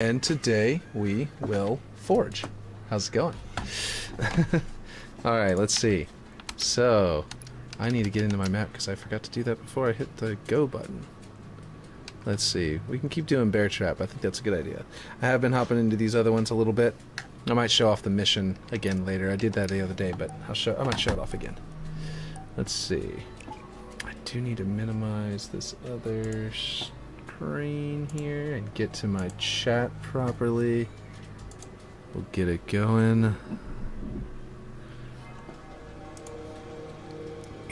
And today we will forge. How's it going? Alright, let's see. So, I need to get into my map because I forgot to do that before I hit the go button. Let's see. We can keep doing Bear Trap. I think that's a good idea. I have been hopping into these other ones a little bit. I might show off the mission again later. I did that the other day, but I might show it off again. Let's see. I do need to minimize this other screen here and get to my chat properly. We'll get it going.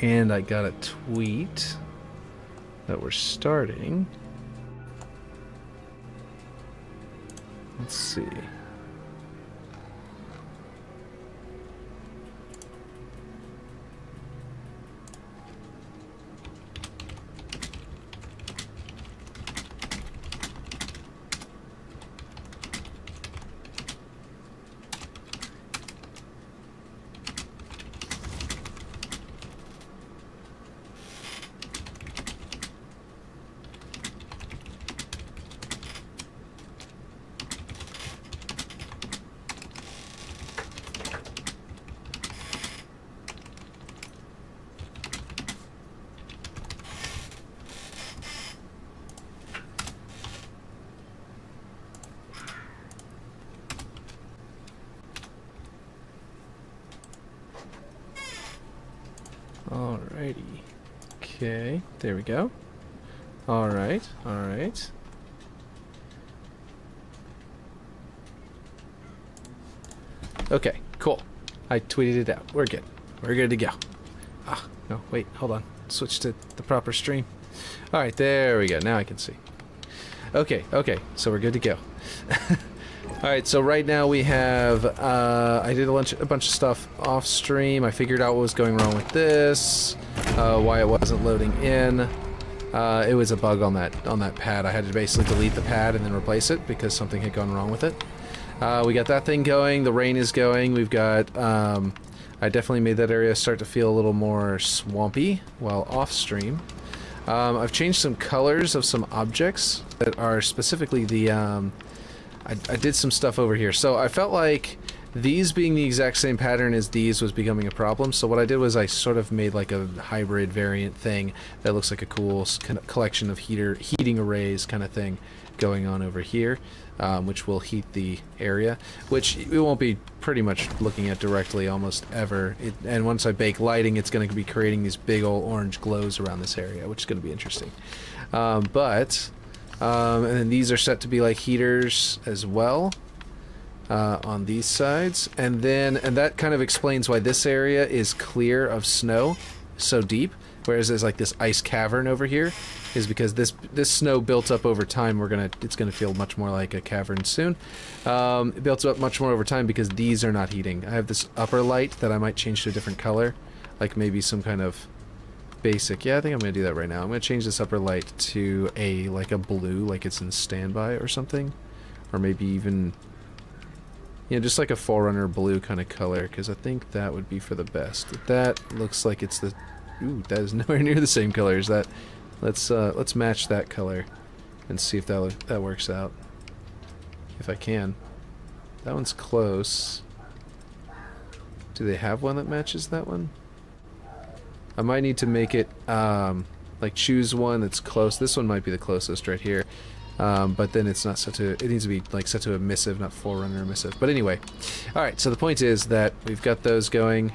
And I got a tweet that we're starting. Let's see. Alrighty. Okay, there we go. Alright, alright. Okay, cool. I tweeted it out. We're good. We're good to go. Ah, no, wait, hold on. Switch to the proper stream. Alright, there we go. Now I can see. Okay, okay, so we're good to go. Alright, so right now we have, I did a bunch of stuff off stream. I figured out what was going wrong with this, why it wasn't loading in. It was a bug on that pad. I had to basically delete the pad and then replace it because something had gone wrong with it. We got that thing going, the rain is going, we've got, I definitely made that area start to feel a little more swampy while off stream. I've changed some colors of some objects that are specifically the, I did some stuff over here. So I felt like these being the exact same pattern as these was becoming a problem. So what I did was I sort of made like a hybrid variant thing that looks like a cool kind of collection of heating arrays kind of thing going on over here, which will heat the area, which we won't be pretty much looking at directly almost ever. And once I bake lighting, it's going to be creating these big old orange glows around this area, which is going to be interesting. And then these are set to be like heaters as well on these sides, and that kind of explains why this area is clear of snow so deep, whereas there's like this ice cavern over here, is because this snow built up over time. It's gonna feel much more like a cavern soon. It built up much more over time because these are not heating. I have this upper light that I might change to a different color, like maybe some kind of basic. Yeah, I think I'm gonna do that right now. I'm gonna change this upper light to like a blue, like it's in standby or something, or maybe even, you know, just like a Forerunner blue kind of color, because I think that would be for the best. That looks like it's the, ooh, that is nowhere near the same color as that. Let's match that color and see if that works out, if I can. That one's close. Do they have one that matches that one? I might need to make it, like choose one that's close. This one might be the closest right here. But then it's not set to, it needs to be like set to emissive, not Forerunner emissive. But anyway, alright, so the point is that we've got those going,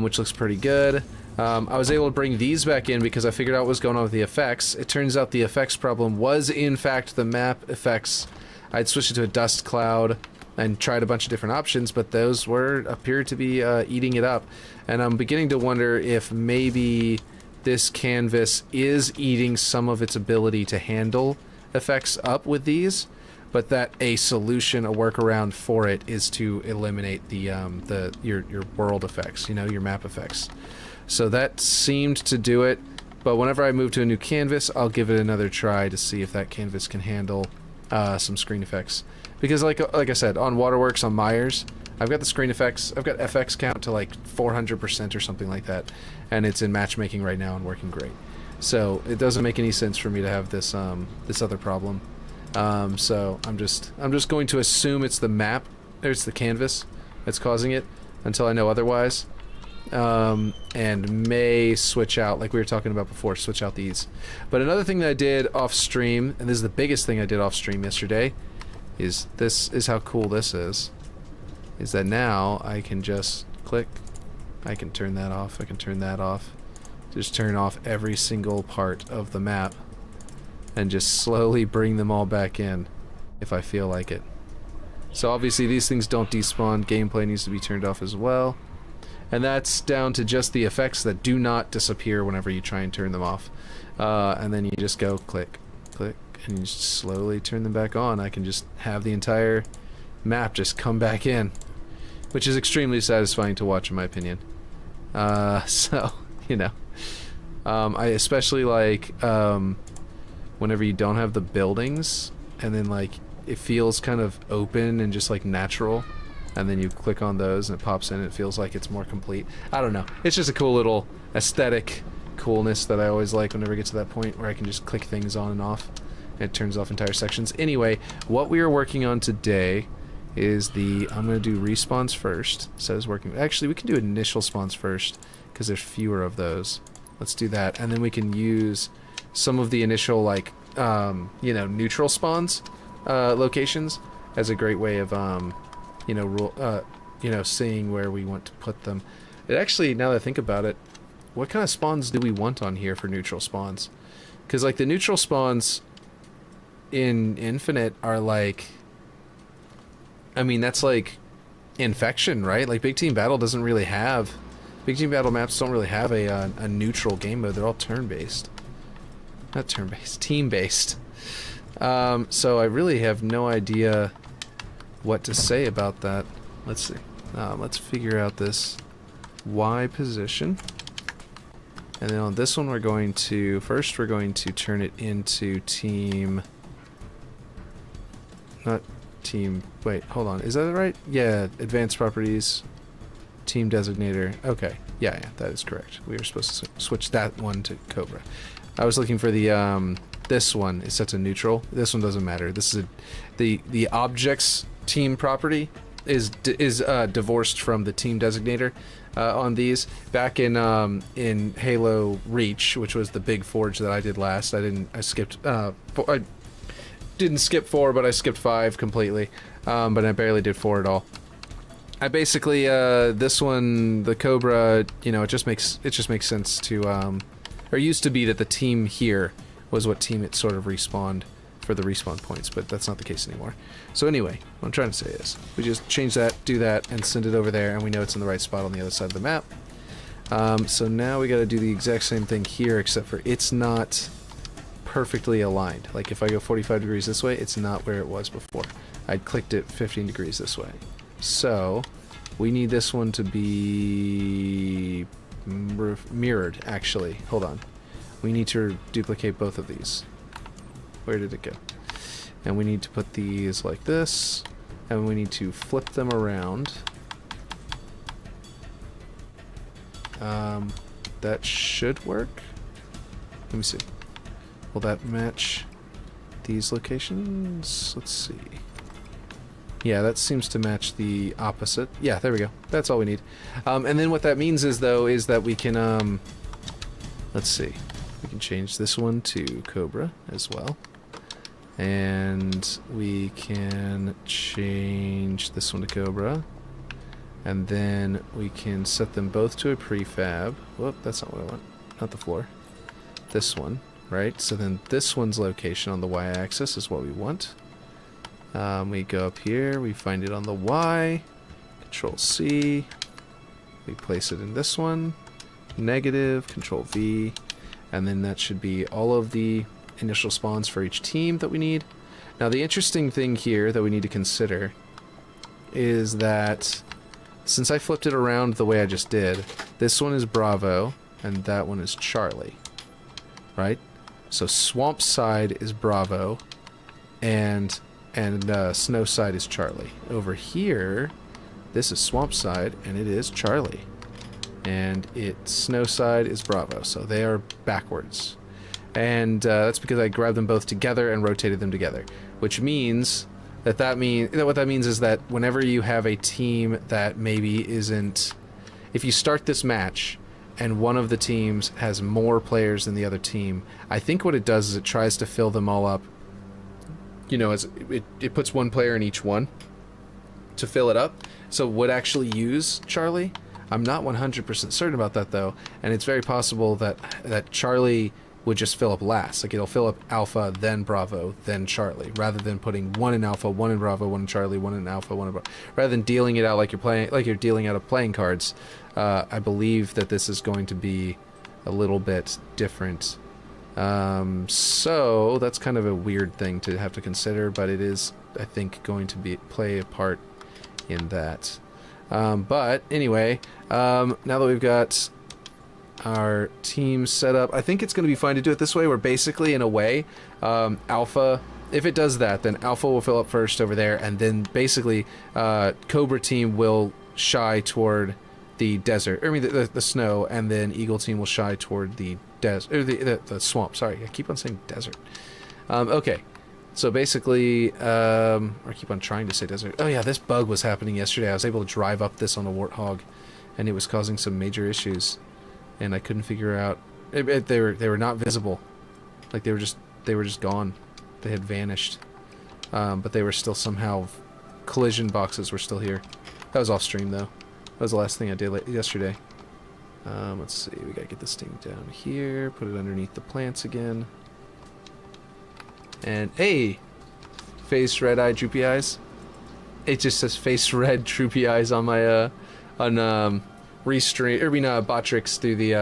which looks pretty good. I was able to bring these back in because I figured out what was going on with the effects. It turns out the effects problem was in fact the map effects. I'd switched it to a dust cloud and tried a bunch of different options, but those appeared to be eating it up. And I'm beginning to wonder if maybe this canvas is eating some of its ability to handle effects up with these, but that a solution, a workaround for it, is to eliminate your world effects, you know, your map effects. So that seemed to do it, but whenever I move to a new canvas, I'll give it another try to see if that canvas can handle some screen effects. Because like I said, on Waterworks, on Myers, I've got the screen effects, I've got FX count to like 400% or something like that, and it's in matchmaking right now and working great. So it doesn't make any sense for me to have this this other problem. So I'm just going to assume it's the map, or it's the canvas that's causing it until I know otherwise. And may switch out, like we were talking about before, switch out these. But another thing that I did off stream, and this is the biggest thing I did off stream yesterday, is how cool this is that now I can just click, I can turn that off, I can turn that off, just turn off every single part of the map and just slowly bring them all back in if I feel like it. So obviously these things don't despawn, gameplay needs to be turned off as well. And that's down to just the effects that do not disappear whenever you try and turn them off. And then you just go click, click, and you just slowly turn them back on. I can just have the entire map just come back in, which is extremely satisfying to watch in my opinion. So, you know. I especially like whenever you don't have the buildings, and then like it feels kind of open and just like natural. And then you click on those and it pops in and it feels like it's more complete. I don't know. It's just a cool little aesthetic coolness that I always like whenever I get to that point where I can just click things on and off and it turns off entire sections. Anyway, what we are working on today is I'm going to do respawns first. So it's working. Actually, we can do initial spawns first because there's fewer of those. Let's do that. And then we can use some of the initial like, you know, neutral spawns locations as a great way of you know, seeing where we want to put them. It actually, now that I think about it, what kind of spawns do we want on here for neutral spawns? Because like the neutral spawns in Infinite are like, I mean that's like infection, right? Like Big Team Battle doesn't really have, Big Team Battle maps don't really have a neutral game mode. They're all turn-based. Not turn-based, team-based. So I really have no idea what to say about that. Let's see. Let's figure out this Y position. And then on this one we're going to turn it into team, not team, wait, hold on, is that right? Yeah, advanced properties, team designator. Okay, yeah, that is correct. We were supposed to switch that one to Cobra. I was looking for the this one is set to neutral. This one doesn't matter. This is the objects team property is divorced from the team designator on these. Back in Halo Reach, which was the big forge that I did last, I didn't skip 4, but I skipped 5 completely, but I barely did 4 at all. I basically this one, the Cobra, you know, it just makes sense to or used to be that the team here was what team it sort of respawned for the respawn points, but that's not the case anymore. So anyway, what I'm trying to say is, we just change that, do that, and send it over there, and we know it's in the right spot on the other side of the map. So now we gotta do the exact same thing here, except for it's not perfectly aligned. Like if I go 45 degrees this way, it's not where it was before. I'd clicked it 15 degrees this way. So we need this one to be mirrored, actually. Hold on. We need to duplicate both of these. Where did it go? And we need to put these like this, and we need to flip them around. That should work. Let me see. Will that match these locations? Let's see. Yeah, that seems to match the opposite. Yeah, there we go. That's all we need. And then what that means is, though, is that we can, let's see. We can change this one to Cobra as well. And we can change this one to Cobra. And then we can set them both to a prefab. Whoop, that's not what I want. Not the floor. This one, right? So then this one's location on the y-axis is what we want. We go up here, we find it on the Y, Control C, we place it in this one, negative, Control V, and then that should be all of the initial spawns for each team that we need. Now the interesting thing here that we need to consider is that since I flipped it around the way I just did, this one is Bravo and that one is Charlie, right? So Swamp Side is Bravo and Snow Side is Charlie. Over here, this is Swamp Side, and it is Charlie. And Snow Side is Bravo, so they are backwards. And that's because I grabbed them both together and rotated them together. which means what that means is that whenever you have a team that maybe isn't, if you start this match and one of the teams has more players than the other team, I think what it does is it tries to fill them all up. You know, as it puts one player in each one to fill it up. So would actually use Charlie. I'm not 100% certain about that though, and it's very possible that Charlie would just fill up last. Like it'll fill up Alpha, then Bravo, then Charlie, rather than putting one in Alpha, one in Bravo, one in Charlie, one in Alpha, one in Bravo. Rather than dealing it out like you're dealing out of playing cards, I believe that this is going to be a little bit different. So that's kind of a weird thing to have to consider, but it is, I think, going to play a part in that. But anyway, now that we've got our team set up, I think it's going to be fine to do it this way, where basically, in a way, Alpha, if it does that, then Alpha will fill up first over there, and then basically Cobra team will shy toward the desert, I mean the snow, and then Eagle team will shy toward the desert, or the swamp. Sorry, I keep on saying desert. Okay, so basically, I keep on trying to say desert. Oh yeah, this bug was happening yesterday. I was able to drive up this on a Warthog, and it was causing some major issues, and I couldn't figure out. They were not visible, like they were just gone. They had vanished, but they were still somehow. Collision boxes were still here. That was off stream though. That was the last thing I did yesterday. Let's see, we gotta get this thing down here, put it underneath the plants again. And hey, face red eye droopy eyes. It just says face red droopy eyes on my restream, Botrix through the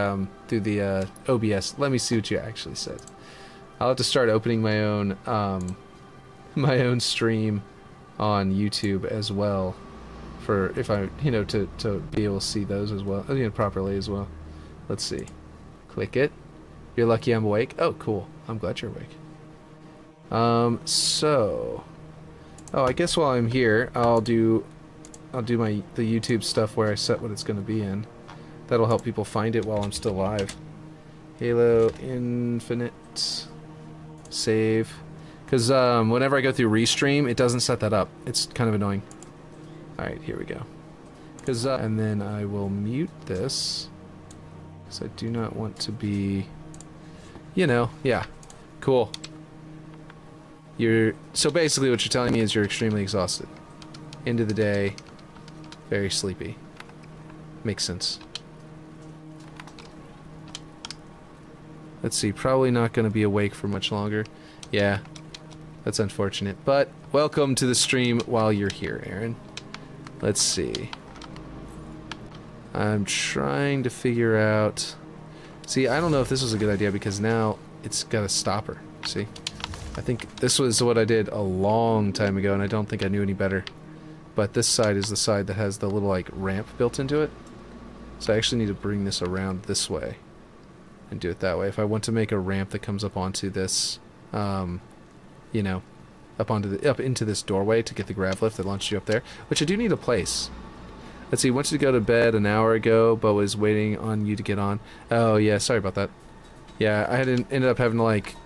OBS. Let me see what you actually said. I'll have to start opening my own stream on YouTube as well. For if I, to be able to see those as well, properly as well. Let's see. Click it. You're lucky I'm awake. Oh, cool. I'm glad you're awake. So, I guess while I'm here, I'll do the YouTube stuff where I set what it's going to be in. That'll help people find it while I'm still live. Halo Infinite. Save. Because whenever I go through Restream, it doesn't set that up. It's kind of annoying. Alright, here we go. And then I will mute this. Because I do not want to be... yeah. Cool. So basically what you're telling me is you're extremely exhausted. End of the day, very sleepy. Makes sense. Let's see, probably not going to be awake for much longer. Yeah, that's unfortunate. But welcome to the stream while you're here, Aaron. Let's see. I'm trying to figure out... See, I don't know if this was a good idea because now it's got a stopper. See? I think this was what I did a long time ago and I don't think I knew any better. But this side is the side that has the little, like, ramp built into it. So I actually need to bring this around this way and do it that way. If I want to make a ramp that comes up onto this, up into this doorway to get the grav lift that launched you up there, which I do need a place. Let's see, wanted to go to bed an hour ago, but was waiting on you to get on. Oh yeah, sorry about that. Yeah, I had ended up having to like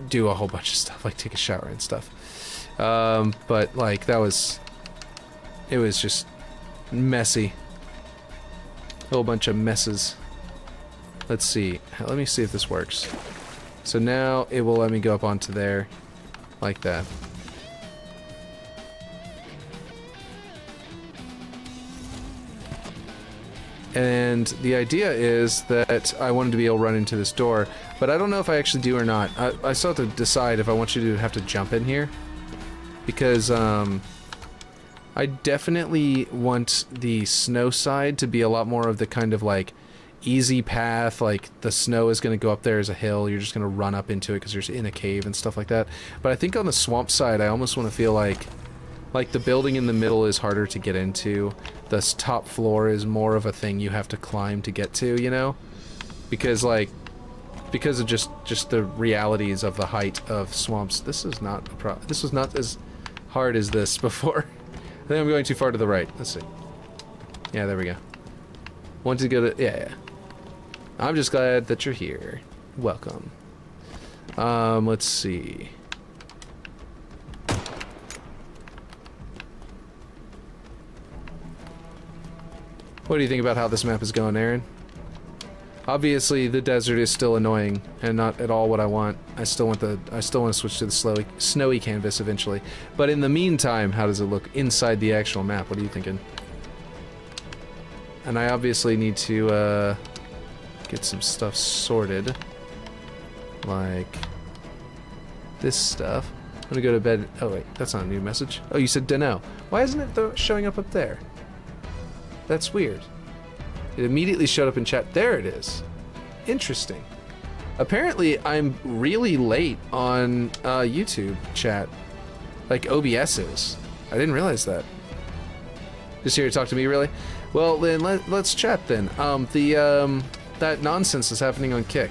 do a whole bunch of stuff, like take a shower and stuff. But like it was just messy. A whole bunch of messes. Let's see. Let me see if this works. So now it will let me go up onto there. Like that. And the idea is that I wanted to be able to run into this door, but I don't know if I actually do or not. I still have to decide if I want you to have to jump in here. Because, I definitely want the snow side to be a lot more of the kind of, like, easy path, like the snow is going to go up there as a hill, you're just going to run up into it because you're in a cave and stuff like that. But I think on the swamp side, I almost want to feel like the building in the middle is harder to get into. This top floor is more of a thing you have to climb to get to, because of just the realities of the height of swamps. This is not this was not as hard as this before. I think I'm going too far to the right. Let's see. Yeah, there we go. Want to go to... Yeah. I'm just glad that you're here. Welcome. Let's see. What do you think about how this map is going, Aaron? Obviously, the desert is still annoying and not at all what I want. I still want to switch to the snowy canvas eventually. But in the meantime, how does it look inside the actual map? What are you thinking? And I obviously need to get some stuff sorted, like this stuff. I'm gonna go to bed. Oh wait, that's not a new message. Oh, you said dunno. Why isn't it showing up there? That's weird. It immediately showed up in chat. There it is. Interesting. Apparently, I'm really late on YouTube chat. Like OBS is. I didn't realize that. Just here to talk to me, really? Well, then let's chat then. That nonsense is happening on Kick.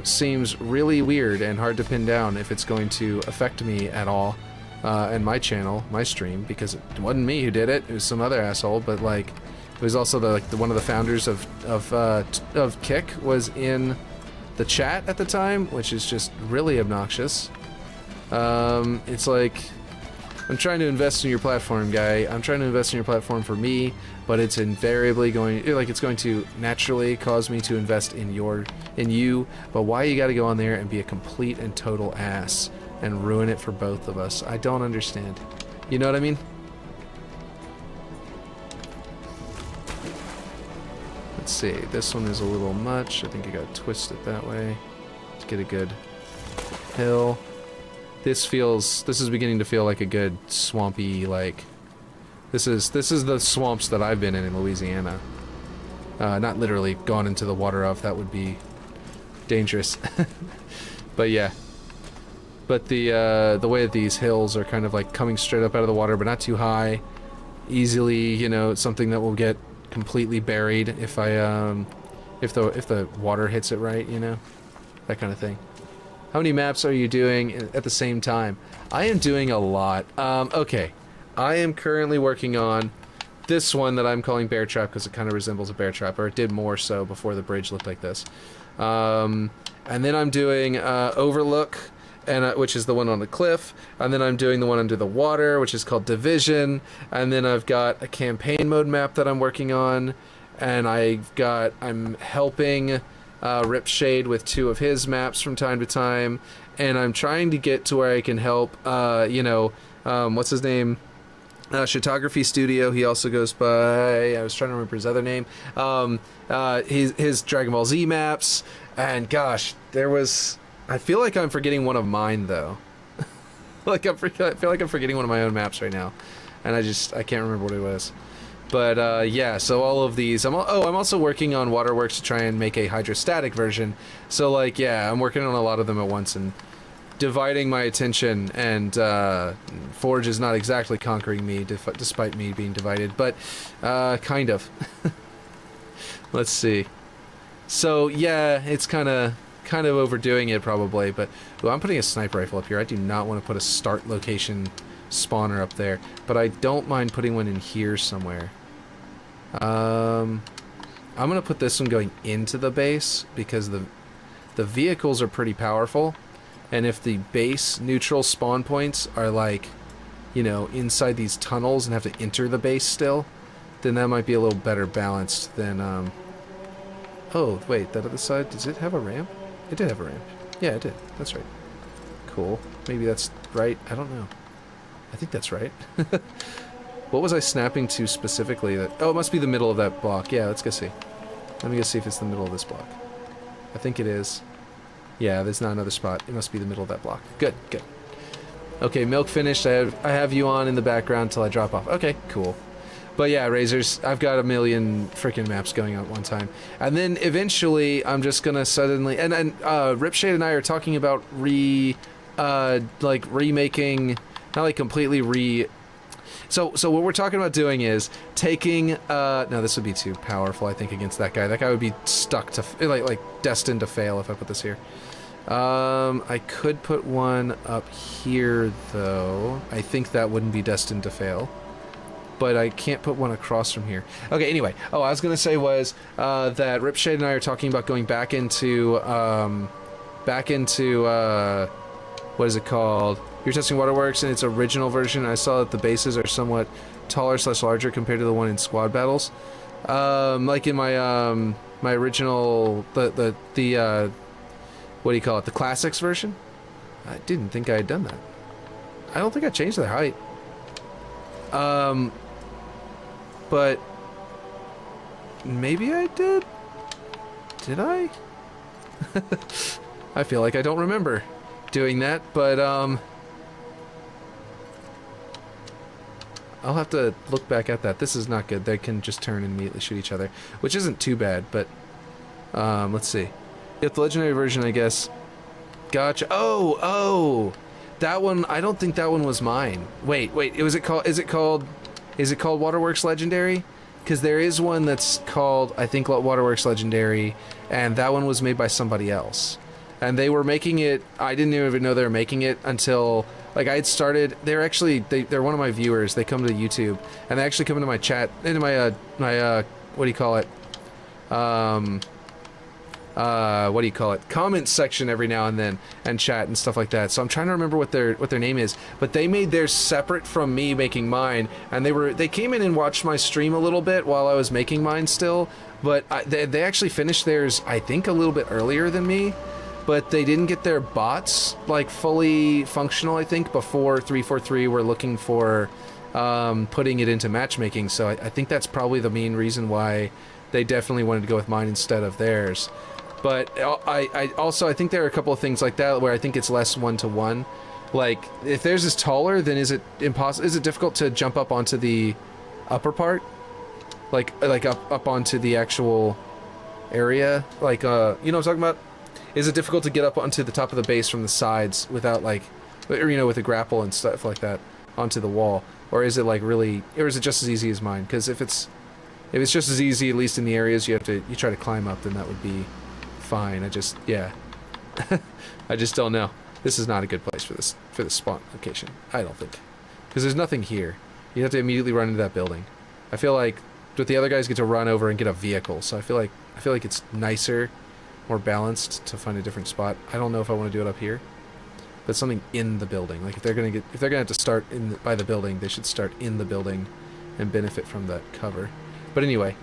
Seems really weird and hard to pin down if it's going to affect me at all. And my channel, my stream, because it wasn't me who did it. It was some other asshole, but like, it was also one of the founders of Kick was in the chat at the time, which is just really obnoxious. It's like, I'm trying to invest in your platform, guy. I'm trying to invest in your platform for me, but it's invariably it's going to naturally cause me to invest in you. But why you got to go on there and be a complete and total ass and ruin it for both of us? I don't understand. You know what I mean? Let's see. This one is a little much. I think I got to twist it that way to get a good hill. This is beginning to feel like a good swampy, like, this is the swamps that I've been in Louisiana. Not literally gone into the water of, that would be dangerous. But yeah. But the way that these hills are kind of like coming straight up out of the water, but not too high. Easily, you know, something that will get completely buried if if the water hits it right, you know? That kind of thing. How many maps are you doing at the same time? I am doing a lot. Okay. I am currently working on this one that I'm calling Bear Trap because it kind of resembles a bear trap, or it did more so before the bridge looked like this. And then I'm doing Overlook, which is the one on the cliff, and then I'm doing the one under the water, which is called Division, and then I've got a campaign mode map that I'm working on, and I'm helping Ripshade with 2 of his maps from time to time, and I'm trying to get to where I can help, what's his name? Shitography Studio, he also goes by, I was trying to remember his other name, his Dragon Ball Z maps, and gosh, I feel like I'm forgetting one of mine, though. I feel like I'm forgetting one of my own maps right now, and I can't remember what it was. But yeah, so all of these, I'm also working on Waterworks to try and make a hydrostatic version. So like, yeah, I'm working on a lot of them at once and dividing my attention, and Forge is not exactly conquering me despite me being divided, but kind of. Let's see. So yeah, it's kind of overdoing it probably, but ooh, I'm putting a sniper rifle up here. I do not want to put a start location spawner up there, but I don't mind putting one in here somewhere. I'm gonna put this one going into the base because the vehicles are pretty powerful, and if the base neutral spawn points are like, you know, inside these tunnels and have to enter the base still, then that might be a little better balanced than oh wait, that other side, does it have a ramp? It did have a ramp. Yeah, it did. That's right. Cool. Maybe that's right. I don't know. I think that's right. What was I snapping to specifically? Oh, it must be the middle of that block. Yeah, let's go see. Let me go see if it's the middle of this block. I think it is. Yeah, there's not another spot. It must be the middle of that block. Good, good. Okay, milk finished. I have you on in the background till I drop off. Okay, cool. But yeah, Razors, I've got a million freaking maps going on at one time. And then eventually, I'm just gonna suddenly... And Ripshade and I are talking about remaking... Not like completely So what we're talking about doing is taking... no, this would be too powerful, I think, against that guy. That guy would be stuck to... Like destined to fail if I put this here. I could put one up here, though. I think that wouldn't be destined to fail. But I can't put one across from here. Okay, anyway. Oh, I was going to say was that Ripshade and I are talking about going back into... what is it called? You're testing Waterworks in its original version. I saw that the bases are somewhat taller/larger compared to the one in squad battles. Like in my my original the what do you call it? The classics version. I didn't think I had done that. I don't think I changed their height. But maybe I did. Did I? I feel like I don't remember doing that, but I'll have to look back at that. This is not good. They can just turn and immediately shoot each other, which isn't too bad, but let's see. If the legendary version, I guess. Gotcha. Oh, that one. I don't think that one was mine. Wait. Is it called Waterworks Legendary? Because there is one that's called, I think, Waterworks Legendary, and that one was made by somebody else. And they were making it. I didn't even know they were making it until, like, I had started. They're actually they're one of my viewers. They come to YouTube and they actually come into my chat, into my what do you call it? What do you call it? Comment section every now and then, and chat and stuff like that. So I'm trying to remember what their name is. But they made theirs separate from me making mine, and they came in and watched my stream a little bit while I was making mine still. But they actually finished theirs, I think, a little bit earlier than me. But they didn't get their bots like fully functional, I think, before 343 were looking for putting it into matchmaking. So I think that's probably the main reason why they definitely wanted to go with mine instead of theirs. But I also think there are a couple of things like that where I think it's less one-to-one. Like, if theirs is taller, then is it impossible? Is it difficult to jump up onto the upper part? Like up onto the actual area? Like, you know what I'm talking about? Is it difficult to get up onto the top of the base from the sides without, like, or, you know, with a grapple and stuff like that onto the wall? Or is it like really, or is it just as easy as mine? Because if it's just as easy, at least in the areas you try to climb up, then that would be fine. I just don't know. This is not a good place for this spawn location, I don't think, because there's nothing here. You have to immediately run into that building. I feel like with the other guys get to run over and get a vehicle, so I feel like it's nicer, more balanced to find a different spot. I don't know if I want to do it up here, but something in the building. Like if they're gonna have to start by the building, they should start in the building and benefit from that cover. But anyway,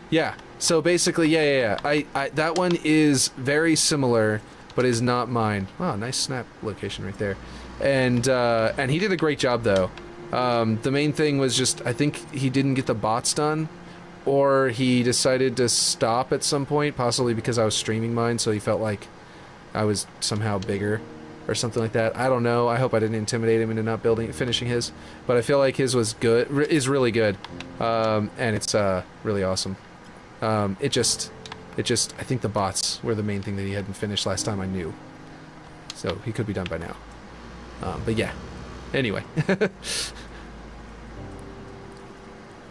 yeah. So basically, yeah. I that one is very similar, but is not mine. Wow, nice snap location right there. And he did a great job though. The main thing was just, I think he didn't get the bots done, or he decided to stop at some point, possibly because I was streaming mine, so he felt like I was somehow bigger or something like that. I don't know. I hope I didn't intimidate him into not finishing his, but I feel like his was good, is really good, and it's really awesome. It just, I think the bots were the main thing that he hadn't finished last time I knew, so he could be done by now. But yeah, anyway.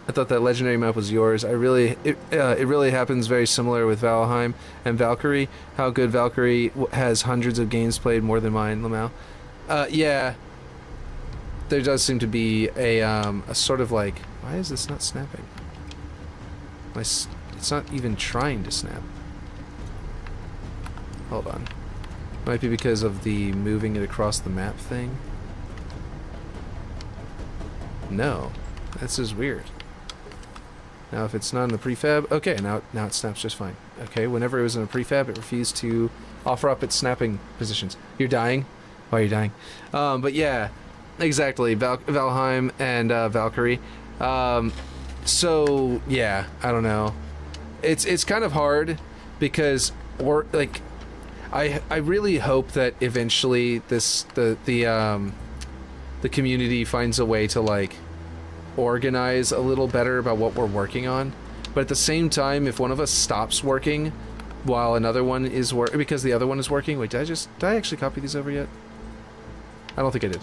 I thought that legendary map was yours. It really happens very similar with Valheim and Valkyrie. How good Valkyrie has hundreds of games played, more than mine, Lamau. Yeah, there does seem to be a sort of like, why is this not snapping? It's not even trying to snap. Hold on. Might be because of the moving it across the map thing. No, this is weird. Now if it's not in the prefab, okay, now it snaps just fine. Okay, whenever it was in a prefab, it refused to offer up its snapping positions. You're dying? Why are you dying? But yeah, exactly, Valheim and Valkyrie. So yeah, I don't know. It's kind of hard because, or like, I really hope that eventually the community finds a way to like organize a little better about what we're working on. But at the same time, if one of us stops working while another one is because the other one is working, wait, did I actually copy these over yet? I don't think I did.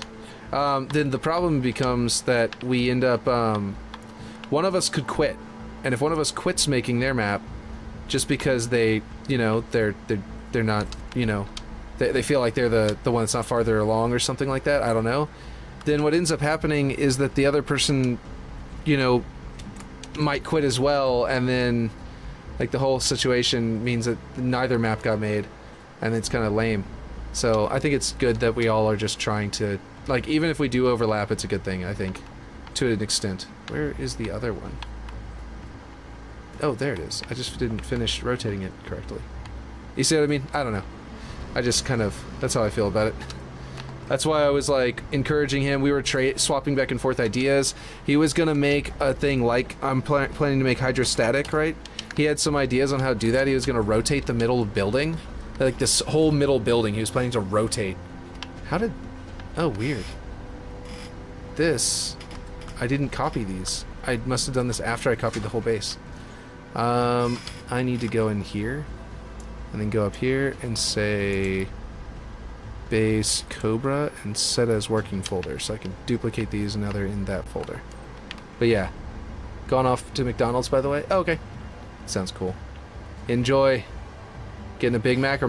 Then the problem becomes that we end up, one of us could quit, and if one of us quits making their map just because they, you know, they're not, you know, they feel like they're the one that's not farther along or something like that, I don't know, then what ends up happening is that the other person, you know, might quit as well, and then like the whole situation means that neither map got made, and it's kind of lame. So I think it's good that we all are just trying to Like, even if we do overlap, it's a good thing, I think, to an extent. Where is the other one? Oh, there it is. I just didn't finish rotating it correctly. You see what I mean? I don't know. I just kind of... That's how I feel about it. That's why I was, like, encouraging him. We were swapping back and forth ideas. He was going to make a thing like... I'm planning to make hydrostatic, right? He had some ideas on how to do that. He was going to rotate the middle building. Like, this whole middle building, he was planning to rotate. How did... Oh, weird. This... I didn't copy these. I must have done this after I copied the whole base. I need to go in here. And then go up here and say... Base Cobra and set as working folder. So I can duplicate these and now they're in that folder. But yeah. Gone off to McDonald's, by the way. Oh, okay. Sounds cool. Enjoy getting a Big Mac or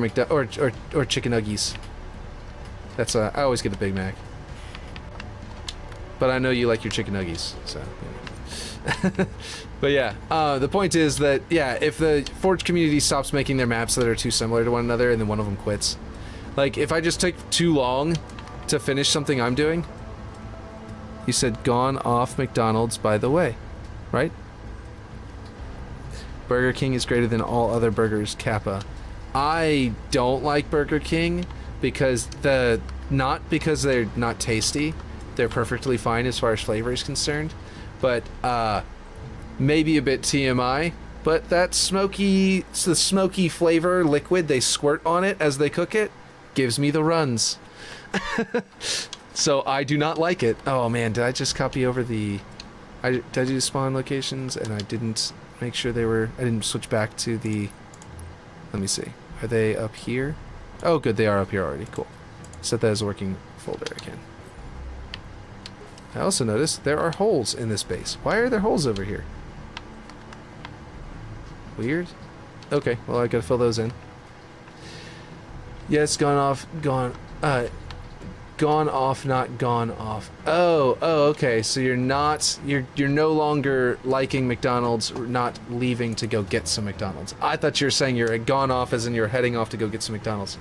or chicken nuggies. That's I always get a Big Mac. But I know you like your chicken nuggies, so you know. But yeah, the point is that yeah, if the Forge community stops making their maps that are too similar to one another and then one of them quits. Like if I just take too long to finish something I'm doing. You said gone off McDonald's, by the way, right? Burger King is greater than all other burgers, Kappa. I don't like Burger King because not because they're not tasty. They're perfectly fine as far as flavor is concerned. But maybe a bit TMI. But that the smoky flavor liquid they squirt on it as they cook it gives me the runs. So I do not like it. Oh man, did I just copy over did I do spawn locations and I didn't make sure I didn't switch back to the, let me see. Are they up here? Oh good, they are up here already, cool. Set that as a working folder again. I also noticed there are holes in this base. Why are there holes over here? Weird. Okay, well I gotta fill those in. Yes, gone off, not gone off. Oh, okay. So you're no longer liking McDonald's, not leaving to go get some McDonald's. I thought you were saying you're gone off as in you're heading off to go get some McDonald's.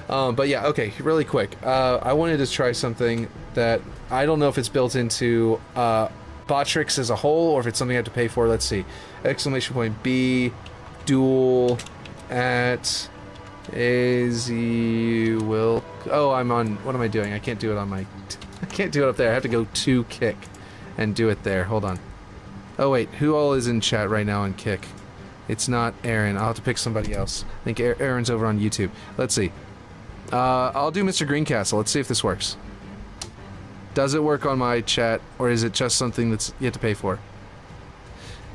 But yeah, okay, really quick. I wanted to try something that I don't know if it's built into Botrix as a whole or if it's something I have to pay for. Let's see. Exclamation point B dual at AZ will. Oh, I'm on. What am I doing? I can't do it on my. I can't do it up there. I have to go to Kick and do it there. Hold on. Oh wait, who all is in chat right now on Kick? It's not Aaron. I'll have to pick somebody else. I think Aaron's over on YouTube. Let's see. I'll do Mr. Greencastle. Let's see if this works. Does it work on my chat, or is it just something that's you have to pay for?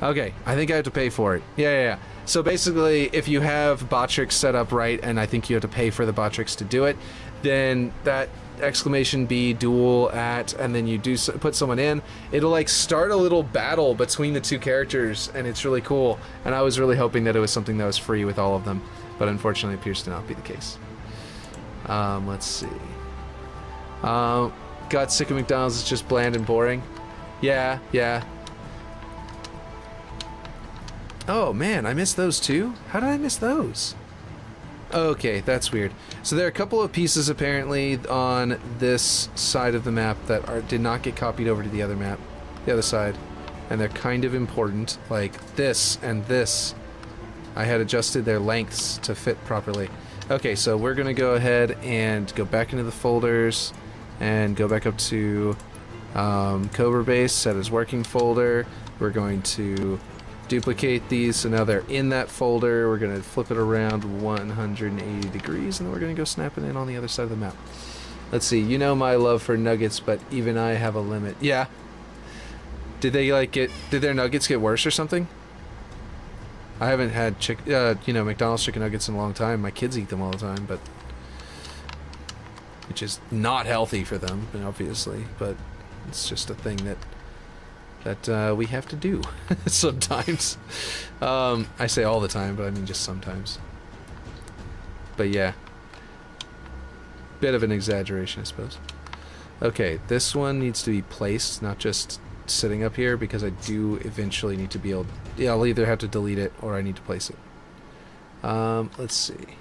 Okay, I think I have to pay for it. Yeah. So basically, if you have Botrix set up right, and I think you have to pay for the Botrix to do it, then that exclamation B dual at, and then you put someone in, it'll like start a little battle between the two characters, and it's really cool. And I was really hoping that it was something that was free with all of them, but unfortunately it appears to not be the case. Let's see. Got sick of McDonald's, it's just bland and boring. Yeah. Oh man, I missed those too? How did I miss those? Okay, that's weird. So there are a couple of pieces apparently on this side of the map that did not get copied over to the other map, the other side, and they're kind of important, like this and this. I had adjusted their lengths to fit properly. Okay, so we're gonna go ahead and go back into the folders and go back up to Cobra Base, set as working folder. We're going to duplicate these, so now they're in that folder. We're going to flip it around 180 degrees, and then we're going to go snap it in on the other side of the map. Let's see, you know my love for nuggets, but even I have a limit. Yeah. Did their nuggets get worse or something? I haven't had McDonald's chicken nuggets in a long time. My kids eat them all the time, but which is not healthy for them, obviously, but it's just a thing that we have to do sometimes. I say all the time, but I mean just sometimes. But yeah. Bit of an exaggeration, I suppose. Okay, this one needs to be placed, not just sitting up here, because I do eventually need to be able... Yeah, I'll either have to delete it or I need to place it. Let's see.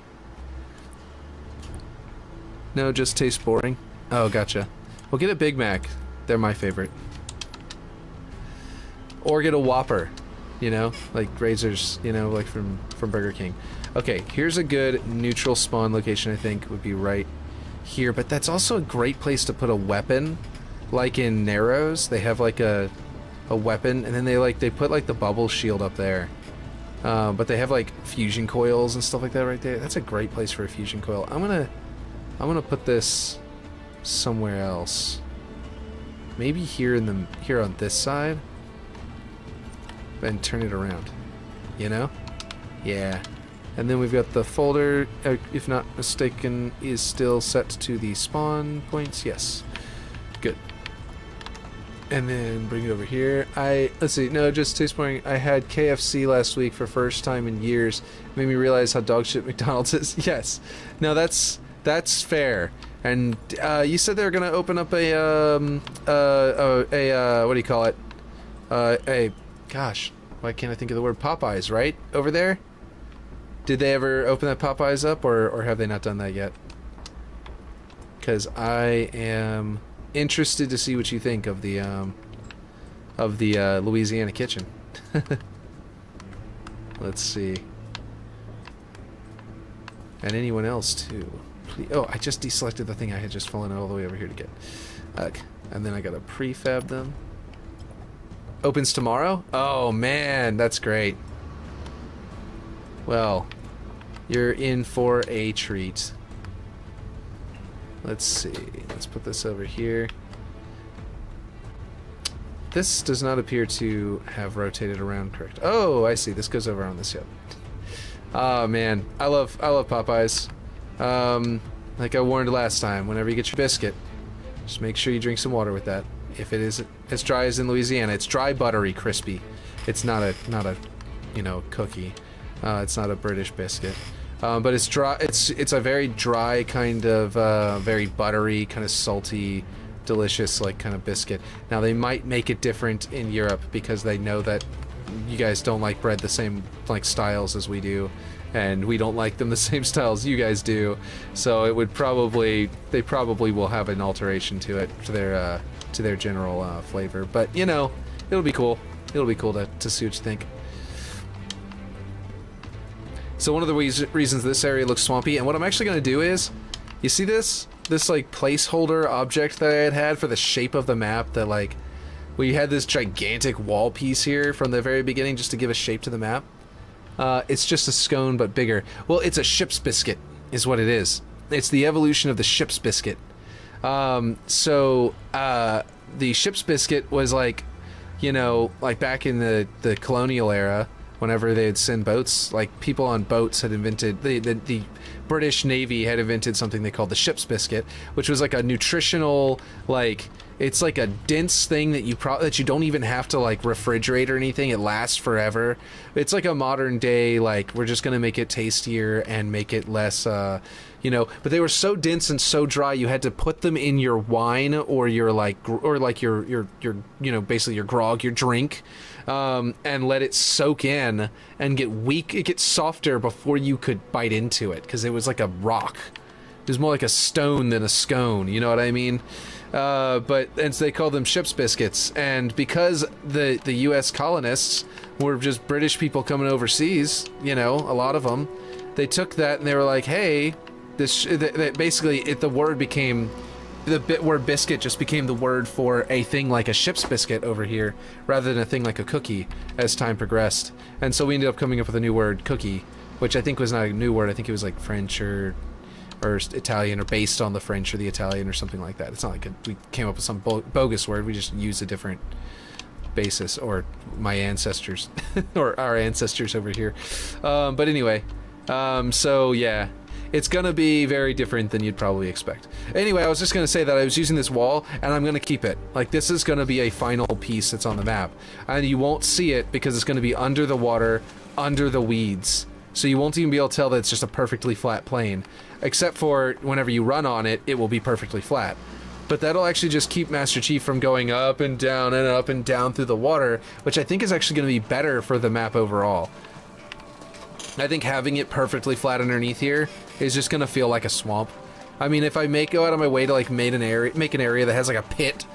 No, just tastes boring. Oh, gotcha. We'll get a Big Mac. They're my favorite. Or get a Whopper, you know, like Razors, you know, like from Burger King. Okay, here's a good neutral spawn location, I think, would be right here. But that's also a great place to put a weapon. Like in Narrows, they have like a weapon, and then they put like the bubble shield up there. But they have like fusion coils and stuff like that right there. That's a great place for a fusion coil. I'm gonna put this somewhere else. Maybe here on this side. And turn it around. You know? Yeah. And then we've got the folder, if not mistaken, is still set to the spawn points. Yes. Good. And then bring it over here. Let's see, no, just taste pouring. I had KFC last week for first time in years. Made me realize how dog shit McDonald's is. Yes. No, that's fair. And you said they were gonna open up a what do you call it? Gosh, why can't I think of the word? Popeyes, right? Over there? Did they ever open that Popeyes up, or have they not done that yet? Because I am interested to see what you think of the Louisiana kitchen. Let's see. And anyone else too. Please. Oh, I just deselected the thing I had just fallen all the way over here to get. Okay. And then I gotta prefab them. Opens tomorrow? Oh man, that's great. Well, you're in for a treat. Let's see. Let's put this over here. This does not appear to have rotated around correct. Oh, I see. This goes over on this hip. Oh man, I love Popeyes. Like I warned last time, whenever you get your biscuit, just make sure you drink some water with that. If it is as dry as in Louisiana, it's dry, buttery, crispy. It's not a you know, cookie. It's not a British biscuit. But it's dry. It's a very dry kind of very buttery, kind of salty, delicious like kind of biscuit. Now they might make it different in Europe because they know that you guys don't like bread the same like styles as we do, and we don't like them the same styles you guys do. So it would they probably will have an alteration to it to their general flavor. But you know, it'll be cool. It'll be cool to see what you think. So one of the reasons this area looks swampy, and what I'm actually going to do is, you see this like placeholder object that I had for the shape of the map, that like, we had this gigantic wall piece here from the very beginning just to give a shape to the map. It's just a scone but bigger. Well, it's a ship's biscuit is what it is. It's the evolution of the ship's biscuit. So the ship's biscuit was like, you know, like back in the colonial era, whenever they'd send boats, like people on boats had invented, the British Navy had invented something they called the ship's biscuit, which was like a nutritional, like, it's like a dense thing that you don't even have to like refrigerate or anything. It lasts forever. It's like a modern day, like, we're just gonna make it tastier and make it less, you know, but they were so dense and so dry you had to put them in your wine or your your you know, basically your grog, your drink, and let it soak in and get weak. It gets softer before you could bite into it because it was like a rock. It was more like a stone than a scone, you know what I mean? And so they called them ship's biscuits, and because the U.S. colonists were just British people coming overseas, you know, a lot of them, they took that and they were like, hey, the word became, the word biscuit just became the word for a thing like a ship's biscuit over here, rather than a thing like a cookie as time progressed. And so we ended up coming up with a new word, cookie, which I think was not a new word. I think it was like French or Italian, or based on the French or the Italian or something like that. It's not like we came up with some bogus word. We just used a different basis, or my ancestors or our ancestors over here. But anyway, so yeah, it's gonna be very different than you'd probably expect. Anyway, I was just gonna say that I was using this wall, and I'm gonna keep it. Like, this is gonna be a final piece that's on the map, and you won't see it because it's gonna be under the water, under the weeds. So you won't even be able to tell that it's just a perfectly flat plane. Except for whenever you run on it, it will be perfectly flat. But that'll actually just keep Master Chief from going up and down and up and down through the water, which I think is actually going to be better for the map overall. I think having it perfectly flat underneath here is just going to feel like a swamp. I mean, if I go out of my way to like make an area that has like a pit,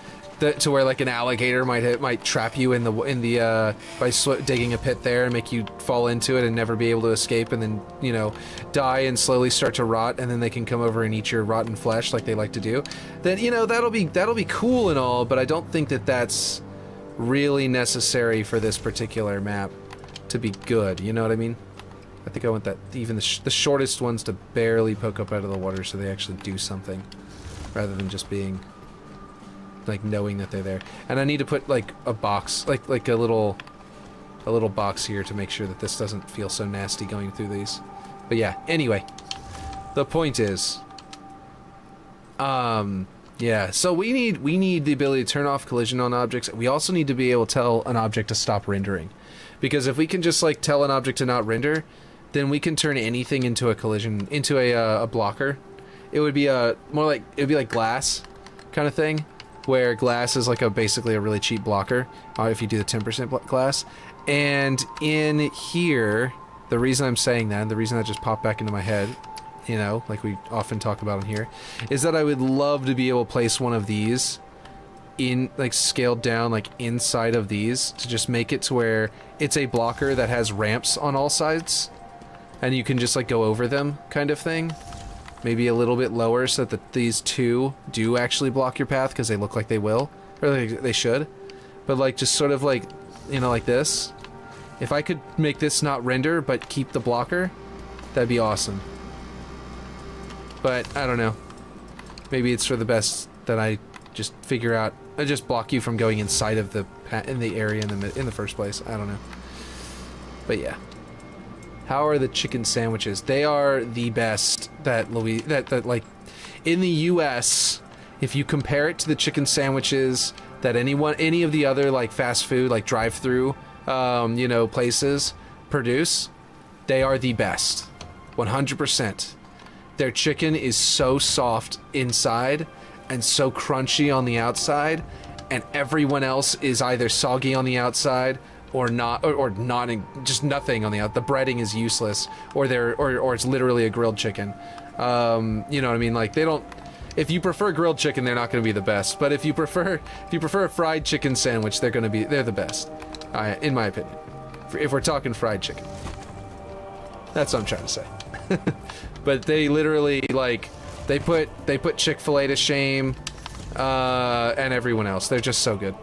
to where like an alligator might trap you in the by digging a pit there and make you fall into it and never be able to escape, and then, you know, die and slowly start to rot, and then they can come over and eat your rotten flesh like they like to do, then, you know, that'll be cool and all, but I don't think that that's really necessary for this particular map to be good. You know what I mean? I think I want that even the shortest ones to barely poke up out of the water so they actually do something, rather than just being like knowing that they're there. And I need to put like a box, like a little box here to make sure that this doesn't feel so nasty going through these. But yeah, anyway, the point is, yeah, so we need the ability to turn off collision on objects. We also need to be able to tell an object to stop rendering, because if we can just like tell an object to not render, then we can turn anything into a collision, into a blocker. It would be like glass kind of thing, where glass is like basically a really cheap blocker if you do the 10% glass. And in here, the reason I'm saying that, and the reason that just popped back into my head, you know, like we often talk about in here, is that I would love to be able to place one of these in, like, scaled down, like inside of these, to just make it to where it's a blocker that has ramps on all sides, and you can just like go over them, kind of thing. Maybe a little bit lower so that these two do actually block your path, because they look like they will, or they should. But like just sort of like, you know, like this. If I could make this not render but keep the blocker, that'd be awesome. But I don't know. Maybe it's for the best that I just figure out. I just block you from going inside of the area in the first place. I don't know. But yeah. How are the chicken sandwiches? They are the best that like in the US, if you compare it to the chicken sandwiches that any of the other like fast food, like drive-through you know, places produce, they are the best. 100%. Their chicken is so soft inside and so crunchy on the outside, and everyone else is either soggy on the outside or not, or not, just nothing on the outside. The breading is useless, or it's literally a grilled chicken. You know what I mean? Like, they don't. If you prefer grilled chicken, they're not going to be the best. But if you prefer a fried chicken sandwich, they're the best, in my opinion. If we're talking fried chicken, that's what I'm trying to say. But they literally, like, they put Chick-fil-A to shame, and everyone else. They're just so good.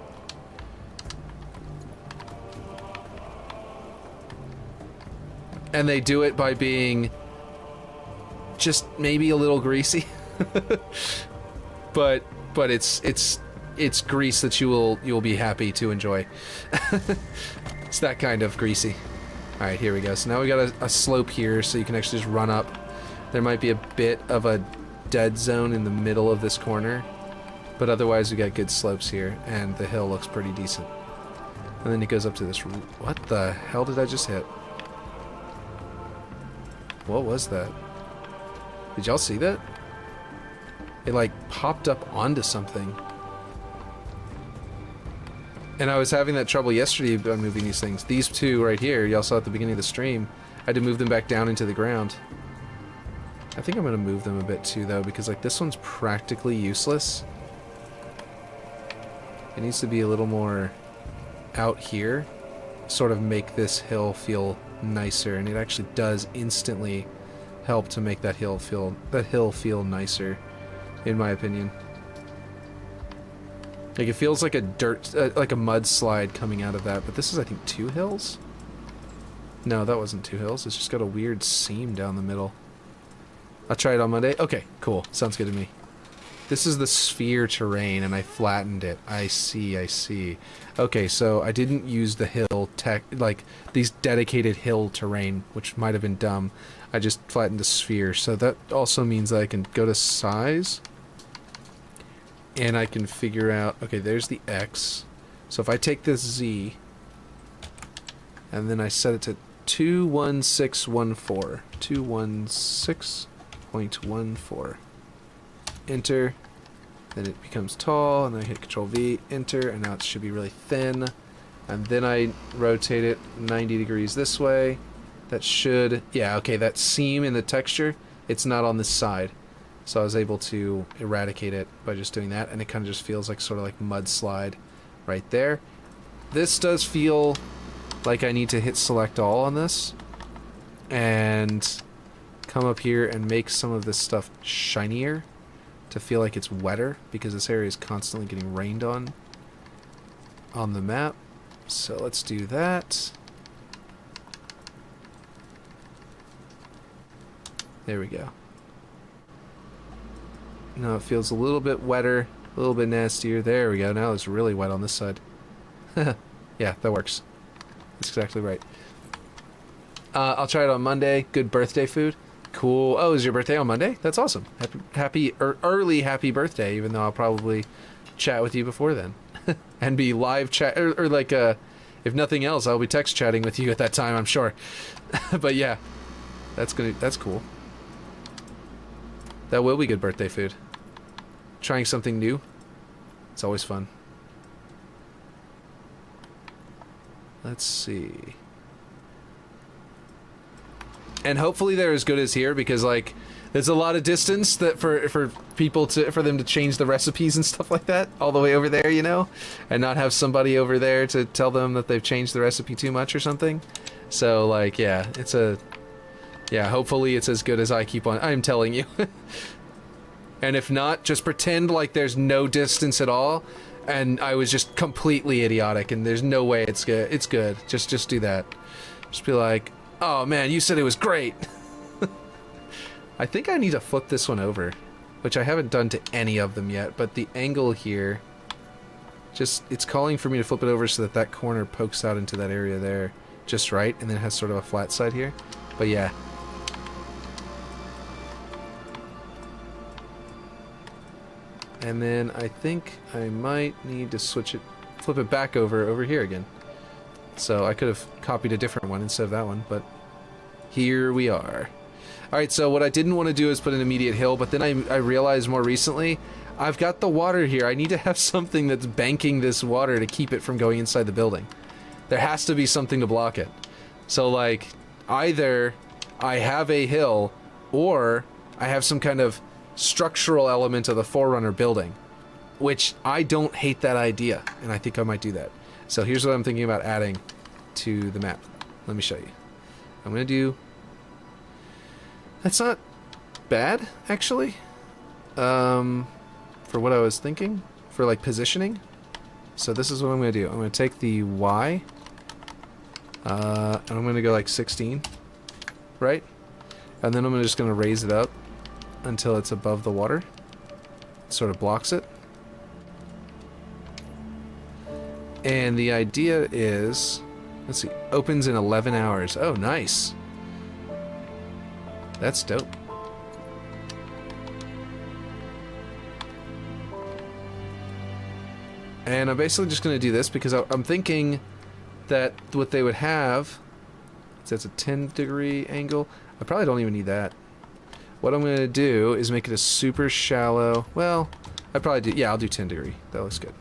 And they do it by being just maybe a little greasy. but it's grease that you'll be happy to enjoy. It's that kind of greasy. All right, here we go. So now we got a slope here, so you can actually just run up. There might be a bit of a dead zone in the middle of this corner, but otherwise we got good slopes here, and the hill looks pretty decent. And then it goes up to this. What the hell did I just hit? What was that? Did y'all see that? It like popped up onto something. And I was having that trouble yesterday on moving these things. These two right here, y'all saw at the beginning of the stream, I had to move them back down into the ground. I think I'm gonna move them a bit too, though, because like this one's practically useless. It needs to be a little more out here, sort of make this hill feel nicer, and it actually does instantly help to make that hill feel nicer, in my opinion. Like, it feels like a like a mudslide coming out of that, but this is, I think, 2 hills? No, that wasn't 2 hills. It's just got a weird seam down the middle. I'll try it on Monday. Okay, cool. Sounds good to me. This is the sphere terrain, and I flattened it. I see. Okay, so I didn't use the hill like these dedicated hill terrain, which might have been dumb. I just flattened the sphere, so that also means that I can go to size, and I can figure out, okay, there's the X. So if I take this Z, and then I set it to 21614, 216.14. Enter, then it becomes tall, and then I hit Control V, enter, and now it should be really thin. And then I rotate it 90 degrees this way. That should, yeah, okay, that seam in the texture, it's not on this side. So I was able to eradicate it by just doing that, and it kind of just feels like sort of like mudslide right there. This does feel like I need to hit select all on this and come up here and make some of this stuff shinier to feel like it's wetter, because this area is constantly getting rained on the map. So let's do that. There we go. Now it feels a little bit wetter, a little bit nastier. There we go. Now it's really wet on this side. Yeah, that works. That's exactly right. I'll try it on Monday. Good birthday food. Cool. Oh, is your birthday on Monday? That's awesome. Early happy birthday, even though I'll probably chat with you before then. And be live chat, or like, if nothing else, I'll be text chatting with you at that time, I'm sure. But yeah, that's cool. That will be good birthday food. Trying something new. It's always fun. Let's see. And hopefully they're as good as here, because like there's a lot of distance that for people for them to change the recipes and stuff like that all the way over there, you know, and not have somebody over there to tell them that they've changed the recipe too much or something. So like, yeah, hopefully it's as good as I'm telling you. And if not, just pretend like there's no distance at all and I was just completely idiotic and there's no way it's good. It's good. Just do that. Just be like, oh man, you said it was great. I think I need to flip this one over, which I haven't done to any of them yet, but the angle here, it's calling for me to flip it over so that that corner pokes out into that area there just right, and then it has sort of a flat side here. But yeah. And then I think I might need to flip it back over here again. So I could have copied a different one instead of that one, but here we are. Alright, so what I didn't want to do is put an immediate hill, but then I realized more recently, I've got the water here. I need to have something that's banking this water to keep it from going inside the building. There has to be something to block it. So like, either I have a hill, or I have some kind of structural element of the Forerunner building, which I don't hate that idea, and I think I might do that. So here's what I'm thinking about adding to the map. Let me show you. I'm going to do... That's not bad, actually, for what I was thinking, for like positioning. So this is what I'm going to do. I'm going to take the Y, and I'm going to go like 16, right? And then I'm just going to raise it up until it's above the water. It sort of blocks it. And the idea is, let's see, opens in 11 hours. Oh, nice. That's dope. And I'm basically just going to do this because I'm thinking that what they would have, that's a 10-degree angle. I probably don't even need that. What I'm going to do is make it a super shallow, well, I probably do, yeah, I'll do 10 degree. That looks good.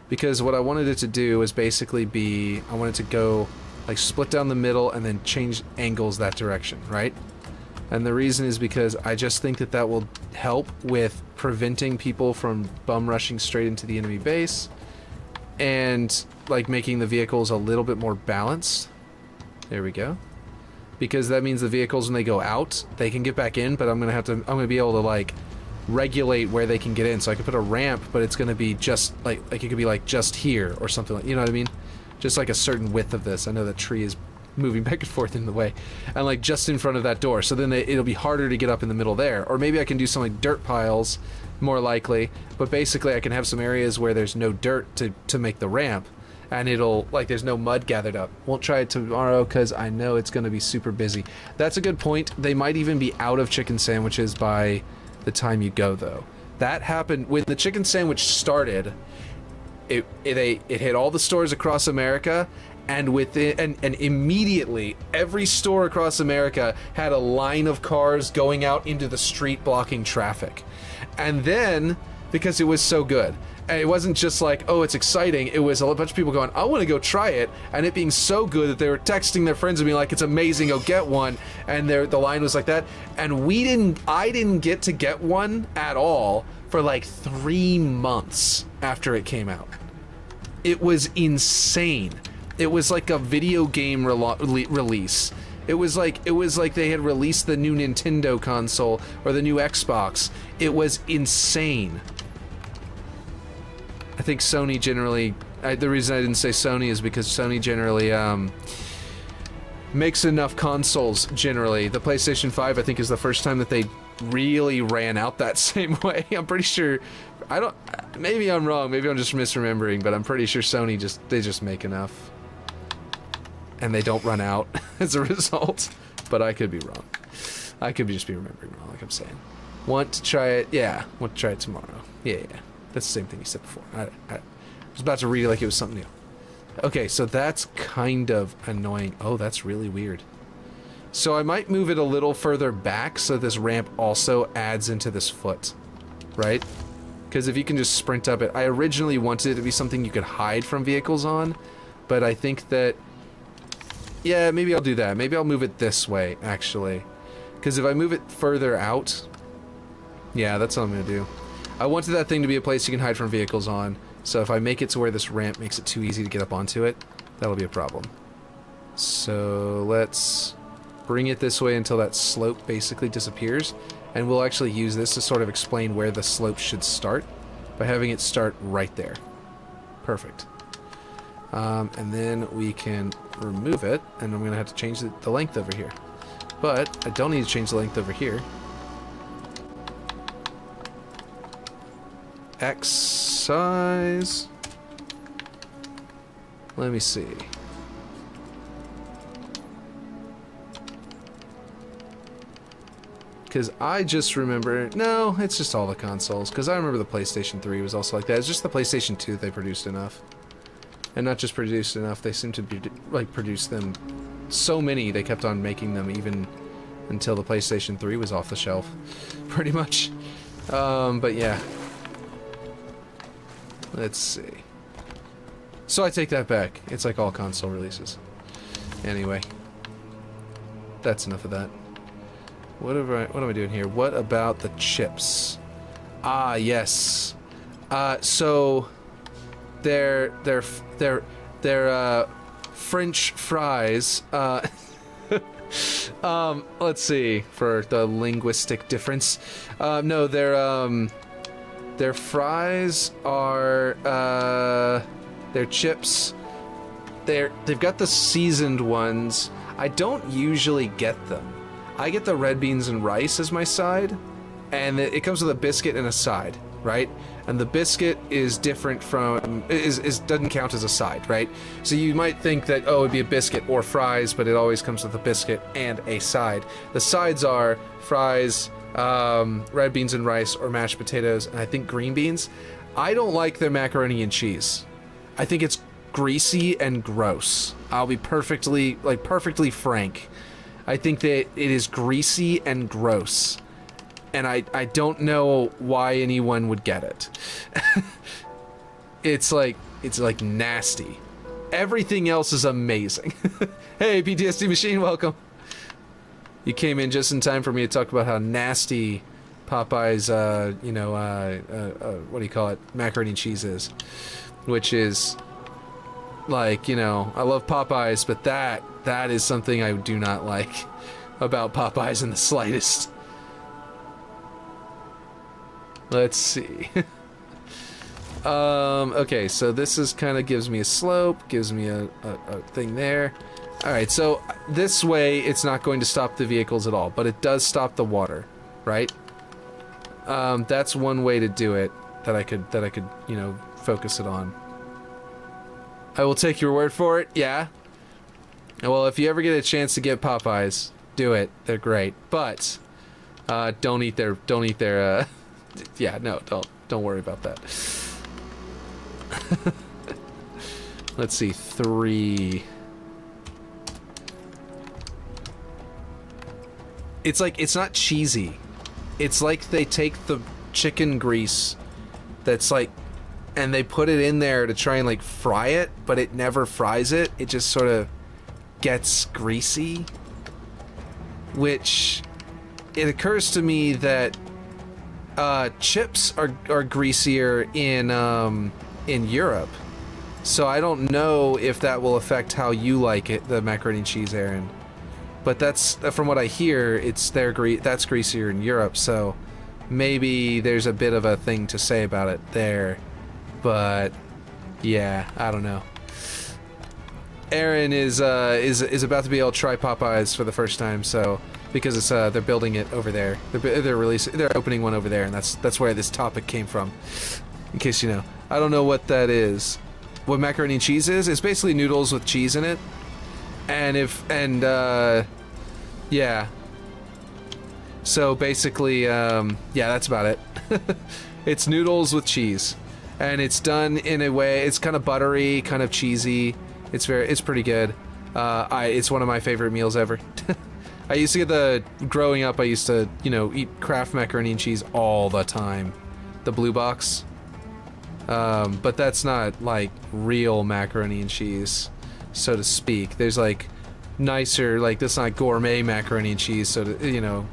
Because what I wanted it to do was basically be, I wanted to go like split down the middle and then change angles that direction, right? And the reason is because I just think that that will help with preventing people from bum rushing straight into the enemy base, and like making the vehicles a little bit more balanced. There we go. Because that means the vehicles, when they go out, they can get back in, but I'm gonna be able to like regulate where they can get in. So I could put a ramp, but it's gonna be just like it could be like just here or something, like, you know what I mean? Just like a certain width of this. I know the tree is moving back and forth in the way, and like just in front of that door, so then it'll be harder to get up in the middle there. Or maybe I can do some like dirt piles, more likely, but basically I can have some areas where there's no dirt to make the ramp, and it'll like there's no mud gathered up. Won't try it tomorrow because I know it's going to be super busy. That's a good point. They might even be out of chicken sandwiches by the time you go, though. That happened when the chicken sandwich started. It hit all the stores across America, and and immediately every store across America had a line of cars going out into the street blocking traffic. And then, because it was so good, And it wasn't just like, oh, it's exciting. It was a bunch of people going, I want to go try it, and it being so good that they were texting their friends and being like, it's amazing, go get one. And the line was like that. And I didn't get to get one at all for like 3 months after it came out. It was insane. It was like a video game release. It was like they had released the new Nintendo console or the new Xbox. It was insane. I think Sony generally... the reason I didn't say Sony is because Sony generally makes enough consoles, generally. The PlayStation 5, I think, is the first time that they really ran out that same way. I'm pretty sure... maybe I'm wrong, maybe I'm just misremembering, but I'm pretty sure Sony they just make enough. And they don't run out as a result. But I could be wrong. I could just be remembering wrong, like I'm saying. Want to try it? Yeah, want to try it tomorrow. Yeah. That's the same thing you said before. I was about to read it like it was something new. Okay, so that's kind of annoying. Oh, that's really weird. So I might move it a little further back so this ramp also adds into this foot. Right? Because if you can just sprint up it... I originally wanted it to be something you could hide from vehicles on. But I think that... Yeah, maybe I'll do that. Maybe I'll move it this way, actually. Because if I move it further out... Yeah, that's what I'm going to do. I wanted that thing to be a place you can hide from vehicles on, so if I make it to where this ramp makes it too easy to get up onto it, that'll be a problem. So let's bring it this way until that slope basically disappears, and we'll actually use this to sort of explain where the slope should start by having it start right there. Perfect. And then we can remove it, and I'm going to have to change the length over here. But I don't need to change the length over here. X size. Let me see. Because I just remember... No, it's just all the consoles. Because I remember the PlayStation 3 was also like that. It's just the PlayStation 2 they produced enough. And not just produced enough, they seem to be, like, produce them so many, they kept on making them even until the PlayStation 3 was off the shelf. Pretty much. But yeah. Let's see. So I take that back. It's like all console releases. Anyway. That's enough of that. What am I doing here? What about the chips? Ah, yes. So they're French fries. Let's see for the linguistic difference. No, their fries are their chips. They've got the seasoned ones. I don't usually get them. I get the red beans and rice as my side, and it comes with a biscuit and a side, right? And the biscuit is different from doesn't count as a side, right? So you might think that it'd be a biscuit or fries, but it always comes with a biscuit and a side. The sides are fries, red beans and rice, or mashed potatoes, and I think green beans. I don't like their macaroni and cheese. I think it's greasy and gross. I'll be perfectly frank. I think that it is greasy and gross. And I don't know why anyone would get it. It's like nasty. Everything else is amazing. Hey, PTSD Machine, welcome. You came in just in time for me to talk about how nasty Popeye's, what do you call it? Macaroni and cheese is. Which is, like, I love Popeyes, but that is something I do not like about Popeyes in the slightest. Let's see. Okay, so this is kind of gives me a slope, gives me a thing there. Alright, so this way it's not going to stop the vehicles at all, but it does stop the water, right? That's one way to do it that I could, focus it on. I will take your word for it, yeah. Well, if you ever get a chance to get Popeyes, do it. They're great. But don't eat their yeah, no, don't worry about that. Let's see, 3. It's like, it's not cheesy. It's like they take the chicken grease that's like and they put it in there to try and like fry it, but it never fries it. It just sort of gets greasy, which it occurs to me that chips are greasier in Europe. So I don't know if that will affect how you like it, the macaroni and cheese, Aaron. But that's, from what I hear, that's greasier in Europe, so maybe there's a bit of a thing to say about it there. But yeah, I don't know. Aaron is about to be able to try Popeyes for the first time, so because it's they're building it over there. They're opening one over there, and that's where this topic came from. In case you know, I don't know what that is. What macaroni and cheese is? It's basically noodles with cheese in it, yeah. So basically, yeah, that's about it. It's noodles with cheese. And it's done in a way, it's kind of buttery, kind of cheesy. It's pretty good. It's one of my favorite meals ever. I used to growing up, I used to, eat Kraft macaroni and cheese all the time. The blue box. But that's not, like, real macaroni and cheese, so to speak. There's, like, nicer, like, that's not gourmet macaroni and cheese, so to,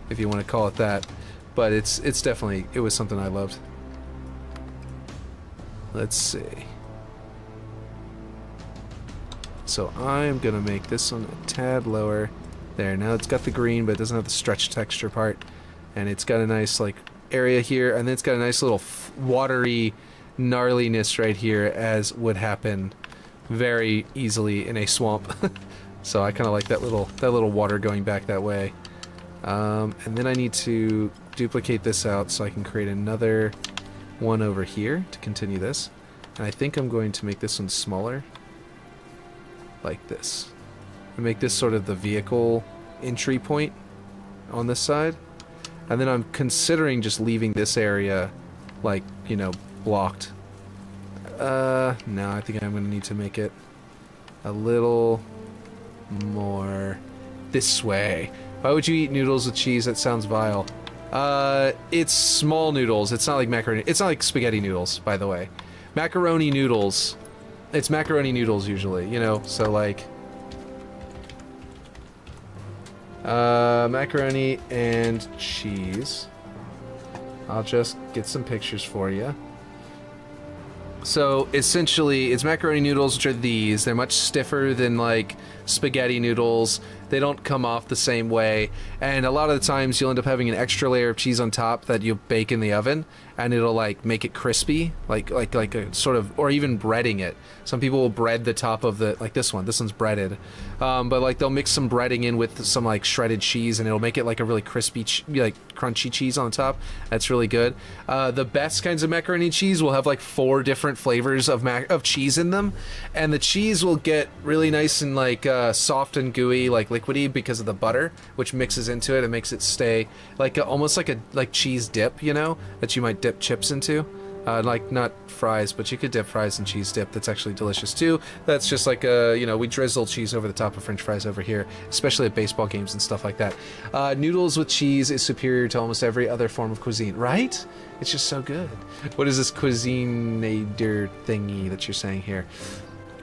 if you want to call it that. But it's definitely, it was something I loved. Let's see. So I'm gonna make this one a tad lower. There, now it's got the green, but it doesn't have the stretch texture part. And it's got a nice, like, area here, and then it's got a nice little watery gnarliness right here, as would happen very easily in a swamp. So I kind of like that little water going back that way. And then I need to duplicate this out so I can create another one over here to continue this. And I think I'm going to make this one smaller, like this, and make this sort of the vehicle entry point on this side. And then I'm considering just leaving this area, like, blocked. No, I think I'm gonna need to make it a little more this way. Why would you eat noodles with cheese? That sounds vile. It's small noodles. It's not like macaroni. It's not like spaghetti noodles, by the way. Macaroni noodles. It's macaroni noodles usually, so like... macaroni and cheese. I'll just get some pictures for you. So essentially, it's macaroni noodles, which are these. They're much stiffer than like spaghetti noodles. They don't come off the same way, and a lot of the times you'll end up having an extra layer of cheese on top that you'll bake in the oven, and it'll like make it crispy, like a sort of, or even breading it. Some people will bread the top of like this one's breaded, but like they'll mix some breading in with some like shredded cheese, and it'll make it like a really crispy, like crunchy cheese on top. That's really good. The best kinds of macaroni and cheese will have like 4 different flavors of cheese in them, and the cheese will get really nice and like soft and gooey, like liquidy, because of the butter, which mixes into it and makes it stay like almost like a cheese dip, that you might dip chips into. Like not fries, but you could dip fries in cheese dip. That's actually delicious too. That's just like we drizzle cheese over the top of French fries over here, especially at baseball games and stuff like that. Noodles with cheese is superior to almost every other form of cuisine, right? It's just so good. What is this cuisinator thingy that you're saying here?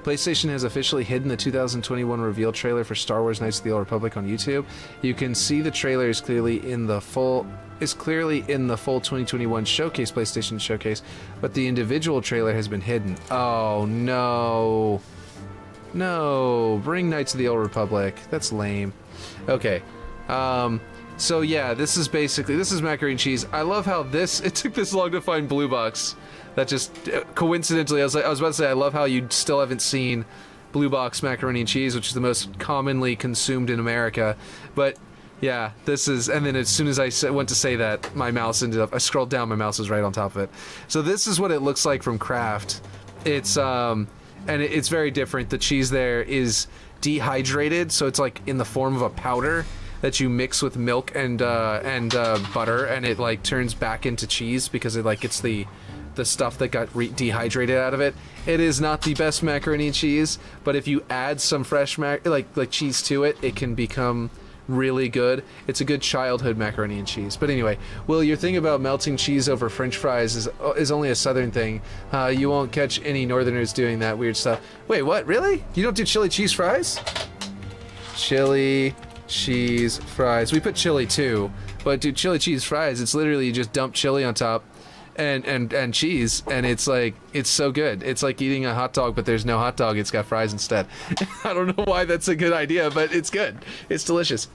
PlayStation has officially hidden the 2021 reveal trailer for Star Wars Knights of the Old Republic on YouTube. You can see the trailer is clearly in the full 2021 showcase, PlayStation showcase, but the individual trailer has been hidden. Oh no. No, bring Knights of the Old Republic. That's lame. Okay. So yeah, this is macaroni and cheese. I love how it took this long to find Blue Box. That just coincidentally, I was about to say, I love how you still haven't seen Blue Box macaroni and cheese, which is the most commonly consumed in America. But yeah, this is, and then as soon as I went to say that, my mouse I scrolled down, my mouse was right on top of it. So this is what it looks like from Kraft. It's and it's very different. The cheese there is dehydrated, so it's like in the form of a powder that you mix with milk and butter, and it like turns back into cheese because it like gets the stuff that got dehydrated out of it. It is not the best macaroni and cheese, but if you add some fresh like cheese to it, it can become really good. It's a good childhood macaroni and cheese. But anyway, Will, your thing about melting cheese over French fries is only a southern thing. You won't catch any northerners doing that weird stuff. Wait, what? Really? You don't do chili cheese fries? Chili cheese fries. We put chili too, but dude, chili cheese fries, it's literally you just dump chili on top and cheese, and it's like, it's so good. It's like eating a hot dog, but there's no hot dog, it's got fries instead. I don't know why that's a good idea, but it's good. It's delicious.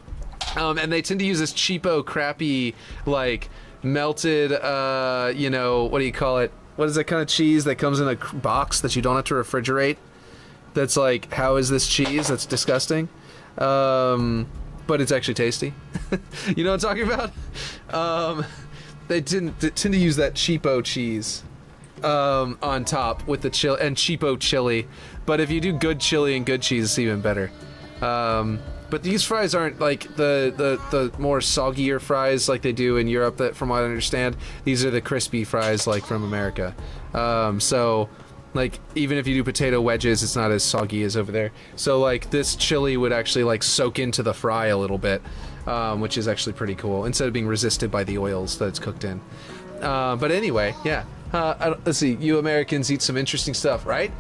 And they tend to use this cheapo, crappy, like, melted, you know, what do you call it? What is that kind of cheese that comes in a box that you don't have to refrigerate? That's like, how is this cheese? That's disgusting. But it's actually tasty. You know what I'm talking about? They tend to use that cheapo cheese on top with the and cheapo chili. But if you do good chili and good cheese, it's even better. But these fries aren't like the more soggier fries like they do in Europe, that from what I understand. These are the crispy fries like from America. So like even if you do potato wedges, it's not as soggy as over there. So like this chili would actually like soak into the fry a little bit. Which is actually pretty cool, instead of being resisted by the oils that it's cooked in. But anyway, yeah. Let's see, you Americans eat some interesting stuff, right?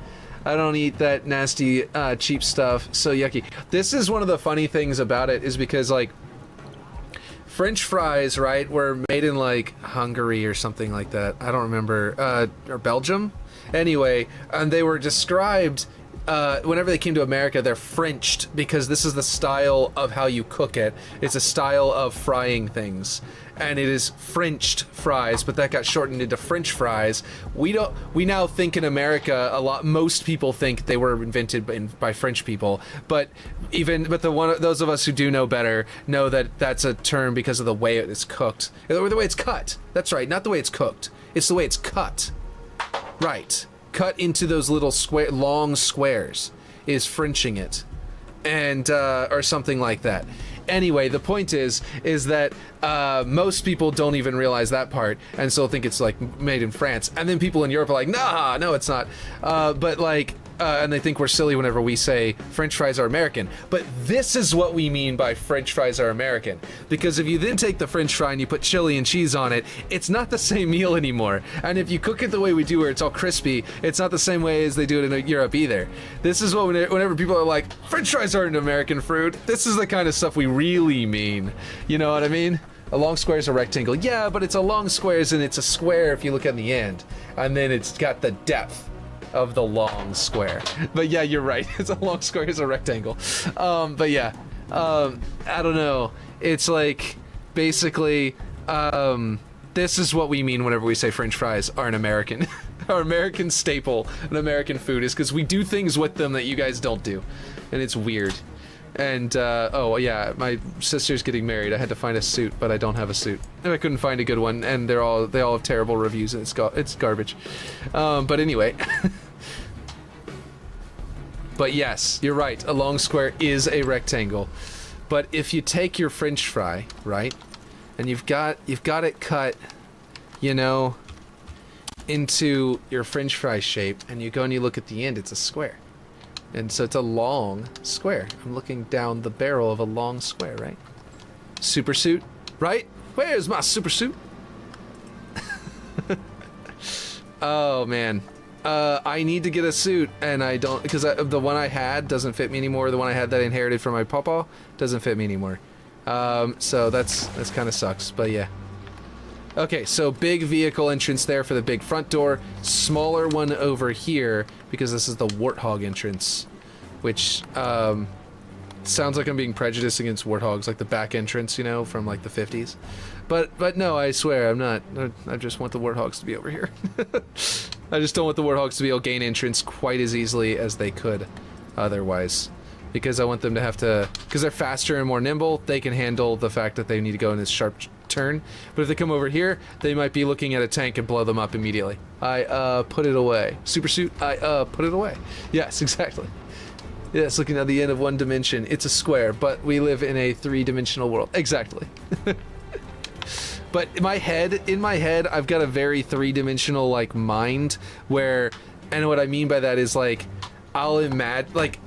I don't eat that nasty, cheap stuff, so yucky. This is one of the funny things about it, is because, like, French fries, right, were made in, like, Hungary or something like that. I don't remember. Or Belgium? Anyway, and they were described... whenever they came to America, they're Frenched because this is the style of how you cook it. It's a style of frying things, and it is Frenched fries, but that got shortened into French fries. We now think in America a lot. Most people think they were invented by French people, but those of us who do know better know that that's a term because of the way it is cooked, or the way it's cut. That's right, not the way it's cooked. It's the way it's cut. Right. Cut into those little long squares is Frenching it, and or something like that. Anyway, the point is that most people don't even realize that part, and so think it's like made in France. And then people in Europe are like, nah, no, it's not. But like, and they think we're silly whenever we say French fries are American. But this is what we mean by French fries are American. Because if you then take the French fry and you put chili and cheese on it, it's not the same meal anymore. And if you cook it the way we do, where it's all crispy, it's not the same way as they do it in Europe either. This is what, whenever people are like, French fries aren't American fruit, this is the kind of stuff we really mean. You know what I mean? A long square is a rectangle. Yeah, but it's a long square and it's a square if you look at the end. And then it's got the depth of the long square. But yeah, you're right. It's a long square is a rectangle. But yeah, I don't know. It's like, basically, this is what we mean whenever we say French fries are an American. Our American staple, an American food, is because we do things with them that you guys don't do. And it's weird. And, oh yeah, my sister's getting married. I had to find a suit, but I don't have a suit. And I couldn't find a good one, and they all have terrible reviews, and it's garbage. But anyway. But yes, you're right, a long square is a rectangle. But if you take your French fry, right, and you've got it cut, you know, into your French fry shape, and you go and you look at the end, it's a square. And so it's a long square. I'm looking down the barrel of a long square, right? Super suit, right? Where's my super suit? Oh, man. I need to get a suit, and I don't, because the one I had doesn't fit me anymore. The one I had that I inherited from my papa doesn't fit me anymore. So that's kind of sucks, but yeah. Okay, so big vehicle entrance there for the big front door. Smaller one over here, because this is the warthog entrance, which sounds like I'm being prejudiced against warthogs, like the back entrance, you know, from like the 50s. But no, I swear, I'm not. I just want the warthogs to be over here. I just don't want the warthogs to be able to gain entrance quite as easily as they could otherwise. Because I want them to have to, because they're faster and more nimble, they can handle the fact that they need to go in this sharp turn. But if they come over here, they might be looking at a tank and blow them up immediately. I put it away. Super suit, I put it away. Yes, exactly. Yes, looking at the end of one dimension. It's a square, but we live in a three-dimensional world. Exactly. But in my head, I've got a very three-dimensional, like, mind where, and what I mean by that is, like, I'll imagine, like,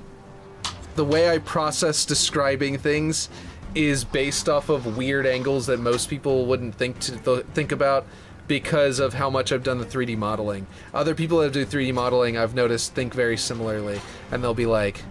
the way I process describing things is based off of weird angles that most people wouldn't think about because of how much I've done the 3D modeling. Other people that do 3D modeling, I've noticed, think very similarly, and they'll be like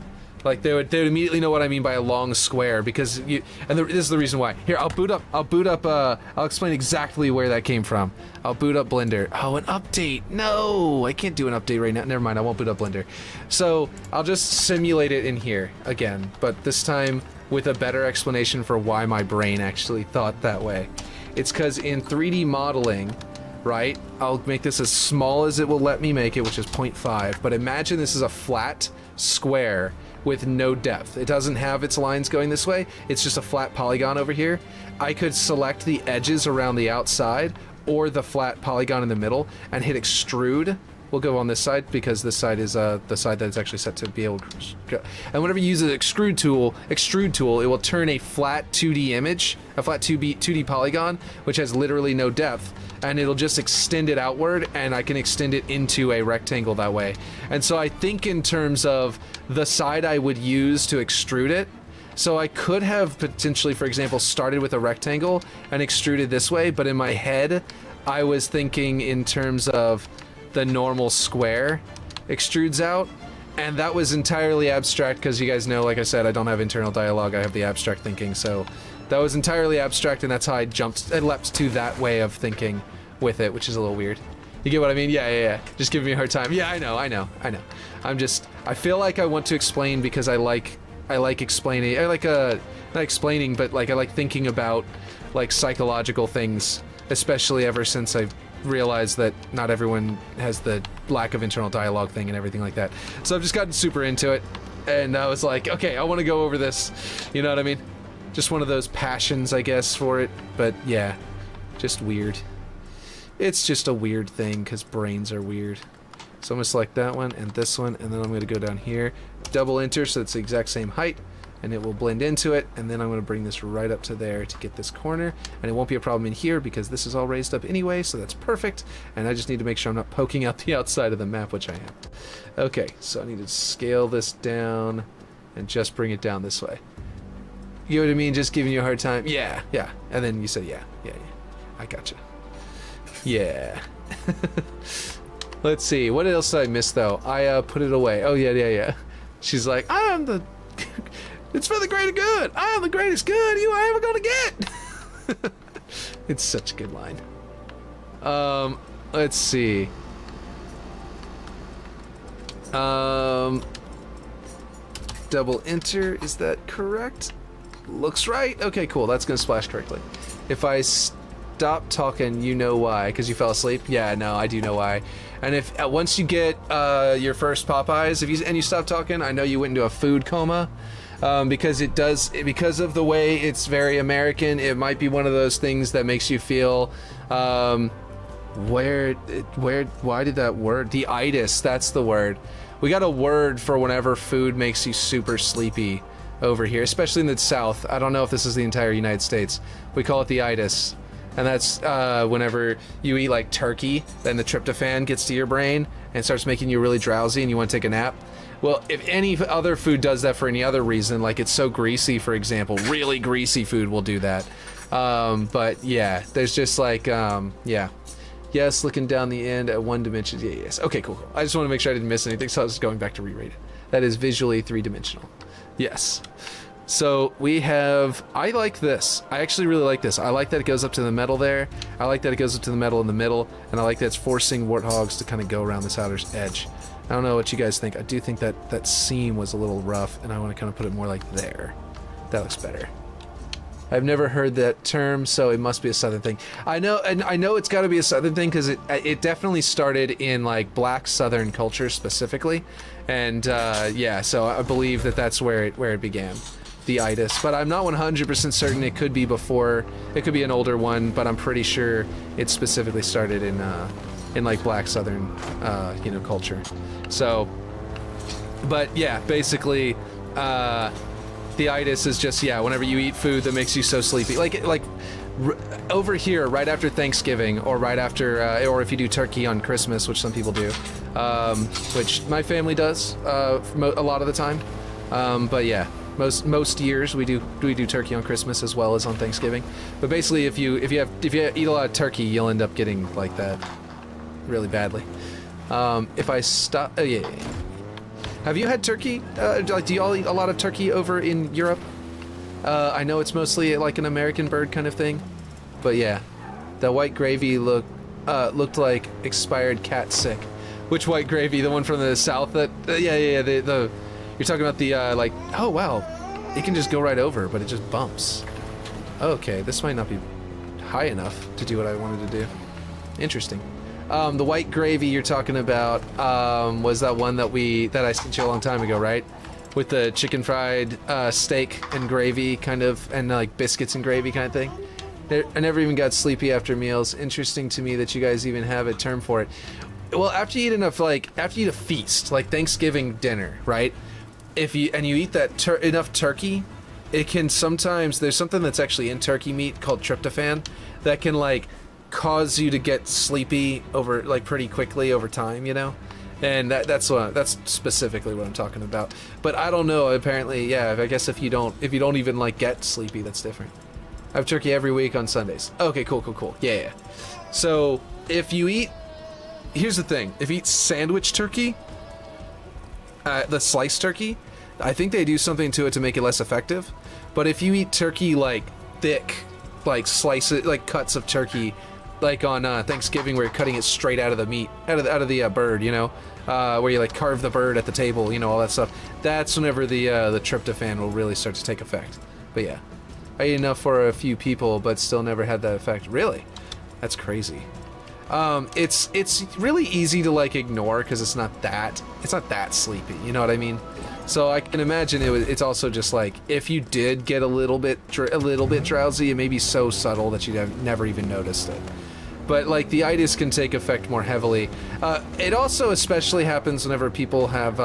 they would immediately know what I mean by a long square, because this is the reason why. Here, I'll explain exactly where that came from. I'll boot up Blender. Oh, an update. No, I can't do an update right now. Never mind, I won't boot up Blender. So I'll just simulate it in here again, but this time with a better explanation for why my brain actually thought that way. It's because in 3D modeling, right, I'll make this as small as it will let me make it, which is 0.5, but imagine this is a flat square with no depth. It doesn't have its lines going this way, it's just a flat polygon over here. I could select the edges around the outside or the flat polygon in the middle and hit extrude. We'll go on this side because this side is the side that is actually set to be able to go. And whenever you use an extrude tool, it will turn a flat 2D image, a flat 2D polygon, which has literally no depth, and it'll just extend it outward, and I can extend it into a rectangle that way. And so I think in terms of the side I would use to extrude it, so I could have potentially, for example, started with a rectangle and extruded this way, but in my head, I was thinking in terms of the normal square extrudes out, and that was entirely abstract because you guys know, like I said, I don't have internal dialogue, I have the abstract thinking, so that was entirely abstract, and that's how I leapt to that way of thinking with it, which is a little weird. You get what I mean? Yeah. Just giving me a hard time. Yeah, I know. I feel like I want to explain because I like explaining. I like not explaining, but like I like thinking about like psychological things, especially ever since I've realized that not everyone has the lack of internal dialogue thing and everything like that. So I've just gotten super into it, and I was like, okay, I want to go over this. You know what I mean? Just one of those passions, I guess, for it. But yeah, just weird. It's just a weird thing because brains are weird. So I'm going to select that one and this one, and then I'm going to go down here, double enter so it's the exact same height, and it will blend into it, and then I'm going to bring this right up to there to get this corner, and it won't be a problem in here because this is all raised up anyway, so that's perfect, and I just need to make sure I'm not poking out the outside of the map, which I am. Okay, so I need to scale this down and just bring it down this way. You know what I mean? Just giving you a hard time? Yeah. And then you said yeah. I gotcha. Yeah. Let's see. What else did I miss, though? I put it away. Oh, yeah. She's like, it's for the greater good. I am the greatest good you are ever gonna get. It's such a good line. Let's see. Double enter. Is that correct? Looks right. Okay, cool. That's gonna splash correctly. If I stop talking, you know why? Because you fell asleep? Yeah, no, I do know why. And if once you get your first Popeyes, and you stop talking, I know you went into a food coma. Because because of the way it's very American, it might be one of those things that makes you feel, why did that word? The itis, that's the word. We got a word for whenever food makes you super sleepy over here, especially in the South. I don't know if this is the entire United States. We call it the itis. And that's whenever you eat like turkey, then the tryptophan gets to your brain and starts making you really drowsy and you want to take a nap. Well, if any other food does that for any other reason, like it's so greasy, for example, really greasy food will do that. But yeah, there's just like, yeah. Yes, looking down the end at one dimension. Yeah, yes. Okay, cool. I just want to make sure I didn't miss anything, so I was going back to re-rate it. That is visually three-dimensional. Yes. So we have, I like this. I actually really like this. I like that it goes up to the metal there. I like that it goes up to the metal in the middle. And I like that it's forcing warthogs to kind of go around this outer edge. I don't know what you guys think. I do think that that seam was a little rough, and I want to kind of put it more like there. That looks better. I've never heard that term, so it must be a Southern thing. I know, and I know it's got to be a Southern thing because it definitely started in like Black Southern culture specifically, and yeah, so I believe that that's where it began, the itis. But I'm not 100% certain. It could be before. It could be an older one, but I'm pretty sure it specifically started in like Black Southern, you know, culture. So, but yeah, basically. The itis is just, yeah, whenever you eat food that makes you so sleepy. Like over here, right after Thanksgiving, or right after, or if you do turkey on Christmas, which some people do, which my family does a lot of the time. But yeah, Most years we do turkey on Christmas as well as on Thanksgiving. But basically, if you eat a lot of turkey, you'll end up getting like that really badly. If I stop, oh yeah. Have you had turkey? Like, do you all eat a lot of turkey over in Europe? I know it's mostly like an American bird kind of thing, but yeah, the white gravy looked like expired cat sick. Which white gravy? The one from the south? That yeah. You're talking about the like. Oh wow, it can just go right over, but it just bumps. Okay, this might not be high enough to do what I wanted to do. Interesting. The white gravy you're talking about was that one that I sent you a long time ago, right? With the chicken fried steak and gravy kind of, and like biscuits and gravy kind of thing. I never even got sleepy after meals. Interesting to me that you guys even have a term for it. Well, after you eat a feast, like Thanksgiving dinner, right? If you eat that enough turkey, it can sometimes, there's something that's actually in turkey meat called tryptophan that can like cause you to get sleepy over like pretty quickly over time, you know? And that's specifically what I'm talking about. But I don't know, apparently, yeah, I guess if you don't even like get sleepy, that's different. I have turkey every week on Sundays. Okay, cool. Yeah. So, here's the thing, if you eat sandwich turkey, the sliced turkey, I think they do something to it to make it less effective. But if you eat turkey like thick, like slices, like cuts of turkey, like on Thanksgiving, where you're cutting it straight out of the meat, out of the bird, you know, where you like carve the bird at the table, you know, all that stuff. That's whenever the tryptophan will really start to take effect. But yeah, I ate enough for a few people, but still never had that effect. Really, that's crazy. It's really easy to like ignore because it's not that sleepy. You know what I mean? So I can imagine it's also just like if you did get a little bit drowsy, it may be so subtle that you'd have never even noticed it. But like the itis can take effect more heavily. It also especially happens whenever people have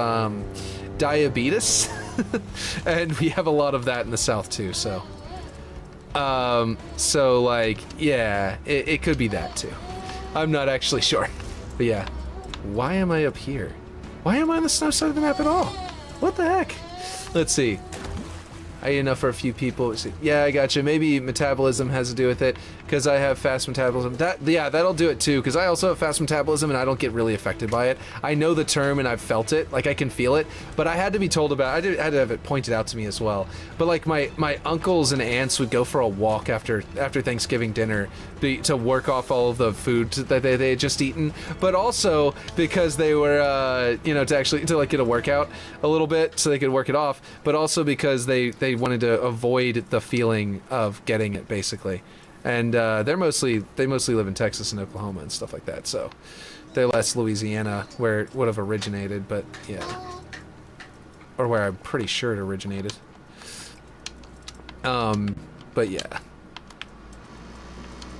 diabetes, and we have a lot of that in the South too. So like yeah, it could be that too. I'm not actually sure, but yeah. Why am I up here? Why am I on the snow side of the map at all? What the heck? Let's see. I ate enough for a few people. Yeah, I gotcha. Maybe metabolism has to do with it, because I have fast metabolism. That'll do it too, because I also have fast metabolism and I don't get really affected by it. I know the term and I've felt it, like I can feel it, but I had to be told about it. I had to have it pointed out to me as well. But like my uncles and aunts would go for a walk after Thanksgiving dinner to work off all of the food that they had just eaten, but also because they were to like get a workout a little bit so they could work it off, but also because they wanted to avoid the feeling of getting it, basically. And they mostly live in Texas and Oklahoma and stuff like that, so they're less Louisiana, where it would have originated, but yeah, or where I'm pretty sure it originated. But yeah,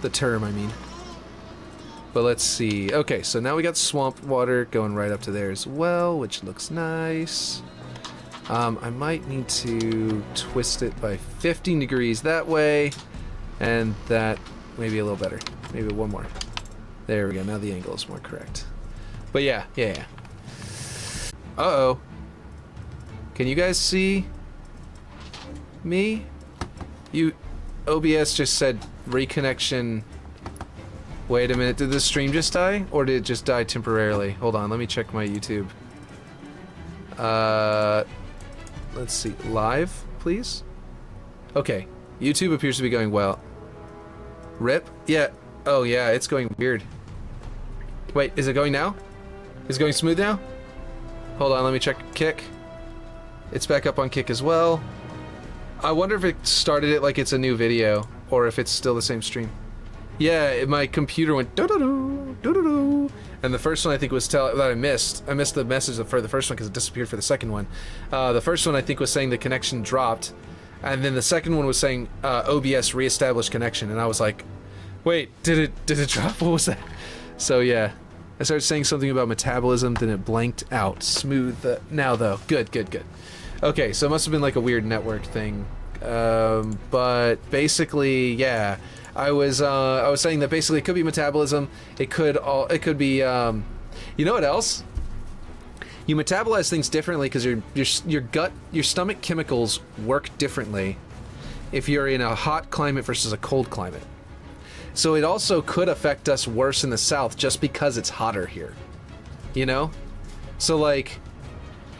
the term, I mean. But let's see. Okay, so now we got swamp water going right up to there as well, which looks nice. I might need to twist it by 15 degrees that way, and that maybe a little better. Maybe one more. There we go. Now the angle is more correct. But yeah. Uh-oh. Can you guys see me? OBS just said reconnection. Wait a minute. Did the stream just die? Or did it just die temporarily? Hold on. Let me check my YouTube. Let's see. Live, please? Okay. YouTube appears to be going well. RIP? Yeah. Oh, yeah. It's going weird. Wait. Is it going now? Is it going smooth now? Hold on. Let me check Kick. It's back up on Kick as well. I wonder if it started it like it's a new video, or if it's still the same stream. Yeah, my computer went do-do-do, do-do-do. And the first one I think was that I missed the message for the first one because it disappeared for the second one. The first one I think was saying the connection dropped, and then the second one was saying OBS reestablished connection, and I was like, wait, did it drop? What was that? So yeah, I started saying something about metabolism, then it blanked out. Smooth now though. Good. Okay, so it must have been like a weird network thing. But basically, yeah. I was saying that basically it could be metabolism. It could be you know what else? you metabolize things differently because your stomach chemicals work differently if you're in a hot climate versus a cold climate. So it also could affect us worse in the south just because it's hotter here, you know? So like,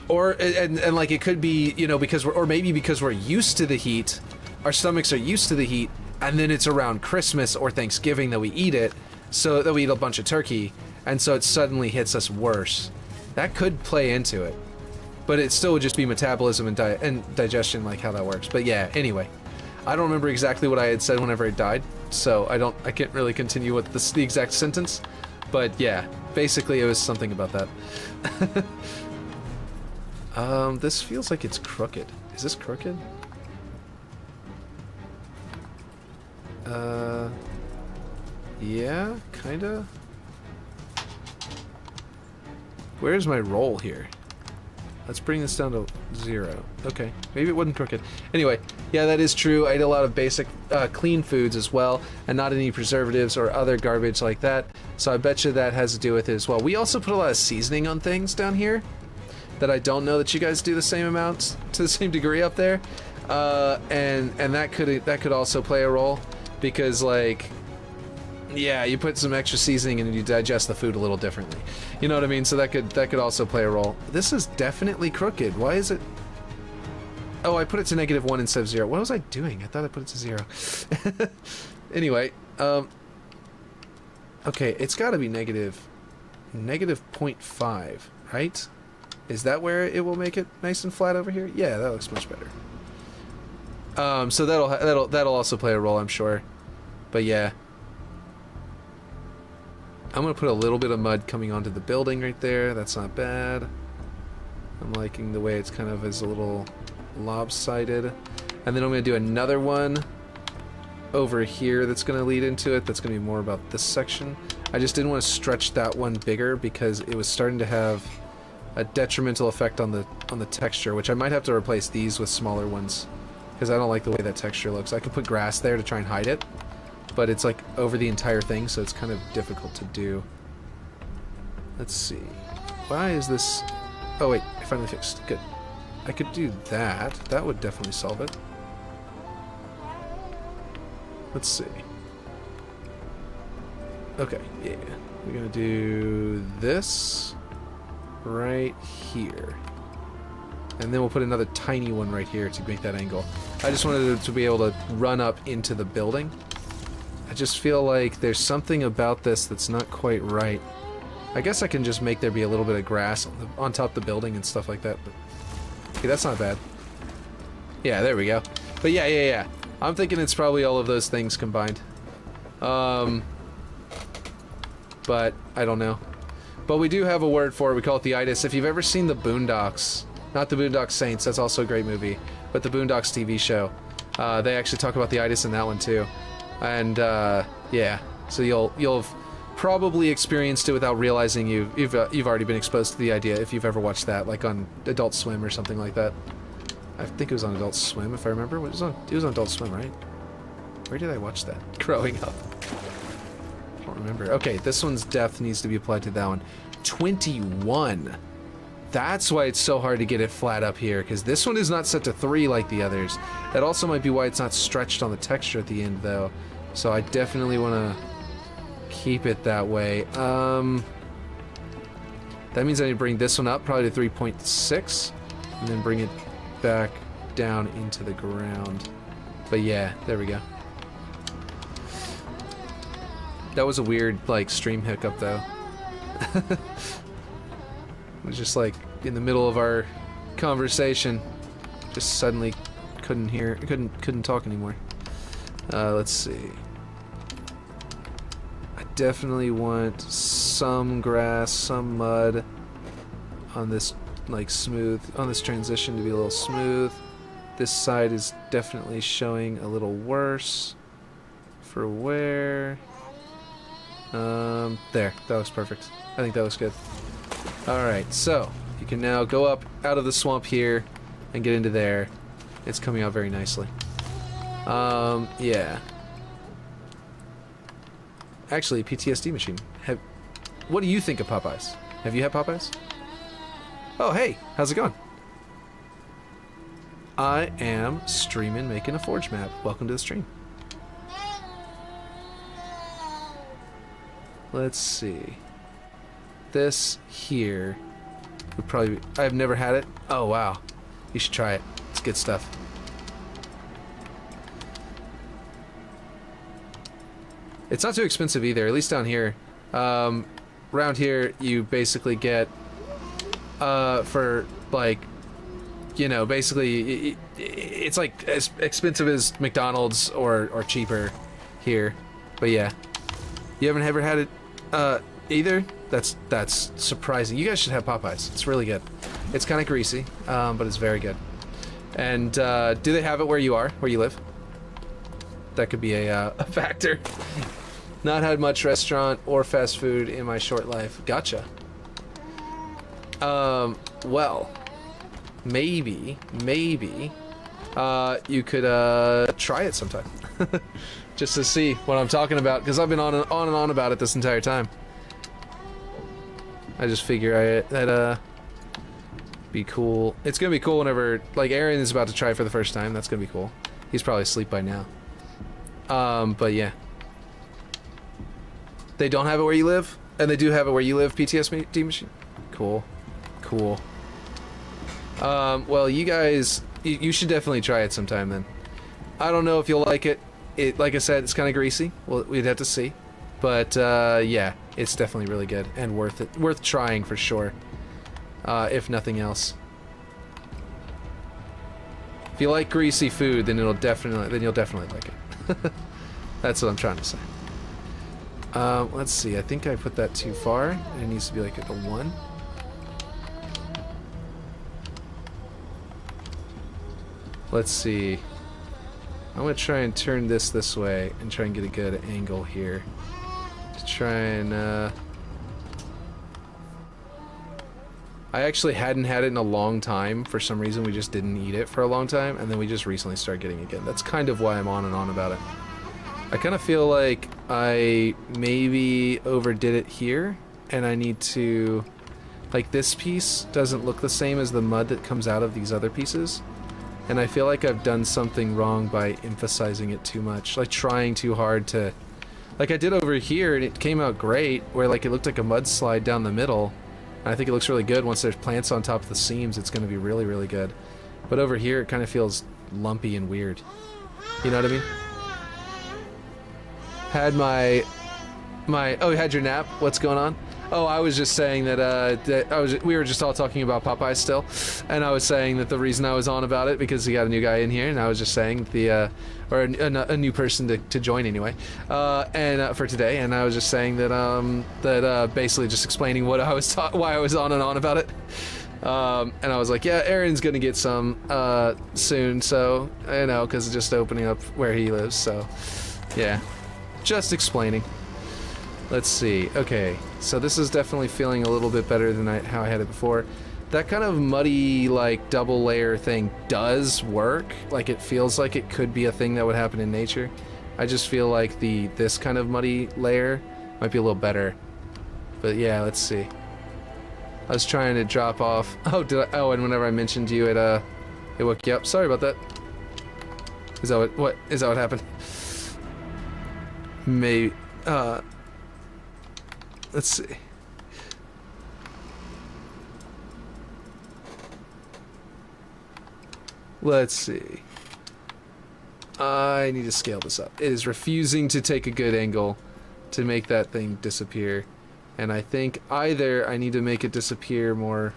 or and like it could be, you know, because maybe because we're used to the heat, our stomachs are used to the heat, and then it's around Christmas or Thanksgiving that we eat it, so that we eat a bunch of turkey, and so it suddenly hits us worse. That could play into it, but it still would just be metabolism and digestion, like how that works. But yeah, anyway, I don't remember exactly what I had said whenever I died, so I can't really continue with the exact sentence. But yeah, basically it was something about that. This feels like it's crooked. Is this crooked? Yeah, kinda. Where's my roll here? Let's bring this down to 0. Okay, maybe it wasn't crooked. Anyway, yeah, that is true. I ate a lot of basic, clean foods as well, and not any preservatives or other garbage like that. So I bet you that has to do with it as well. We also put a lot of seasoning on things down here that I don't know that you guys do the same amount to the same degree up there, and that could also play a role because like. Yeah, you put some extra seasoning and you digest the food a little differently. You know what I mean? So that could also play a role. This is definitely crooked. Why is it? Oh, I put it to -1 instead of 0. What was I doing? I thought I put it to 0. Anyway, okay, it's got to be -0.5, right? Is that where it will make it nice and flat over here? Yeah, that looks much better. So that'll also play a role, I'm sure. But yeah. I'm going to put a little bit of mud coming onto the building right there. That's not bad. I'm liking the way it's kind of is a little lopsided. And then I'm going to do another one over here that's going to lead into it. That's going to be more about this section. I just didn't want to stretch that one bigger because it was starting to have a detrimental effect on the texture, which I might have to replace these with smaller ones because I don't like the way that texture looks. I could put grass there to try and hide it, but it's like over the entire thing, so it's kind of difficult to do. Let's see. Why is this... Oh wait, I finally fixed. Good. I could do that. That would definitely solve it. Let's see. Okay, yeah. We're gonna do this right here. And then we'll put another tiny one right here to make that angle. I just wanted it to be able to run up into the building. I just feel like there's something about this that's not quite right. I guess I can just make there be a little bit of grass on top of the building and stuff like that, but okay, that's not bad. Yeah, there we go. But yeah. I'm thinking it's probably all of those things combined. But I don't know. But we do have a word for it. We call it the itis. If you've ever seen the Boondocks, not the Boondock Saints, that's also a great movie, but the Boondocks TV show, they actually talk about the itis in that one too. And yeah, so you'll have probably experienced it without realizing you've already been exposed to the idea if you've ever watched that, like on Adult Swim or something like that. I think it was on Adult Swim, if I remember. It was on Adult Swim, right? Where did I watch that growing up? I don't remember. Okay, this one's depth needs to be applied to that one. 21. That's why it's so hard to get it flat up here, because this one is not set to 3 like the others. That also might be why it's not stretched on the texture at the end, though. So I definitely want to keep it that way. That means I need to bring this one up, probably to 3.6, and then bring it back down into the ground. But yeah, there we go. That was a weird, like, stream hiccup, though. It was just like in the middle of our conversation, just suddenly couldn't talk anymore. Let's see. I definitely want some grass, some mud on this, like, smooth, on this transition to be a little smooth. This side is definitely showing a little worse for wear. There, that looks perfect. I think that looks good. Alright, so you can now go up out of the swamp here and get into there. It's coming out very nicely. Yeah. Actually, PTSD machine. What do you think of Popeyes? Have you had Popeyes? Oh, hey, how's it going? I am streaming, making a forge map. Welcome to the stream. Let's see. This here would probably be... I've never had it. Oh, wow. You should try it. It's good stuff. It's not too expensive either, at least down here. Around here, you basically get, for, like, you know, basically, it's like as expensive as McDonald's or cheaper here. But yeah. You haven't ever had it, either? That's surprising. You guys should have Popeyes. It's really good. It's kind of greasy, but it's very good. And, do they have it where you are, where you live? That could be a factor. Not had much restaurant or fast food in my short life. Gotcha. Well, maybe, you could, try it sometime. Just to see what I'm talking about, because I've been on and on about it this entire time. I just figure that'd be cool. It's gonna be cool whenever, like, Aaron is about to try it for the first time. That's gonna be cool. He's probably asleep by now. But yeah. They don't have it where you live? And they do have it where you live, PTSD machine? Cool. Cool. Well, you guys, you should definitely try it sometime then. I don't know if you'll like it. Like I said, it's kind of greasy. Well, we'd have to see. But, yeah, it's definitely really good and worth it. Worth trying for sure. If nothing else. If you like greasy food, then you'll definitely like it. That's what I'm trying to say. Let's see. I think I put that too far. It needs to be like at a 1. Let's see. I'm gonna try and turn this way and try and get a good angle here. To try and, I actually hadn't had it in a long time. For some reason, we just didn't eat it for a long time, and then we just recently started getting it again. That's kind of why I'm on and on about it. I kind of feel like I maybe overdid it here, and I need to... Like, this piece doesn't look the same as the mud that comes out of these other pieces. And I feel like I've done something wrong by emphasizing it too much. Like, trying too hard to... Like I did over here, and it came out great, where, like, it looked like a mudslide down the middle. And I think it looks really good. Once there's plants on top of the seams, it's going to be really, really good. But over here, it kind of feels lumpy and weird. You know what I mean? Had my oh, you had your nap? What's going on? Oh, I was just saying that, we were just all talking about Popeyes still, and I was saying that the reason I was on about it because we got a new guy in here, and I was just saying or a new person to join anyway, for today, and I was just saying that, basically just explaining what I was why I was on and on about it, and I was like, yeah, Aaron's gonna get some, soon, so, you know, because it's just opening up where he lives, so, yeah. Just explaining. Let's see. Okay, so this is definitely feeling a little bit better than how I had it before. That kind of muddy, like, double layer thing does work. Like, it feels like it could be a thing that would happen in nature. I just feel like this kind of muddy layer might be a little better. But yeah, let's see. I was trying to drop off. Oh, and whenever I mentioned you, it woke you up. Sorry about that. Is that what happened? Maybe, let's see. Let's see. I need to scale this up. It is refusing to take a good angle to make that thing disappear. And I think either I need to make it disappear more,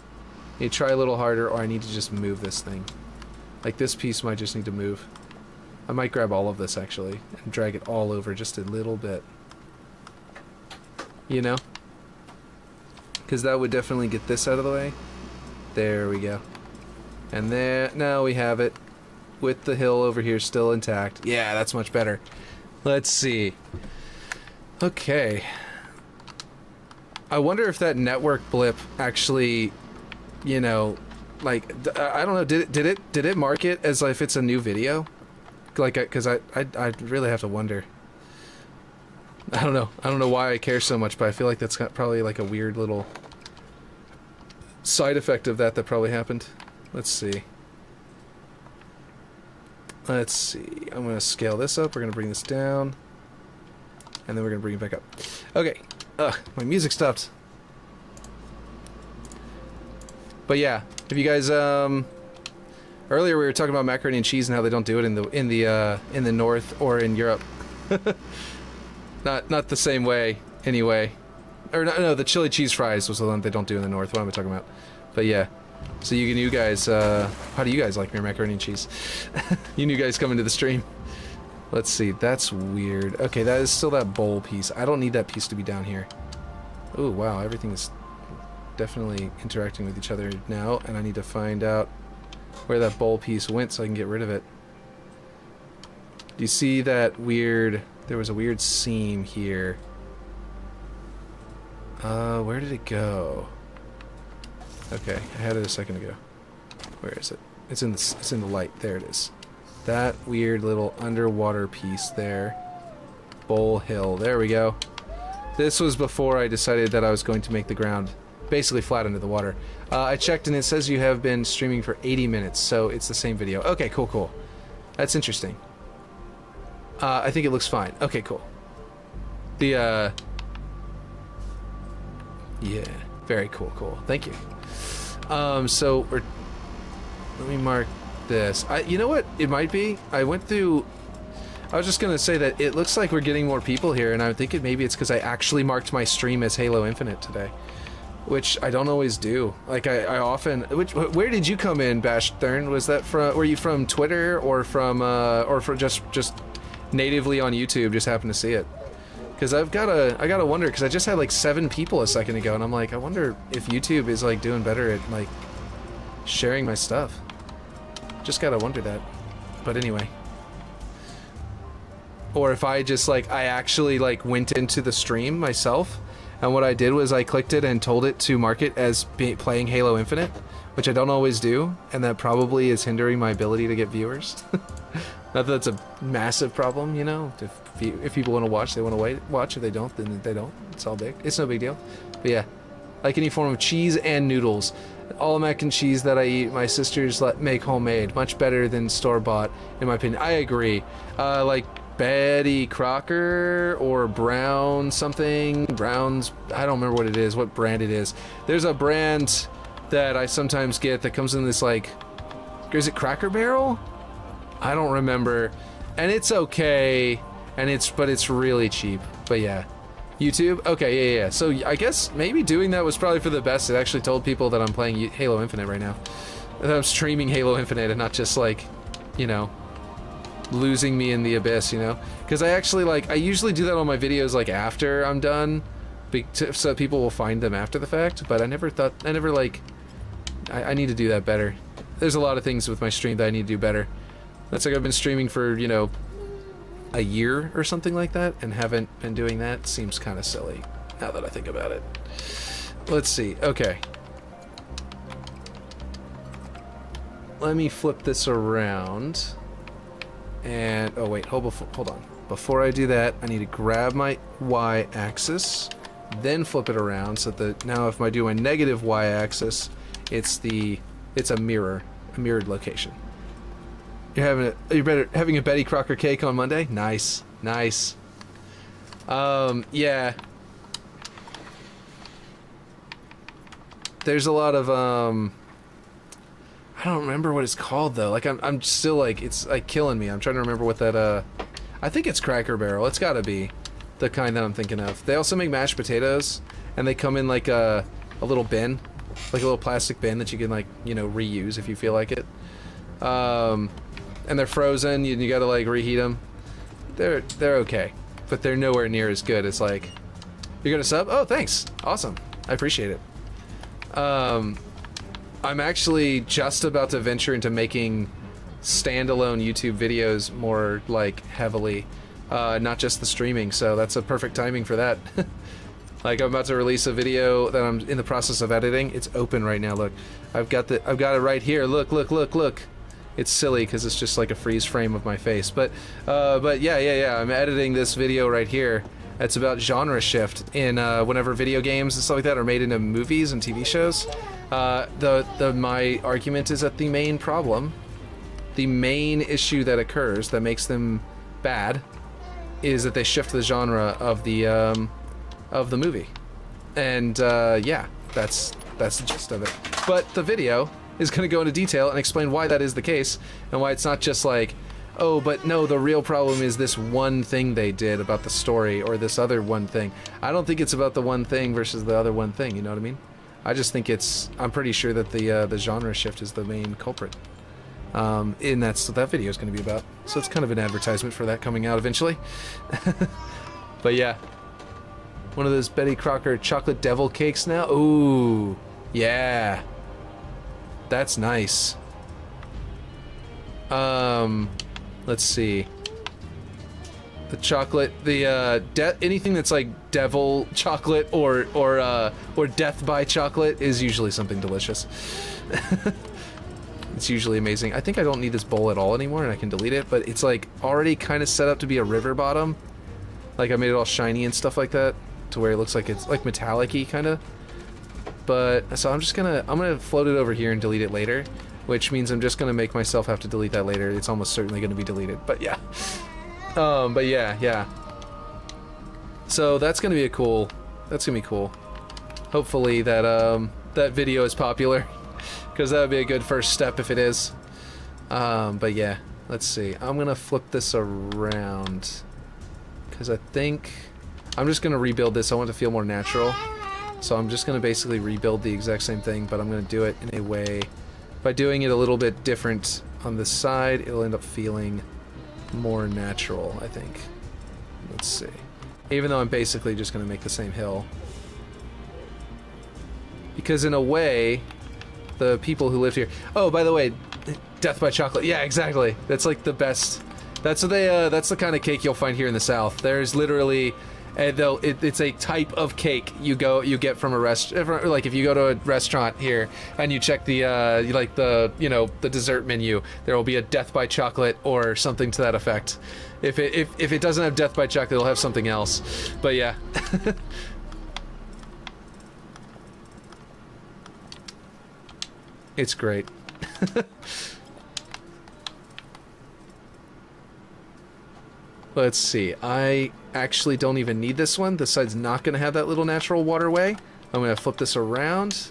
I need to try a little harder, or I need to just move this thing. Like, this piece might just need to move. I might grab all of this, actually, and drag it all over just a little bit. You know? Because that would definitely get this out of the way. There we go. And there, now we have it. With the hill over here still intact. Yeah, that's much better. Let's see. Okay. I wonder if that network blip actually, you know, like, I don't know, did it mark it as if it's a new video? Like, because I'd really have to wonder. I don't know why I care so much, but I feel like that's got probably like a weird little side effect of that probably happened. Let's see. Let's see. I'm going to scale this up. We're going to bring this down. And then we're going to bring it back up. Okay. Ugh, my music stopped. But yeah, if you guys earlier we were talking about macaroni and cheese and how they don't do it in the north or in Europe. Not the same way anyway. Or no, the chili cheese fries was the one they don't do in the north. What am I talking about? But yeah. So you guys, how do you guys like your macaroni and cheese? You new guys coming to the stream. Let's see, that's weird. Okay, that is still that bowl piece. I don't need that piece to be down here. Oh wow, everything is definitely interacting with each other now, and I need to find out where that bowl piece went so I can get rid of it. Do you see that weird... There was a weird seam here. Where did it go? Okay, I had it a second ago. Where is it? It's in the light. There it is. That weird little underwater piece there. Bowl hill. There we go. This was before I decided that I was going to make the ground basically flat under the water. I checked and it says you have been streaming for 80 minutes, so it's the same video. Okay, cool. That's interesting. I think it looks fine. Okay, cool. Yeah, very cool. Thank you. So let me mark this. You know what it might be? I was just gonna say that it looks like we're getting more people here, and I think maybe it's because I actually marked my stream as Halo Infinite today, which I don't always do. Like I often. Where did you come in, Bash Thurn? Was that from? Were you from Twitter or from just natively on YouTube? Just happened to see it. Because I gotta wonder, because I just had like 7 people a second ago, and I'm like, I wonder if YouTube is like doing better at like sharing my stuff. Just gotta wonder that. But anyway. Or if I just like, I actually like went into the stream myself, and what I did was I clicked it and told it to mark it as playing Halo Infinite, which I don't always do, and that probably is hindering my ability to get viewers. Not that that's a massive problem, you know. If people want to watch, they want to watch. If they don't, then they don't. It's all big. It's no big deal. But yeah, like any form of cheese and noodles. All mac and cheese that I eat, my sisters make homemade. Much better than store-bought, in my opinion. I agree. Like Betty Crocker or Brown something. Brown's, I don't remember what it is, what brand it is. There's a brand that I sometimes get that comes in this like, is it Cracker Barrel? I don't remember, and it's okay, but it's really cheap. But yeah, YouTube. Okay, yeah. So I guess maybe doing that was probably for the best. It actually told people that I'm playing Halo Infinite right now, that I'm streaming Halo Infinite, and not just like, you know, losing me in the abyss. You know, because I actually I usually do that on my videos like after I'm done, so people will find them after the fact. But I never I need to do that better. There's a lot of things with my stream that I need to do better. That's like I've been streaming for, you know, a year or something like that, and haven't been doing that. Seems kind of silly, now that I think about it. Let's see. Okay. Let me flip this around. And, oh wait, hold on. Before I do that, I need to grab my Y-axis, then flip it around, so that now if I do my negative Y-axis, it's a mirrored location. You're having a Betty Crocker cake on Monday? Nice. Yeah. There's a lot of I don't remember what it's called though. Like I'm still like, it's like killing me. I'm trying to remember what that I think it's Cracker Barrel. It's got to be the kind that I'm thinking of. They also make mashed potatoes, and they come in like a little bin, like a little plastic bin that you can like, you know, reuse if you feel like it. And they're frozen, you gotta like reheat them. They're okay, but they're nowhere near as good as like, you're gonna sub? Oh, thanks. Awesome. I appreciate it. I'm actually just about to venture into making standalone YouTube videos more like heavily, not just the streaming, so that's a perfect timing for that. Like I'm about to release a video that I'm in the process of editing. It's open right now, look. I've got it right here. Look. It's silly because it's just like a freeze frame of my face, but yeah. I'm editing this video right here. It's about genre shift in whenever video games and stuff like that are made into movies and TV shows. My argument is that the main problem, the main issue that occurs that makes them bad, is that they shift the genre of the movie, and yeah, that's the gist of it. But the video is going to go into detail and explain why that is the case, and why it's not just like, oh, but no, the real problem is this one thing they did about the story, or this other one thing. I don't think it's about the one thing versus the other one thing, you know what I mean? I just think I'm pretty sure that the genre shift is the main culprit. And that's what that video is going to be about. So it's kind of an advertisement for that coming out eventually. But yeah. One of those Betty Crocker chocolate devil cakes now. Ooh, yeah. That's nice. Let's see. The chocolate, anything that's like devil chocolate or death by chocolate is usually something delicious. It's usually amazing. I think I don't need this bowl at all anymore, and I can delete it, but it's like already kind of set up to be a river bottom. Like I made it all shiny and stuff like that, to where it looks like it's like metallic-y kind of. But so I'm gonna float it over here and delete it later, which means I'm just gonna make myself have to delete that later. It's almost certainly gonna be deleted, but yeah. But yeah. So that's gonna be cool. Hopefully that that video is popular, because that would be a good first step if it is. But yeah, let's see. I'm gonna flip this around, because I think I'm just gonna rebuild this. I want it to feel more natural, so I'm just gonna basically rebuild the exact same thing, but I'm gonna do it in a way, by doing it a little bit different on this side, it'll end up feeling more natural, I think. Let's see. Even though I'm basically just gonna make the same hill, because in a way, the people who live here. Oh, by the way, death by chocolate. Yeah, exactly. That's like the best. That's what they. That's the kind of cake you'll find here in the South. There's literally, though it's a type of cake you get from a restaurant. Like if you go to a restaurant here and you check the the dessert menu, there will be a death by chocolate or something to that effect. If it doesn't have death by chocolate, it'll have something else. But yeah. It's great. Let's see. I actually don't even need this one. This side's not going to have that little natural waterway. I'm going to flip this around.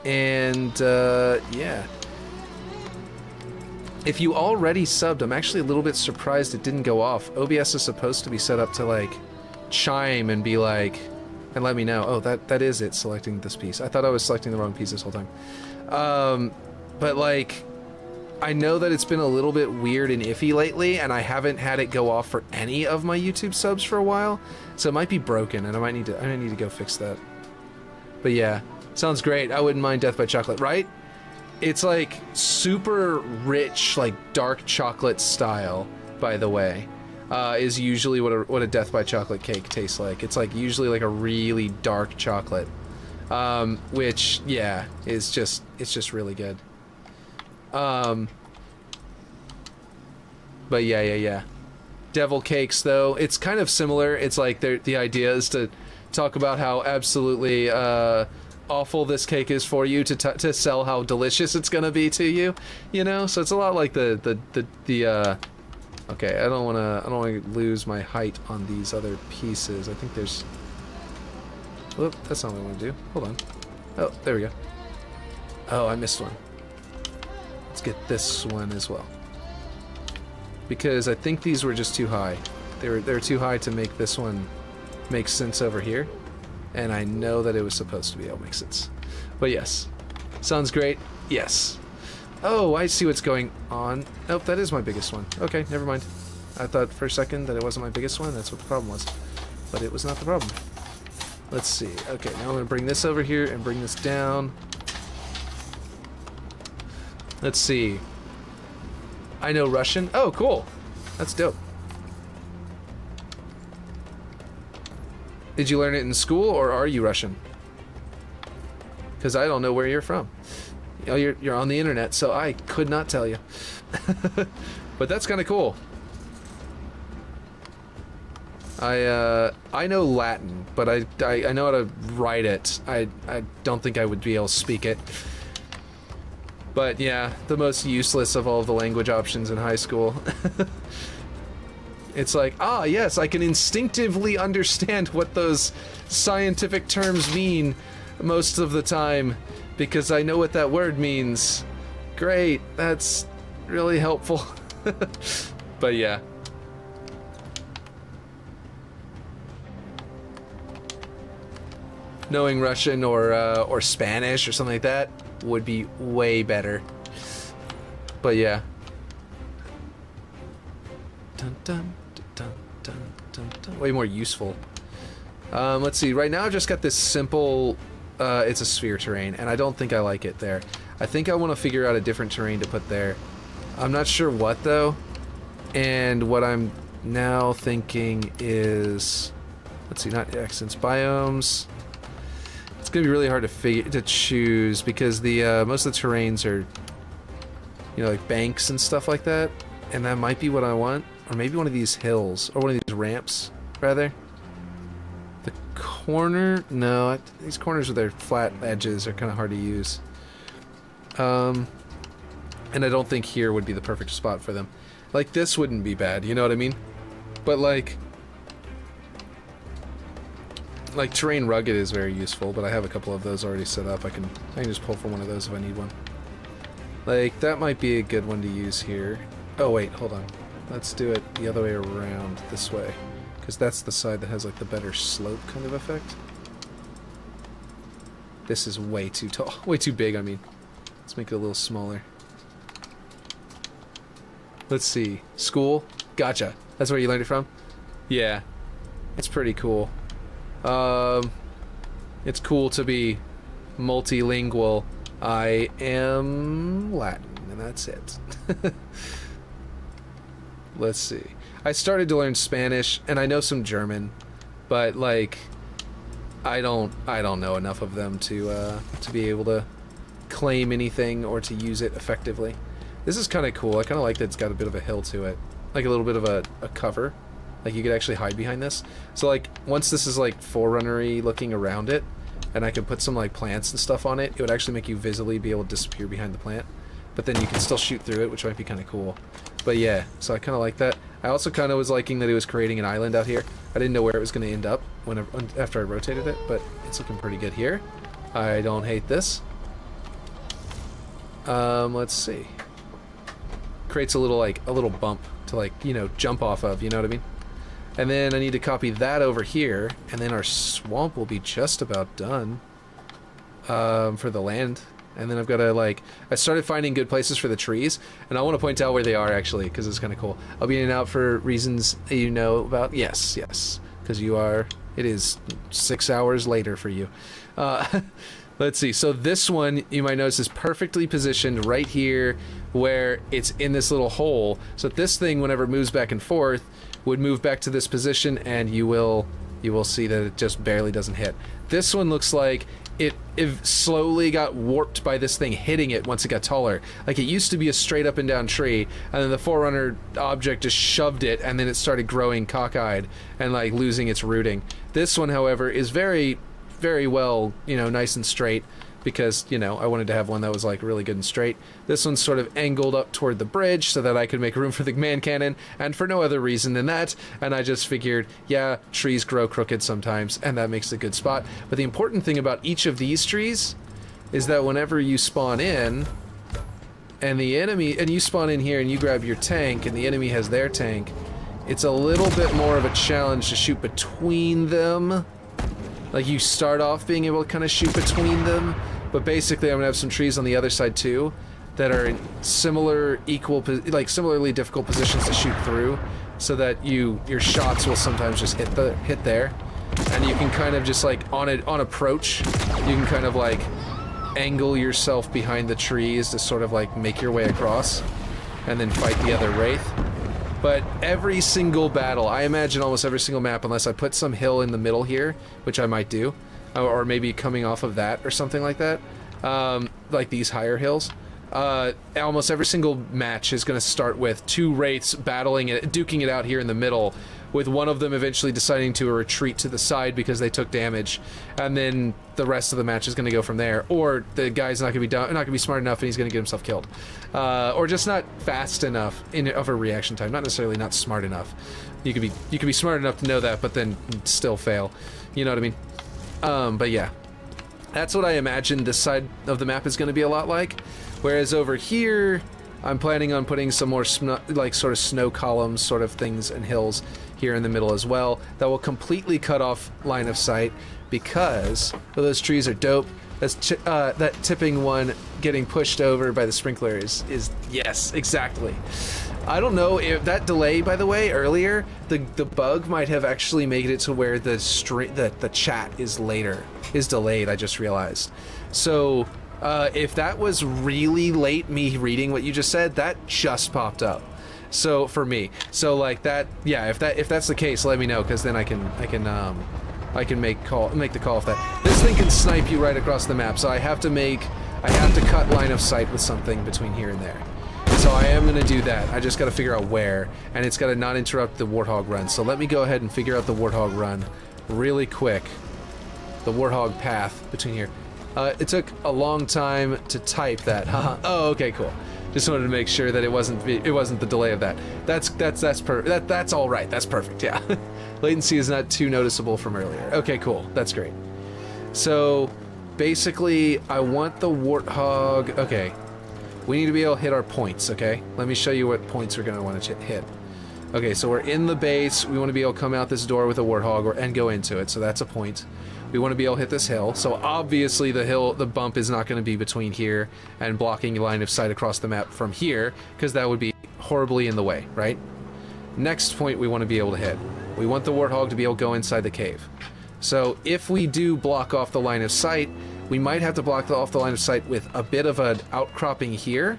And, yeah. If you already subbed, I'm actually a little bit surprised it didn't go off. OBS is supposed to be set up to, like, chime and be like, and let me know. Oh, that is it, selecting this piece. I thought I was selecting the wrong piece this whole time. But like, I know that it's been a little bit weird and iffy lately, and I haven't had it go off for any of my YouTube subs for a while, so it might be broken, and I might need to go fix that. But yeah, sounds great. I wouldn't mind Death by Chocolate, right? It's like super rich, like dark chocolate style, by the way, is usually what a Death by Chocolate cake tastes like. It's like usually like a really dark chocolate. Which, yeah, it's just really good. But yeah. Devil cakes, though, it's kind of similar. It's like the idea is to talk about how absolutely, awful this cake is for you, to sell how delicious it's gonna be to you, you know? So it's a lot like okay, I don't wanna lose my height on these other pieces. I think there's... Whoop, that's not what I want to do. Hold on. Oh, there we go. Oh, I missed one. Let's get this one as well. Because I think these were just too high. They're too high to make this one make sense over here. And I know that it was supposed to be able to make sense. But yes. Sounds great. Yes. Oh, I see what's going on. Nope, that is my biggest one. Okay, never mind. I thought for a second that it wasn't my biggest one. That's what the problem was. But it was not the problem. Let's see. Okay, now I'm going to bring this over here and bring this down. Let's see. I know Russian. Oh, cool. That's dope. Did you learn it in school, or are you Russian? Because I don't know where you're from. You know, you're on the internet, so I could not tell you. But that's kind of cool. I know Latin, but I know how to write it. I don't think I would be able to speak it. But yeah, the most useless of all the language options in high school. It's like, ah, yes, I can instinctively understand what those scientific terms mean most of the time because I know what that word means. Great, that's really helpful. But yeah. Knowing Russian or Spanish or something like that would be way better. But yeah. Dun, dun, dun, dun, dun, dun. Way more useful. Let's see. Right now I've just got this simple... it's a sphere terrain, and I don't think I like it there. I think I want to figure out a different terrain to put there. I'm not sure what, though. And what I'm now thinking is... Let's see, not accents, biomes... It's gonna be really hard to choose because the most of the terrains are, you know, like banks and stuff like that, and that might be what I want, or maybe one of these hills or one of these ramps, rather. The corner, no, these corners with their flat edges are kind of hard to use. And I don't think here would be the perfect spot for them. Like this wouldn't be bad, you know what I mean? But like terrain rugged is very useful, but I have a couple of those already set up. I can just pull from one of those if I need one. Like that might be a good one to use here. Oh wait, hold on. Let's do it the other way around, this way, because that's the side that has like the better slope kind of effect. This is way too tall, way too big. I mean, let's make it a little smaller. Let's see. School? Gotcha. That's where you learned it from? Yeah. It's pretty cool. It's cool to be multilingual. I am Latin, and that's it. Let's see. I started to learn Spanish, and I know some German, but like, I don't know enough of them to be able to claim anything or to use it effectively. This is kind of cool. I kind of like that it's got a bit of a hill to it, like a little bit of a cover. Like you could actually hide behind this. So like once this is like Forerunner-y looking around it, and I could put some like plants and stuff on it, it would actually make you visibly be able to disappear behind the plant. But then you can still shoot through it, which might be kind of cool. But yeah, so I kind of like that. I also kind of was liking that it was creating an island out here. I didn't know where it was going to end up after I rotated it, but it's looking pretty good here. I don't hate this. Let's see. Creates a little bump to like, you know, jump off of, you know what I mean? And then I need to copy that over here, and then our swamp will be just about done for the land. And then I've got to, like, I started finding good places for the trees, and I want to point out where they are, actually, because it's kind of cool. I'll be in and out for reasons you know about. Yes, because you are, it is 6 hours later for you. Let's see, so this one, you might notice, is perfectly positioned right here where it's in this little hole. So this thing, whenever it moves back and forth, would move back to this position, and you will see that it just barely doesn't hit. This one looks like it slowly got warped by this thing hitting it once it got taller. Like it used to be a straight up and down tree, and then the Forerunner object just shoved it, and then it started growing cockeyed and like losing its rooting. This one, however, is very, very well, you know, nice and straight, because, you know, I wanted to have one that was like really good and straight. This one's sort of angled up toward the bridge so that I could make room for the man cannon, and for no other reason than that. And I just figured, yeah, trees grow crooked sometimes, and that makes a good spot. But the important thing about each of these trees is that whenever you spawn in, and the enemy, and you spawn in here and you grab your tank, and the enemy has their tank, it's a little bit more of a challenge to shoot between them. Like you start off being able to kind of shoot between them, but basically I'm gonna have some trees on the other side too that are in similarly difficult positions to shoot through, so that your shots will sometimes just hit there, and you can kind of just like on approach, you can kind of like angle yourself behind the trees to sort of like make your way across, and then fight the other wraith. But every single battle, I imagine almost every single map, unless I put some hill in the middle here, which I might do, or maybe coming off of that or something like that, like these higher hills, almost every single match is going to start with 2 wraiths battling it, duking it out here in the middle, with one of them eventually deciding to retreat to the side because they took damage, and then the rest of the match is going to go from there. Or the guy's not going to be smart enough and he's going to get himself killed, or just not fast enough of a reaction time. Not necessarily not smart enough. You could be smart enough to know that, but then still fail. You know what I mean? But yeah, that's what I imagine this side of the map is going to be a lot like. Whereas over here, I'm planning on putting some more like sort of snow columns sort of things and hills here in the middle as well that will completely cut off line of sight, because those trees are dope. That tipping one getting pushed over by the sprinkler is yes, exactly. I don't know if that delay, by the way, earlier, the bug might have actually made it to where the chat is delayed, I just realized. So if that was really late, me reading what you just said, that just popped up. So for me, so like that, yeah. If that's the case, let me know, because then I can make the call if that. This thing can snipe you right across the map, so I have to cut line of sight with something between here and there. So I am gonna do that. I just gotta figure out where, and it's gotta not interrupt the Warthog run. So let me go ahead and figure out the Warthog run really quick. The Warthog path between here. It took a long time to type that. Oh, okay, cool. Just wanted to make sure that it wasn't the delay of that. That's all right. That's perfect. Yeah. Latency is not too noticeable from earlier. Okay, cool. That's great. So basically, I want the Warthog. Okay, we need to be able to hit our points. Okay, let me show you what points we're gonna want to hit. Okay, so we're in the base. We want to be able to come out this door with a Warthog and go into it. So that's a point. We want to be able to hit this hill. So obviously the bump is not going to be between here and blocking line of sight across the map from here, because that would be horribly in the way, right? Next point we want to be able to hit. We want the Warthog to be able to go inside the cave. So if we do block off the line of sight, we might have to block off the line of sight with a bit of an outcropping here,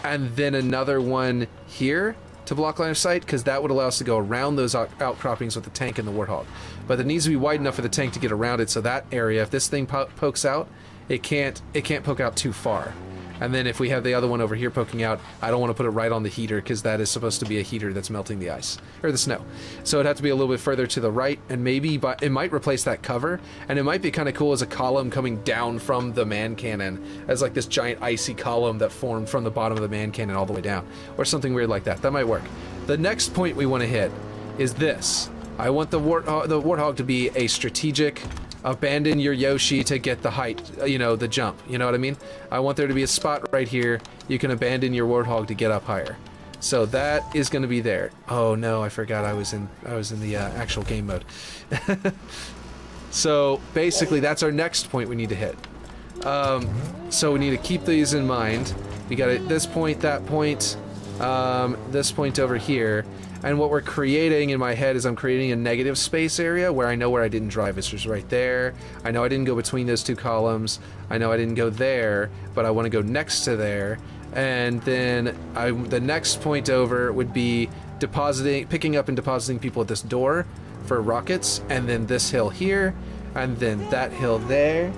and then another one here to block line of sight, because that would allow us to go around those outcroppings with the tank and the Warthog. But it needs to be wide enough for the tank to get around it, so that area, if this thing pokes out, it can't poke out too far. And then if we have the other one over here poking out, I don't want to put it right on the heater, because that is supposed to be a heater that's melting the ice, or the snow. So it'd have to be a little bit further to the right, and maybe it might replace that cover, and it might be kind of cool as a column coming down from the man cannon, as like this giant icy column that formed from the bottom of the man cannon all the way down, or something weird like that. That might work. The next point we want to hit is this. I want the Warthog to be a strategic, abandon your Yoshi to get the height, the jump, you know what I mean? I want there to be a spot right here. You can abandon your Warthog to get up higher. So that is going to be there. Oh no, I forgot I was in the actual game mode. So basically that's our next point we need to hit. So we need to keep these in mind. We got it, this point, that point, this point over here. And what we're creating in my head is I'm creating a negative space area where I know where I didn't drive. It's just right there. I know I didn't go between those two columns. I know I didn't go there, but I want to go next to there. And then the next point over would be picking up and depositing people at this door for rockets, and then this hill here, and then that hill there.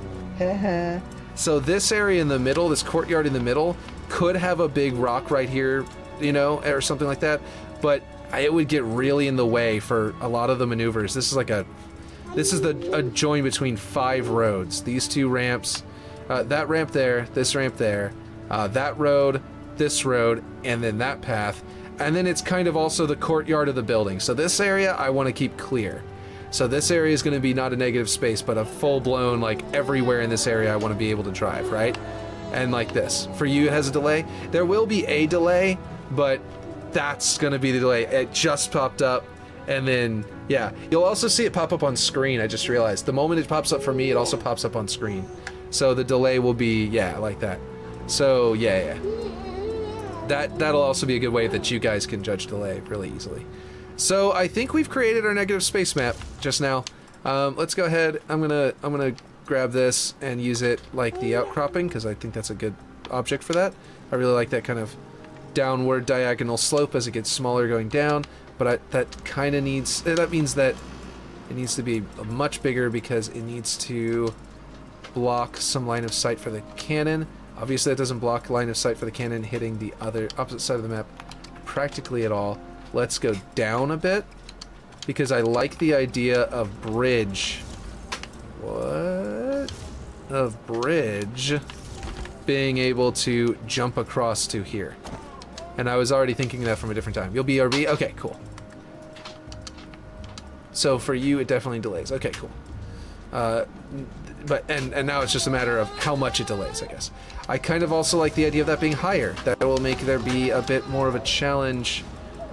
So this area in the middle, this courtyard in the middle, could have a big rock right here, or something like that, but it would get really in the way for a lot of the maneuvers. This is a join between 5 roads. These 2 ramps, that ramp there, this ramp there, that road, this road, and then that path. And then it's kind of also the courtyard of the building. So this area I want to keep clear. So this area is going to be not a negative space, but a full-blown, like, everywhere in this area I want to be able to drive, right? And like this. For you, it has a delay. There will be a delay, but that's going to be the delay. It just popped up, and then, yeah. You'll also see it pop up on screen, I just realized. The moment it pops up for me, it also pops up on screen. So the delay will be, yeah, like that. So, yeah. That'll also be a good way that you guys can judge delay really easily. So I think we've created our negative space map just now. Let's go ahead. I'm gonna grab this and use it like the outcropping, because I think that's a good object for that. I really like that kind of downward diagonal slope as it gets smaller going down, but that kind of needs, that means that it needs to be much bigger because it needs to block some line of sight for the cannon. Obviously that doesn't block line of sight for the cannon hitting the other opposite side of the map practically at all. Let's go down a bit, because I like the idea of bridge. What? Of bridge being able to jump across to here. And I was already thinking that from a different time. You'll BRB? Okay, cool. So for you, it definitely delays. Okay, cool. But now it's just a matter of how much it delays, I guess. I kind of also like the idea of that being higher. That will make there be a bit more of a challenge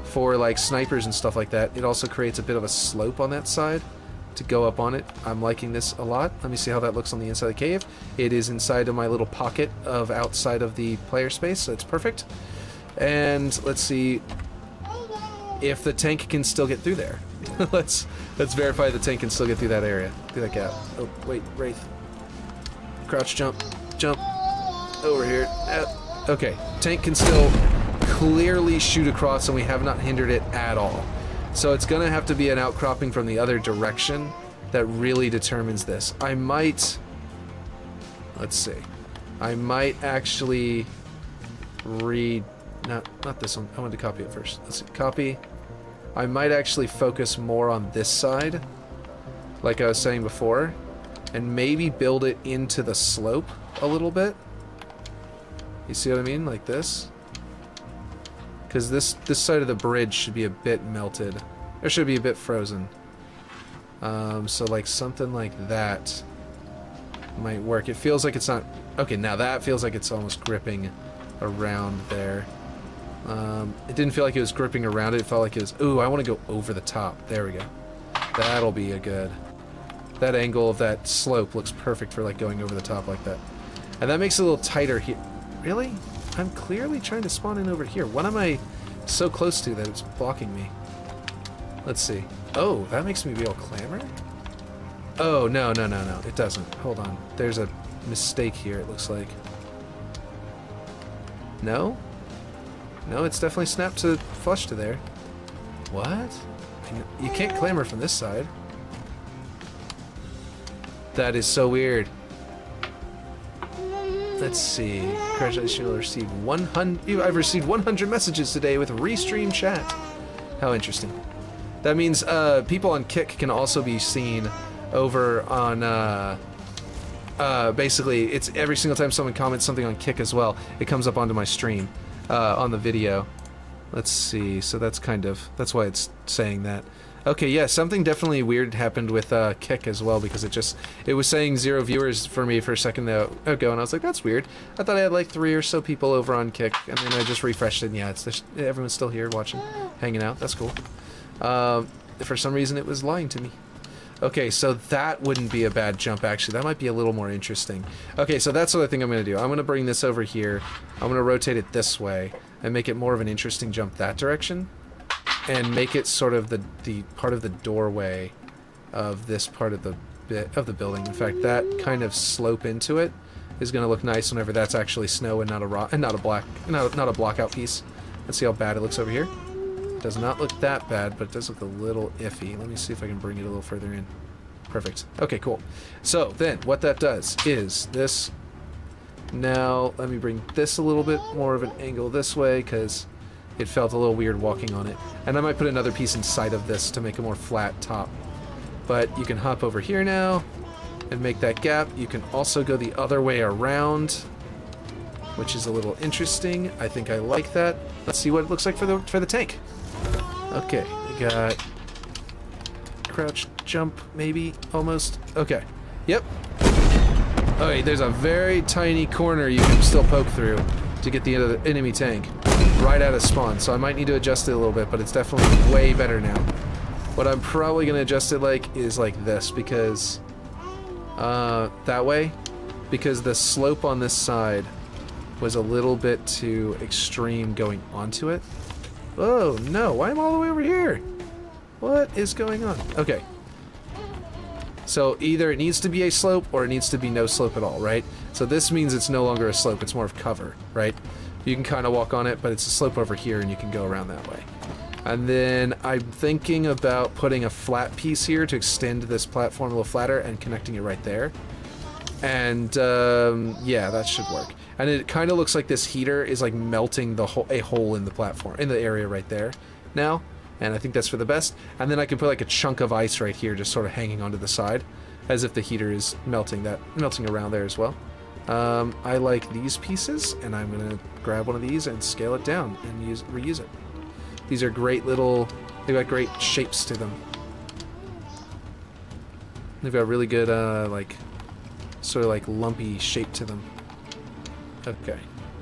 for like snipers and stuff like that. It also creates a bit of a slope on that side to go up on it. I'm liking this a lot. Let me see how that looks on the inside of the cave. It is inside of my little pocket of outside of the player space, so it's perfect. And let's see if the tank can still get through there. let's verify the tank can still get through that area, through that gap. Oh wait, Wraith. Crouch jump, jump over here. Okay, tank can still clearly shoot across, and we have not hindered it at all. So it's gonna have to be an outcropping from the other direction that really determines this. I might, let's see, I might actually not this one. I wanted to copy it first. Let's see, copy. I might actually focus more on this side, like I was saying before, and maybe build it into the slope a little bit. You see what I mean? Like this. Because this side of the bridge should be a bit melted. Or should be a bit frozen. So like something like that might work. It feels like it's not... Okay, now that feels like it's almost gripping around there. It didn't feel like it was gripping around it. It felt like it was... Ooh, I want to go over the top. There we go. That'll be a good... That angle of that slope looks perfect for like going over the top like that. And that makes it a little tighter here. Really? I'm clearly trying to spawn in over here. What am I so close to that it's blocking me? Let's see. Oh, that makes me be able to clamber? Oh, no, no, no, no. It doesn't. Hold on. There's a mistake here, it looks like. No? No, it's definitely snapped to flush to there. What? You can't clamber from this side. That is so weird. Let's see. Congratulations, you'll receive 100. I've received 100 messages today with Restream chat. How interesting. That means people on Kick can also be seen over on. Basically, it's every single time someone comments something on Kick as well, it comes up onto my stream on the video. Let's see. So that's why it's saying that. Okay, yeah, something definitely weird happened with Kick as well, because it was saying 0 viewers for me for a second ago, and I was like, that's weird. I thought I had like 3 or so people over on Kick, and then I just refreshed it, and yeah, everyone's still here watching, hanging out. That's cool. For some reason, it was lying to me. Okay, so that wouldn't be a bad jump, actually. That might be a little more interesting. Okay, so that's what I think I'm going to do. I'm going to bring this over here. I'm going to rotate it this way and make it more of an interesting jump that direction. And make it sort of the part of the doorway of this part of the building. In fact, that kind of slope into it is going to look nice whenever that's actually snow and not a rock and not a blockout piece. Let's see how bad it looks over here. It does not look that bad, but it does look a little iffy. Let me see if I can bring it a little further in. Perfect. Okay, cool. So then, what that does is this. Now, let me bring this a little bit more of an angle this way, because it felt a little weird walking on it. And I might put another piece inside of this to make a more flat top. But you can hop over here now and make that gap. You can also go the other way around, which is a little interesting. I think I like that. Let's see what it looks like for the tank. Okay, we got crouch, jump, maybe, almost. Okay, yep. Okay, there's a very tiny corner you can still poke through to get the enemy tank right out of spawn, so I might need to adjust it a little bit, but it's definitely way better now. What I'm probably going to adjust it like is like this, because that way, because the slope on this side was a little bit too extreme going onto it. Oh no, why am I all the way over here? What is going on? Okay. So either it needs to be a slope or it needs to be no slope at all, right? So this means it's no longer a slope, it's more of cover, right? You can kind of walk on it, but it's a slope over here and you can go around that way. And then I'm thinking about putting a flat piece here to extend this platform a little flatter and connecting it right there. And yeah, that should work. And it kind of looks like this heater is like melting a hole in the platform, in the area right there now. And I think that's for the best. And then I can put like a chunk of ice right here, just sort of hanging onto the side, as if the heater is melting around there as well. I like these pieces, and I'm gonna grab one of these and scale it down and reuse it. These are great little, they've got great shapes to them. They've got really good, like, sort of like lumpy shape to them. Okay.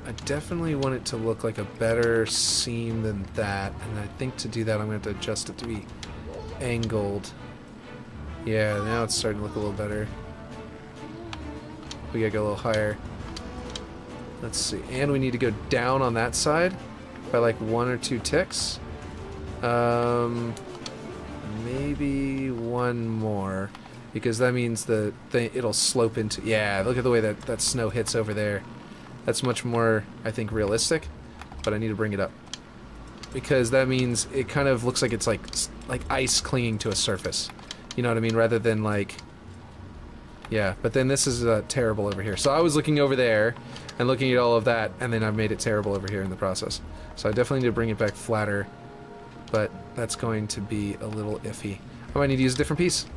I definitely want it to look like a better seam than that, and I think to do that I'm going to have to adjust it to be angled. Yeah, now it's starting to look a little better. We gotta go a little higher. Let's see, and we need to go down on that side by like 1 or 2 ticks. Maybe 1 more, because that means it'll slope into. Yeah, look at the way that snow hits over there. That's much more, I think, realistic, but I need to bring it up because that means it kind of looks like it's like ice clinging to a surface. You know what I mean? Rather than like, yeah. But then this is terrible over here. So I was looking over there and looking at all of that, and then I've made it terrible over here in the process. So I definitely need to bring it back flatter, but that's going to be a little iffy. I might need to use a different piece.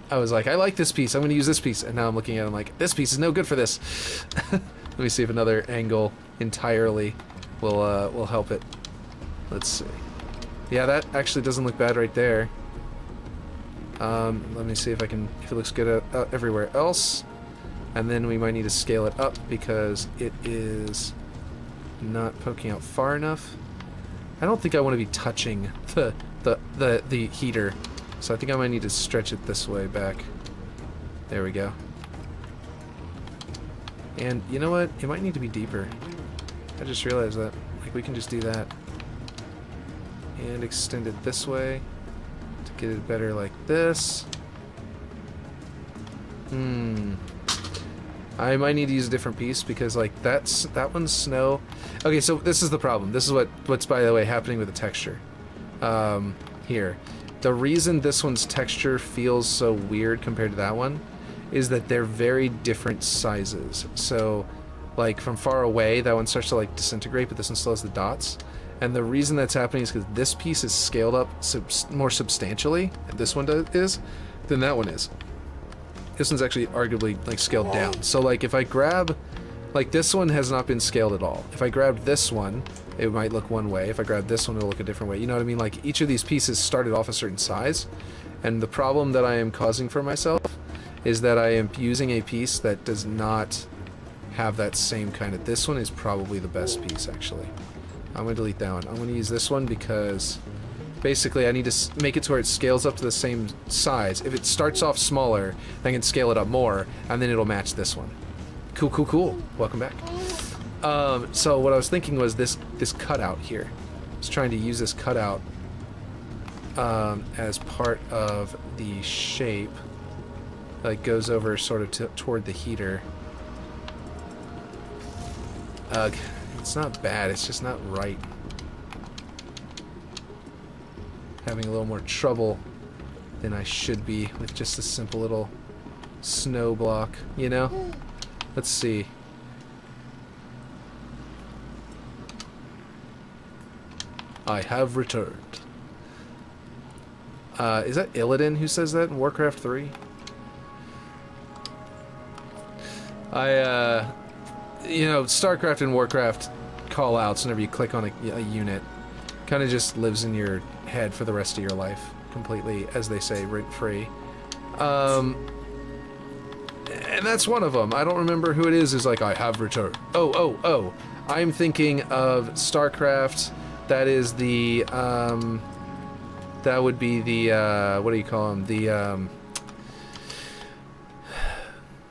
I was like, I like this piece. I'm going to use this piece, and now I'm looking at it and I'm like, this piece is no good for this. Let me see if another angle entirely will help it. Let's see. Yeah, that actually doesn't look bad right there. Let me see if it looks good everywhere else. And then we might need to scale it up because it is not poking out far enough. I don't think I want to be touching the heater, so I think I might need to stretch it this way back. There we go. And you know what? It might need to be deeper. I just realized that. Like, we can just do that. And extend it this way to get it better like this. I might need to use a different piece because, like, that one's snow. Okay, so this is the problem. This is what's, by the way, happening with the texture. Here. The reason this one's texture feels so weird compared to that one is that they're very different sizes. So, like, from far away, that one starts to, like, disintegrate, but this one still has the dots. And the reason that's happening is because this piece is scaled up more substantially, and this one is, than that one is. This one's actually arguably, like, scaled down. So, like, if I grab, like, this one has not been scaled at all. If I grabbed this one, it might look one way. If I grab this one, it'll look a different way. You know what I mean? Like, each of these pieces started off a certain size, and the problem that I am causing for myself is that I am using a piece that does not have that same kind of... This one is probably the best piece, actually. I'm going to delete that one. I'm going to use this one because basically I need to make it to where it scales up to the same size. If it starts off smaller, I can scale it up more, and then it'll match this one. Cool, cool, cool. Welcome back. So what I was thinking was this cutout here. I was trying to use this cutout as part of the shape. Like, goes over sort of toward the heater. It's not bad, it's just not right. Having a little more trouble than I should be with just a simple little snow block, you know? Let's see. I have returned. Is that Illidan who says that in Warcraft 3? You know, StarCraft and Warcraft call-outs whenever you click on a unit kind of just lives in your head for the rest of your life, completely, as they say, rent-free. And that's one of them. I don't remember who it is like, I have returned. Oh. I'm thinking of StarCraft. That is the, that would be the, what do you call them? The,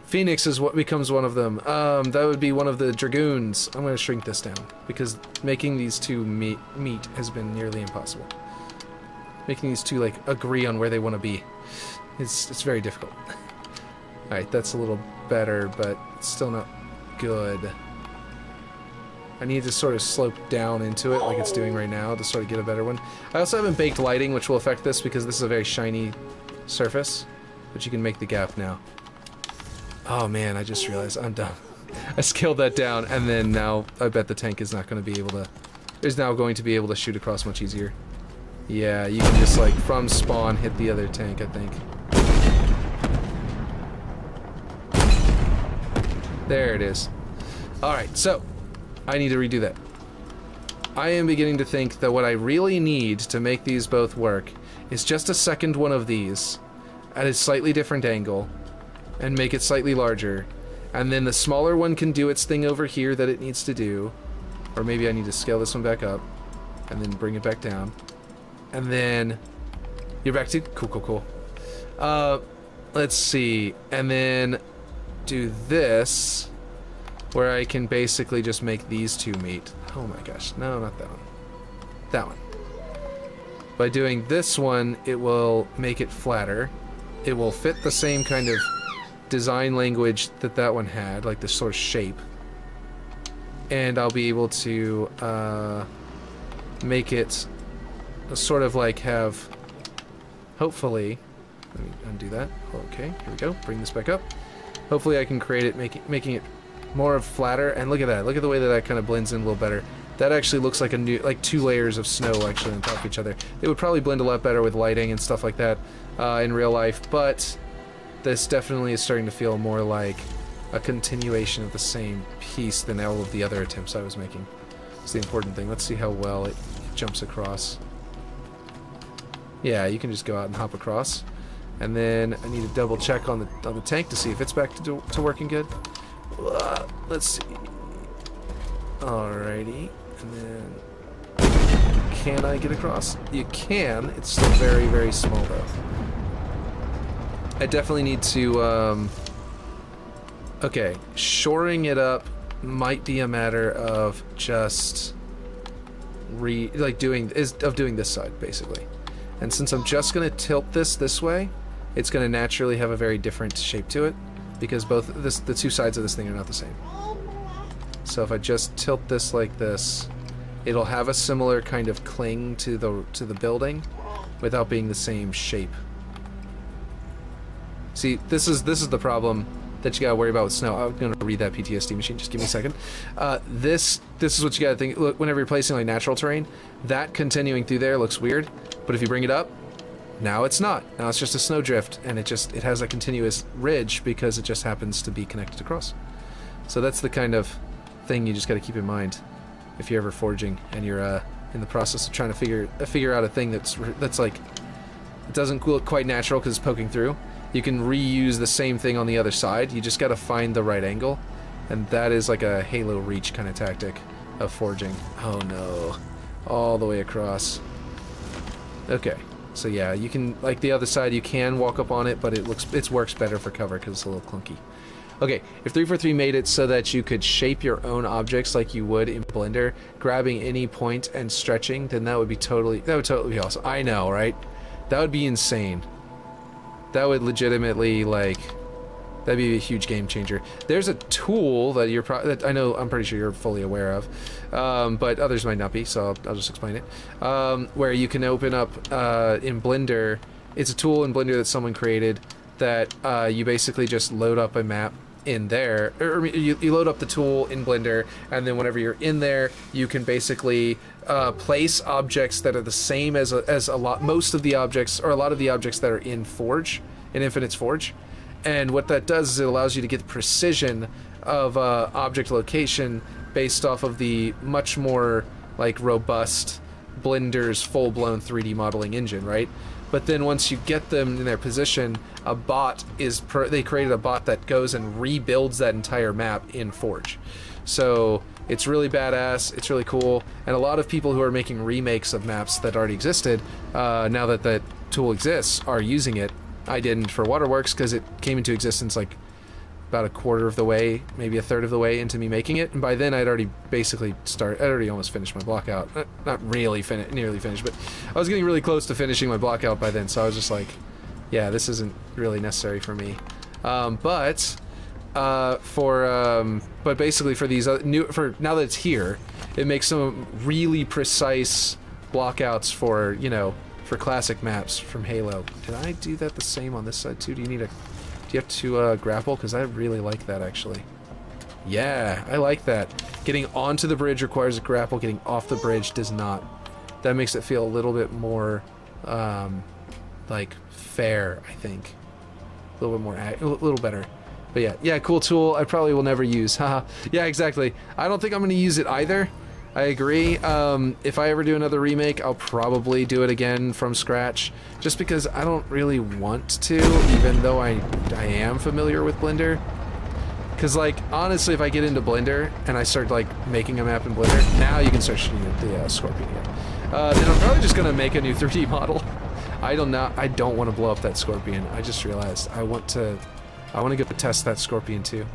Phoenix is what becomes one of them. That would be one of the Dragoons. I'm going to shrink this down because making these two meet has been nearly impossible. Making these two, like, agree on where they want to be. It's very difficult. Alright, that's a little better, but it's still not good. I need to sort of slope down into it like it's doing right now to sort of get a better one. I also haven't baked lighting, which will affect this because this is a very shiny surface, but you can make the gap now. Oh man, I just realized I'm done. I scaled that down, and then now I bet the tank is not going to be able to... is now going to be able to shoot across much easier. Yeah, you can just, like, from spawn hit the other tank, I think. There it is. Alright, so, I need to redo that. I am beginning to think that what I really need to make these both work is just a second one of these at a slightly different angle and make it slightly larger, and then the smaller one can do its thing over here that it needs to do, or maybe I need to scale this one back up and then bring it back down, and then you're back to cool. Let's see, and then do this where I can basically just make these two meet. Oh my gosh, no, not that one. That one. By doing this one, it will make it flatter. It will fit the same kind of design language that that one had, like this sort of shape. And I'll be able to make it sort of like have, hopefully, let me undo that. Okay, here we go. Bring this back up. Hopefully I can create it, making it more of flatter. And look at that. Look at the way that that kind of blends in a little better. That actually looks like a new, like 2 layers of snow actually on top of each other. It would probably blend a lot better with lighting and stuff like that in real life, but this definitely is starting to feel more like a continuation of the same piece than all of the other attempts I was making. It's the important thing. Let's see how well it jumps across. Yeah, you can just go out and hop across. And then I need to double check on the tank to see if it's back to working good. Let's see. Alrighty. And then, can I get across? You can. It's still very, very small though. I definitely need to, okay, shoring it up might be a matter of just doing this side basically. And since I'm just gonna tilt this way, it's gonna naturally have a very different shape to it because the 2 sides of this thing are not the same. So if I just tilt this like this, it'll have a similar kind of cling to the building without being the same shape. See, this is the problem that you gotta worry about with snow. I'm gonna read that PTSD machine, just give me a second. This is what you gotta think. Look, whenever you're placing like natural terrain, that continuing through there looks weird, but if you bring it up, now it's not. Now it's just a snowdrift, and it has a continuous ridge because it just happens to be connected across. So that's the kind of thing you just got to keep in mind if you're ever forging and you're in the process of trying to figure out a thing that's like it doesn't look quite natural because it's poking through. You can reuse the same thing on the other side. You just got to find the right angle, and that is like a Halo Reach kind of tactic of forging. Oh no, all the way across. Okay, so yeah, you can, like the other side, you can walk up on it, but it works better for cover because it's a little clunky. Okay, if 343 made it so that you could shape your own objects like you would in Blender, grabbing any point and stretching, then that would totally be awesome. I know, right? That would be insane. That would legitimately, like, that'd be a huge game changer. There's a tool that I'm pretty sure you're fully aware of, but others might not be, so I'll just explain it. Where you can open up in Blender, it's a tool in Blender that someone created that you basically just load up a map in there, or you load up the tool in Blender, and then whenever you're in there, you can basically place objects that are the same as most of the objects, or a lot of the objects that are in Forge, in Infinite's Forge. And what that does is it allows you to get precision of object location based off of the much more like robust Blender's full-blown 3D modeling engine, right? But then once you get them in their position, they created a bot that goes and rebuilds that entire map in Forge. So it's really badass, it's really cool, and a lot of people who are making remakes of maps that already existed, now that that tool exists, are using it. I didn't for Waterworks because it came into existence like about a quarter of the way, maybe a third of the way into me making it, and by then I'd already almost finished my block out. Not really nearly finished, but I was getting really close to finishing my block out by then, so I was just like, yeah, this isn't really necessary for me. But basically for these now that it's here, it makes some really precise blockouts for, for classic maps from Halo. Did I do that the same on this side too? Do you need a you have to grapple? Because I really like that, actually. Yeah, I like that. Getting onto the bridge requires a grapple. Getting off the bridge does not. That makes it feel a little bit more, like, fair, I think. A little bit more, a little better. But yeah, cool tool. I probably will never use. Haha. Yeah, exactly. I don't think I'm going to use it either. I agree. If I ever do another remake, I'll probably do it again from scratch. Just because I don't really want to, even though I am familiar with Blender. Because, like, honestly, if I get into Blender and I start, like, making a map in Blender, now you can start shooting at the Scorpion again. Then I'm probably just going to make a new 3D model. I don't want to blow up that Scorpion. I just realized I want to go test that Scorpion too.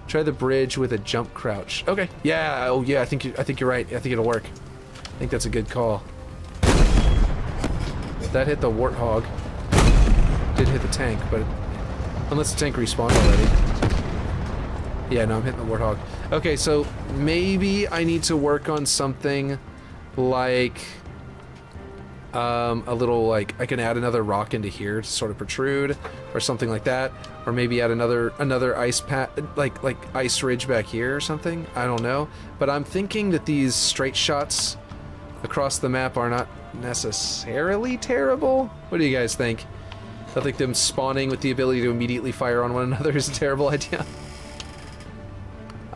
Try the bridge with a jump crouch. Okay. Yeah. Oh yeah. I think you're right. I think it'll work. I think that's a good call. That hit the Warthog. Did hit the tank, but unless the tank respawned already. Yeah. No, I'm hitting the Warthog. Okay. So maybe I need to work on something like a little, like, I can add another rock into here to sort of protrude or something like that, or maybe add another ice like ice ridge back here or something. I don't know, but I'm thinking that these straight shots across the map are not necessarily terrible. What do you guys think? I think them spawning with the ability to immediately fire on one another is a terrible idea.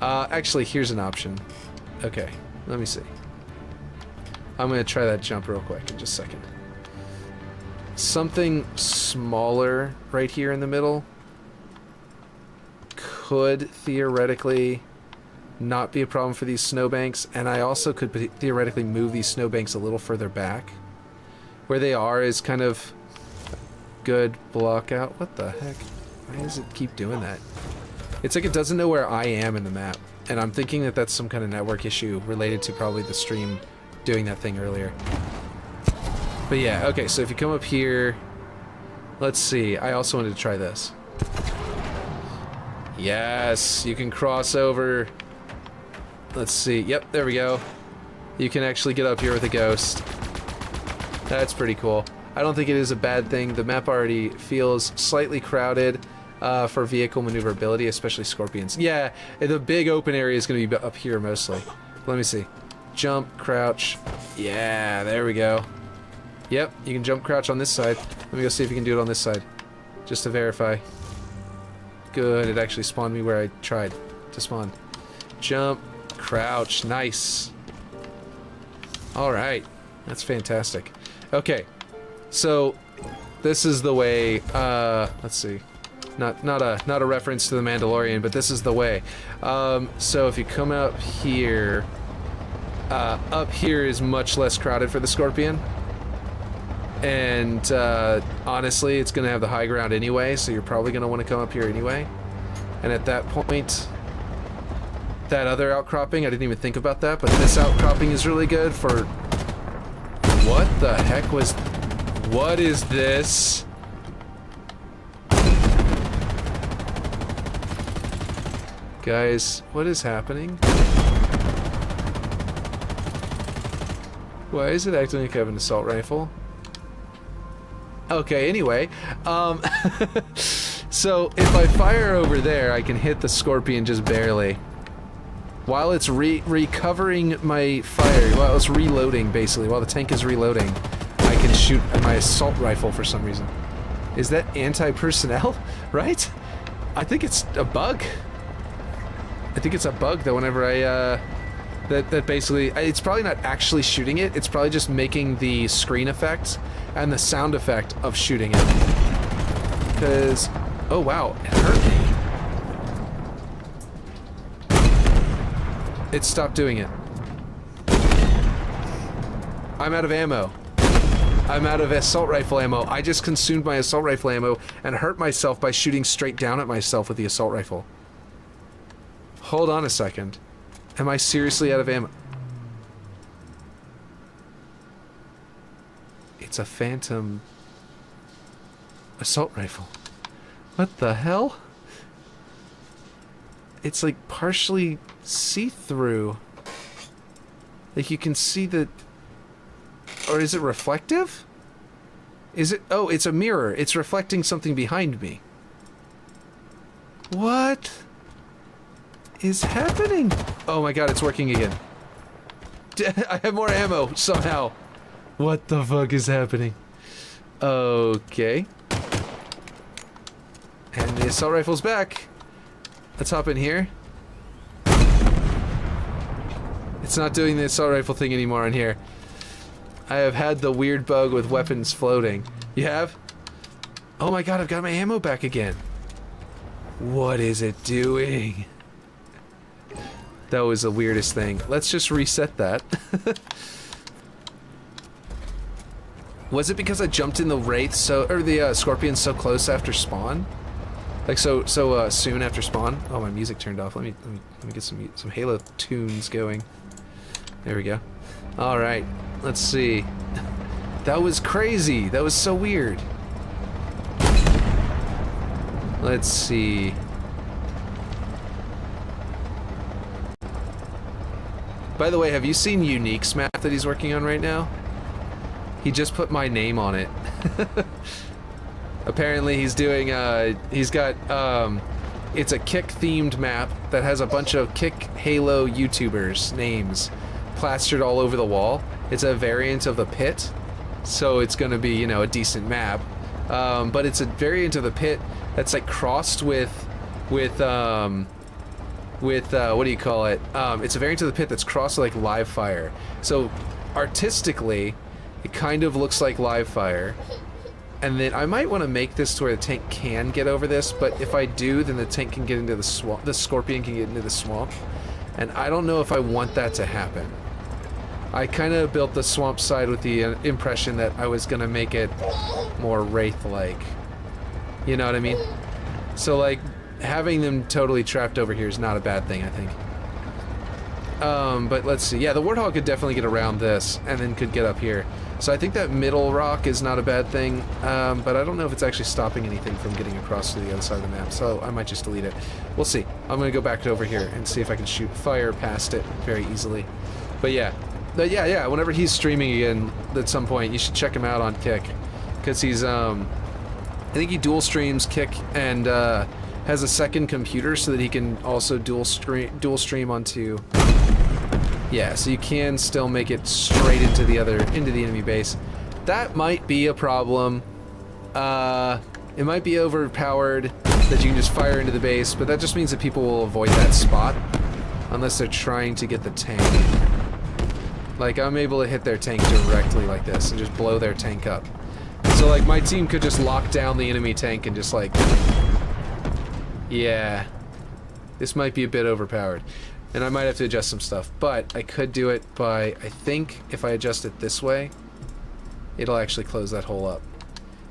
Actually, here's an option. Okay, let me see. I'm going to try that jump real quick in just a second. Something smaller right here in the middle could theoretically not be a problem for these snowbanks, and I also could theoretically move these snowbanks a little further back. Where they are is kind of good block out. What the heck? Why does it keep doing that? It's like it doesn't know where I am in the map, and I'm thinking that that's some kind of network issue related to probably the stream doing that thing earlier. But yeah, okay, so if you come up here, let's see, I also wanted to try this. Yes, you can cross over. Let's see, yep, there we go. You can actually get up here with a ghost. That's pretty cool. I don't think it is a bad thing. The map already feels slightly crowded for vehicle maneuverability, especially Scorpions. Yeah, the big open area is going to be up here mostly. Let me see. Jump, crouch. Yeah, there we go. Yep, you can jump, crouch on this side. Let me go see if you can do it on this side. Just to verify. Good, it actually spawned me where I tried to spawn. Jump, crouch, nice. Alright, that's fantastic. Okay, so this is the way, let's see. Not a reference to the Mandalorian, but this is the way. So if you come up here is much less crowded for the Scorpion. And honestly, it's going to have the high ground anyway, so you're probably going to want to come up here anyway. And at that point, that other outcropping, I didn't even think about that, but this outcropping is really good for... What the heck was... What is this? Guys, what is happening? Why is it acting like I have an assault rifle? Okay, anyway, so if I fire over there, I can hit the Scorpion just barely. While it's recovering my fire, while it's reloading, basically, while the tank is reloading, I can shoot my assault rifle for some reason. Is that anti-personnel? Right? I think it's a bug. I think it's a bug that whenever I, that basically, it's probably not actually shooting it, it's probably just making the screen effect and the sound effect of shooting it. Because, oh wow, it hurt me. It stopped doing it. I'm out of ammo. I'm out of assault rifle ammo. I just consumed my assault rifle ammo and hurt myself by shooting straight down at myself with the assault rifle. Hold on a second. Am I seriously out of ammo? It's a phantom assault rifle. What the hell? It's like partially see-through. Like you can see the... Or is it reflective? Is it... Oh, it's a mirror. It's reflecting something behind me. What is happening? Oh my god, it's working again. I have more ammo, somehow. What the fuck is happening? Okay. And the assault rifle's back. Let's hop in here. It's not doing the assault rifle thing anymore in here. I have had the weird bug with weapons floating. You have? Oh my god, I've got my ammo back again. What is it doing? That was the weirdest thing. Let's just reset that. Was it because I jumped in the wraith or the scorpion so close after spawn? Like so soon after spawn? Oh, my music turned off. Let me get some Halo tunes going. There we go. All right, let's see. That was crazy. That was so weird. Let's see. By the way, have you seen Unique's map that he's working on right now? He just put my name on it. Apparently he's doing, he's got, it's a Kick-themed map that has a bunch of Kick Halo YouTubers' names plastered all over the wall. It's a variant of the pit, so it's gonna be, you know, a decent map. But it's a variant of the pit that's like crossed with what do you call it? It's a variant of the pit that's crossed with like live fire. So artistically, it kind of looks like live fire. And then I might want to make this to where the tank can get over this, but if I do, then the tank can get into the swamp. The scorpion can get into the swamp. And I don't know if I want that to happen. I kind of built the swamp side with the impression that I was going to make it more wraith-like. You know what I mean? So, like, having them totally trapped over here is not a bad thing, I think. But let's see. Yeah, the Warthog could definitely get around this, and then could get up here. So I think that middle rock is not a bad thing, but I don't know if it's actually stopping anything from getting across to the other side of the map, so I might just delete it. We'll see. I'm going to go back over here and see if I can shoot fire past it very easily. But yeah. Yeah, whenever he's streaming again at some point, you should check him out on Kick. Because he's, I think he dual streams Kick and has a second computer so that he can also dual stream onto... Yeah, so you can still make it straight into the enemy base. That might be a problem. It might be overpowered that you can just fire into the base, but that just means that people will avoid that spot unless they're trying to get the tank. Like, I'm able to hit their tank directly like this and just blow their tank up. So, like, my team could just lock down the enemy tank and just, like... Yeah. This might be a bit overpowered. And I might have to adjust some stuff, but I could do it by, I think, if I adjust it this way, it'll actually close that hole up.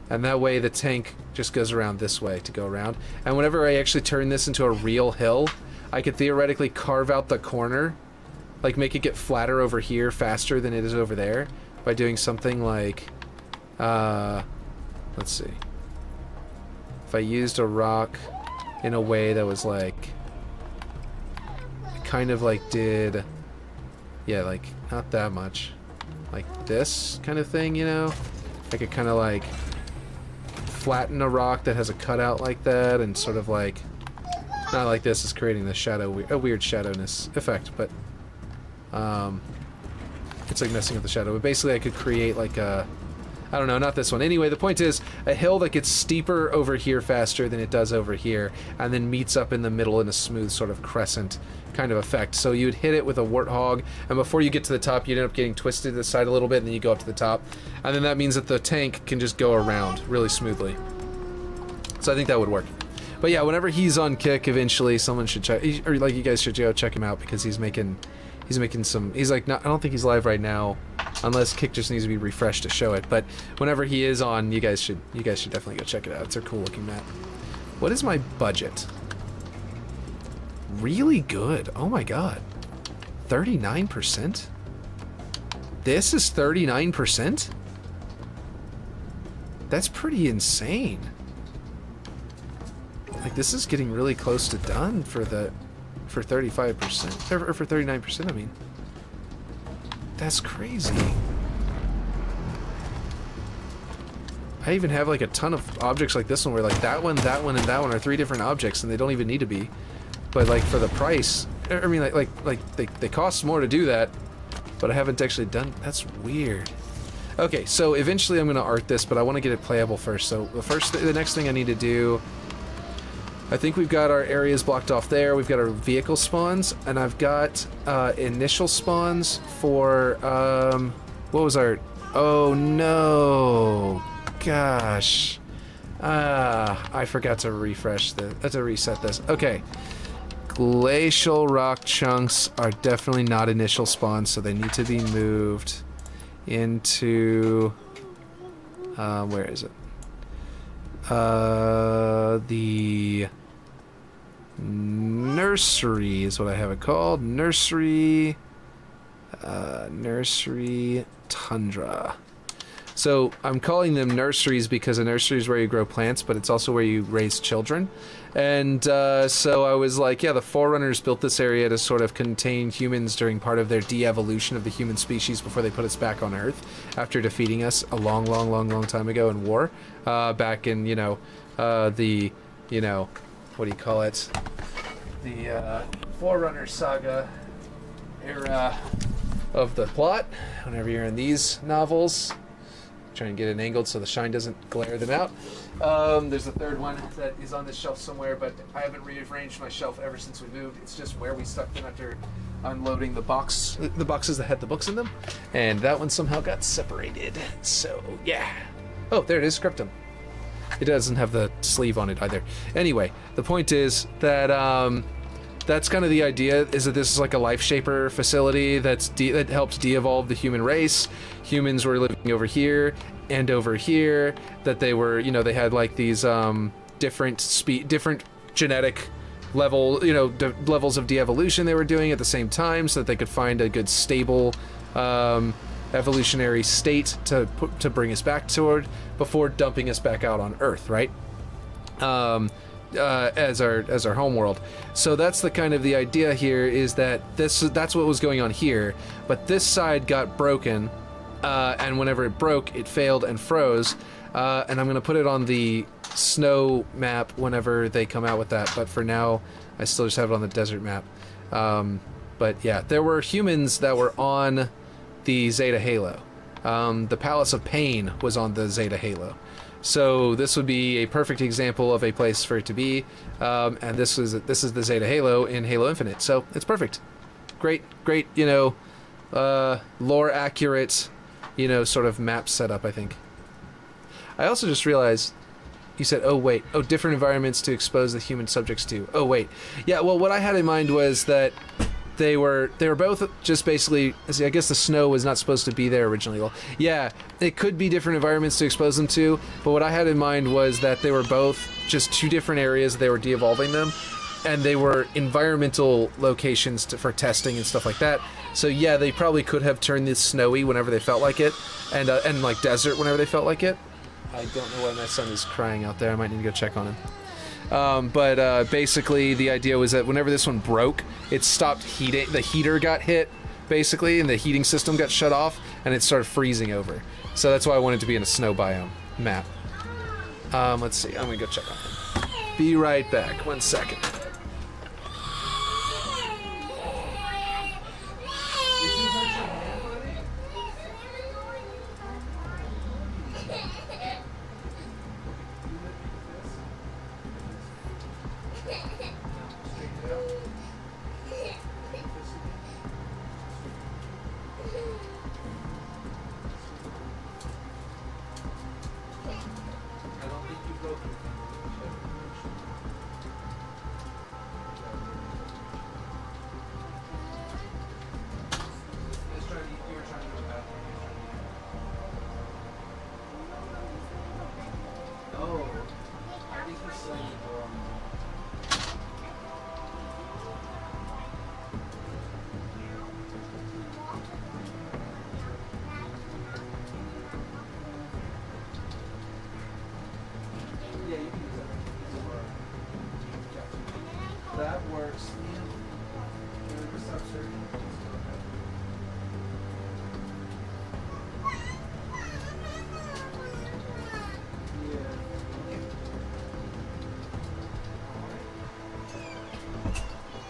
And that way the tank just goes around this way to go around. And whenever I actually turn this into a real hill, I could theoretically carve out the corner, like make it get flatter over here faster than it is over there, by doing something like, let's see. If I used a rock in a way that was like, kind of like did, yeah, like not that much, like this kind of thing, you know? I could kind of like flatten a rock that has a cutout like that and sort of like, not like this is creating the shadow, a weird shadowness effect, but it's like messing with the shadow. But basically I could create like a, I don't know, not this one. Anyway, the point is, a hill that gets steeper over here faster than it does over here, and then meets up in the middle in a smooth sort of crescent kind of effect. So you'd hit it with a Warthog, and before you get to the top, you'd end up getting twisted to the side a little bit, and then you go up to the top. And then that means that the tank can just go around really smoothly. So I think that would work. But yeah, whenever he's on Kick, eventually someone should check, or like you guys should go check him out, because he's making some, he's like, not, I don't think he's live right now, unless Kick just needs to be refreshed to show it, but whenever he is on, you guys should definitely go check it out. It's a cool looking map. What is my budget? Really good. Oh my god. 39%? This is 39%? That's pretty insane. Like, this is getting really close to done for 35%, or for 39%, I mean. That's crazy. I even have like a ton of objects like this one where like that one, and that one are 3 different objects and they don't even need to be. But like for the price, I mean they cost more to do that, but I haven't actually done. That's weird. Okay, so eventually I'm gonna art this, but I want to get it playable first. So the next thing I need to do, I think we've got our areas blocked off there. We've got our vehicle spawns, and I've got initial spawns for what was our? Oh no, gosh, I forgot to refresh to reset this. Okay. Glacial rock chunks are definitely not initial spawns, so they need to be moved into where is it? The nursery is what I have it called. Nursery tundra. So I'm calling them nurseries because a nursery is where you grow plants, but it's also where you raise children. And so I was like, yeah, the Forerunners built this area to sort of contain humans during part of their de-evolution of the human species before they put us back on Earth after defeating us a long time ago in war. Back in, the, what do you call it? The Forerunner saga era of the plot, whenever you're in these novels. Try and get it angled so the shine doesn't glare them out. There's a third one that is on this shelf somewhere, but I haven't rearranged my shelf ever since we moved. It's just where we stuck them after unloading the boxes that had the books in them, and that one somehow got separated. So yeah. Oh, there it is, Scriptum. It doesn't have the sleeve on it either. Anyway, the point is that that's kind of the idea, is that this is like a life shaper facility that helps de-evolve the human race. Humans were living over here and over here, that they were, they had like these different genetic levels of de-evolution they were doing at the same time, so that they could find a good stable evolutionary state to bring us back toward before dumping us back out on Earth, right? As our home world. So that's the kind of the idea here, is that that's what was going on here, but this side got broken, and whenever it broke, it failed and froze, and I'm gonna put it on the snow map whenever they come out with that, but for now I still just have it on the desert map. But yeah, there were humans that were on the Zeta Halo. The Palace of Pain was on the Zeta Halo. So this would be a perfect example of a place for it to be, and this is the Zeta Halo in Halo Infinite, so it's perfect. Great, lore accurate, sort of map setup, I think. I also just realized you said, different environments to expose the human subjects to. Oh wait, yeah. Well, what I had in mind was that they were both just basically, I guess the snow was not supposed to be there originally. Well, yeah, it could be different environments to expose them to, but what I had in mind was that they were both just 2 different areas they were de-evolving them, and they were environmental locations for testing and stuff like that. So yeah, they probably could have turned this snowy whenever they felt like it, and like desert whenever they felt like it. I don't know why my son is crying out there. I might need to go check on him. But basically the idea was that whenever this one broke, it stopped heating. The heater got hit, basically, and the heating system got shut off, and it started freezing over. So that's why I wanted to be in a snow biome map. Let's see. I'm gonna go check on him. Be right back. 1 second.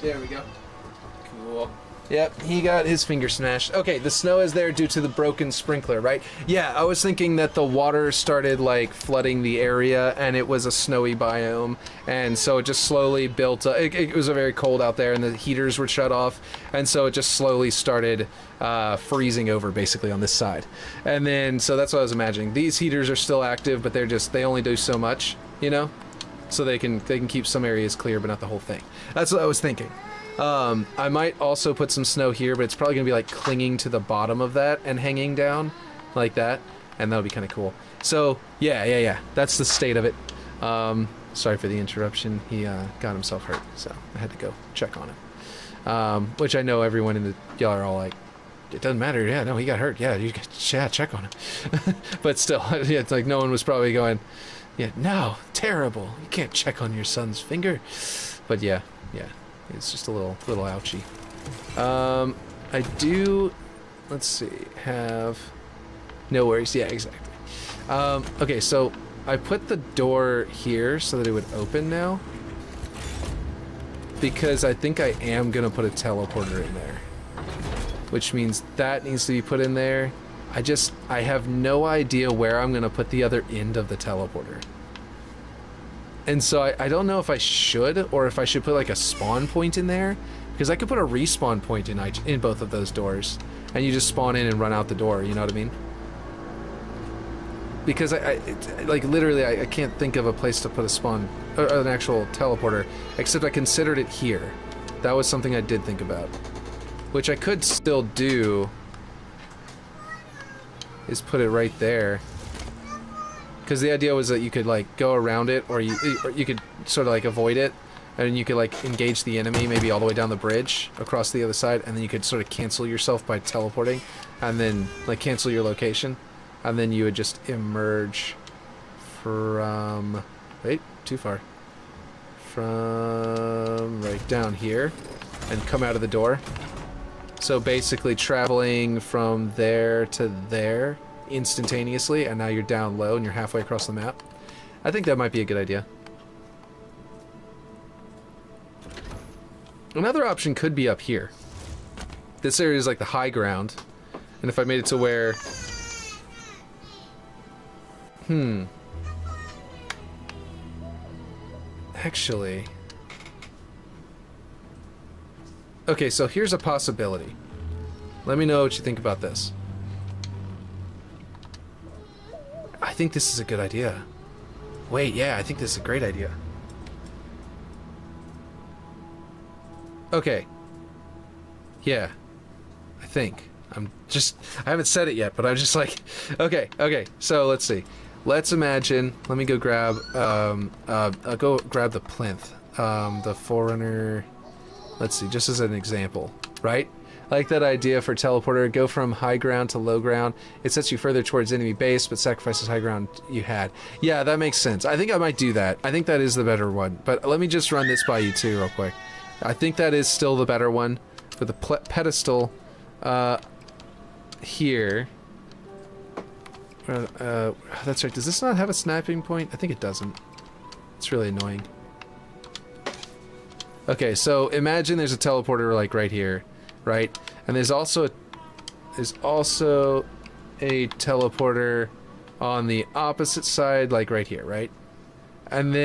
There we go. Cool. Yep, he got his finger smashed. Okay, the snow is there due to the broken sprinkler, right? Yeah, I was thinking that the water started like flooding the area and it was a snowy biome, and so it just slowly built up. It was very cold out there and the heaters were shut off, and so it just slowly started freezing over basically on this side. And then, so that's what I was imagining. These heaters are still active, but they only do so much, you know? So they can keep some areas clear, but not the whole thing. That's what I was thinking. I might also put some snow here, but it's probably going to be like clinging to the bottom of that and hanging down like that, and that'll be kind of cool. So, yeah. That's the state of it. Sorry for the interruption. He got himself hurt, so I had to go check on him. Which I know everyone in the... Y'all are all like, it doesn't matter. Yeah, no, he got hurt. Yeah, check on him. But still, yeah, it's like no one was probably going, yeah, no, terrible. You can't check on your son's finger. But yeah. It's just a little ouchy. I do, let's see, have, no worries, yeah, exactly. Okay, so I put the door here so that it would open now, because I think I am going to put a teleporter in there, which means that needs to be put in there. I have no idea where I'm going to put the other end of the teleporter. And so I don't know if I should, or if I should put like a spawn point in there, because I could put a respawn point in both of those doors, and you just spawn in and run out the door, you know what I mean? Because like literally I can't think of a place to put a spawn, or an actual teleporter, except I considered it here. That was something I did think about, which I could still do, is put it right there. Because the idea was that you could like go around it, or you could sort of like avoid it, and you could like engage the enemy maybe all the way down the bridge across the other side, and then you could sort of cancel yourself by teleporting, and then like cancel your location, and then you would just emerge from, wait, too far, from right down here and come out of the door. So basically traveling from there to there instantaneously, and now you're down low and you're halfway across the map. I think that might be a good idea. Another option could be up here. This area is like the high ground, and if I made it to where... Actually... Okay, so here's a possibility. Let me know what you think about this. I think this is a good idea. Wait, yeah, I think this is a great idea. Okay. Yeah. I think. I haven't said it yet, but I'm just like, okay, so let's see. Let's imagine, let me go grab, go grab the plinth, the Forerunner, let's see, just as an example, right? Like that idea for teleporter, go from high ground to low ground. It sets you further towards enemy base, but sacrifices high ground you had. Yeah, that makes sense. I think I might do that. I think that is the better one. But let me just run this by you too real quick. I think that is still the better one. For the pedestal here. That's right. Does this not have a snapping point? I think it doesn't. It's really annoying. Okay, so imagine there's a teleporter like right here. Right, and there's also a teleporter on the opposite side, like right here, right? And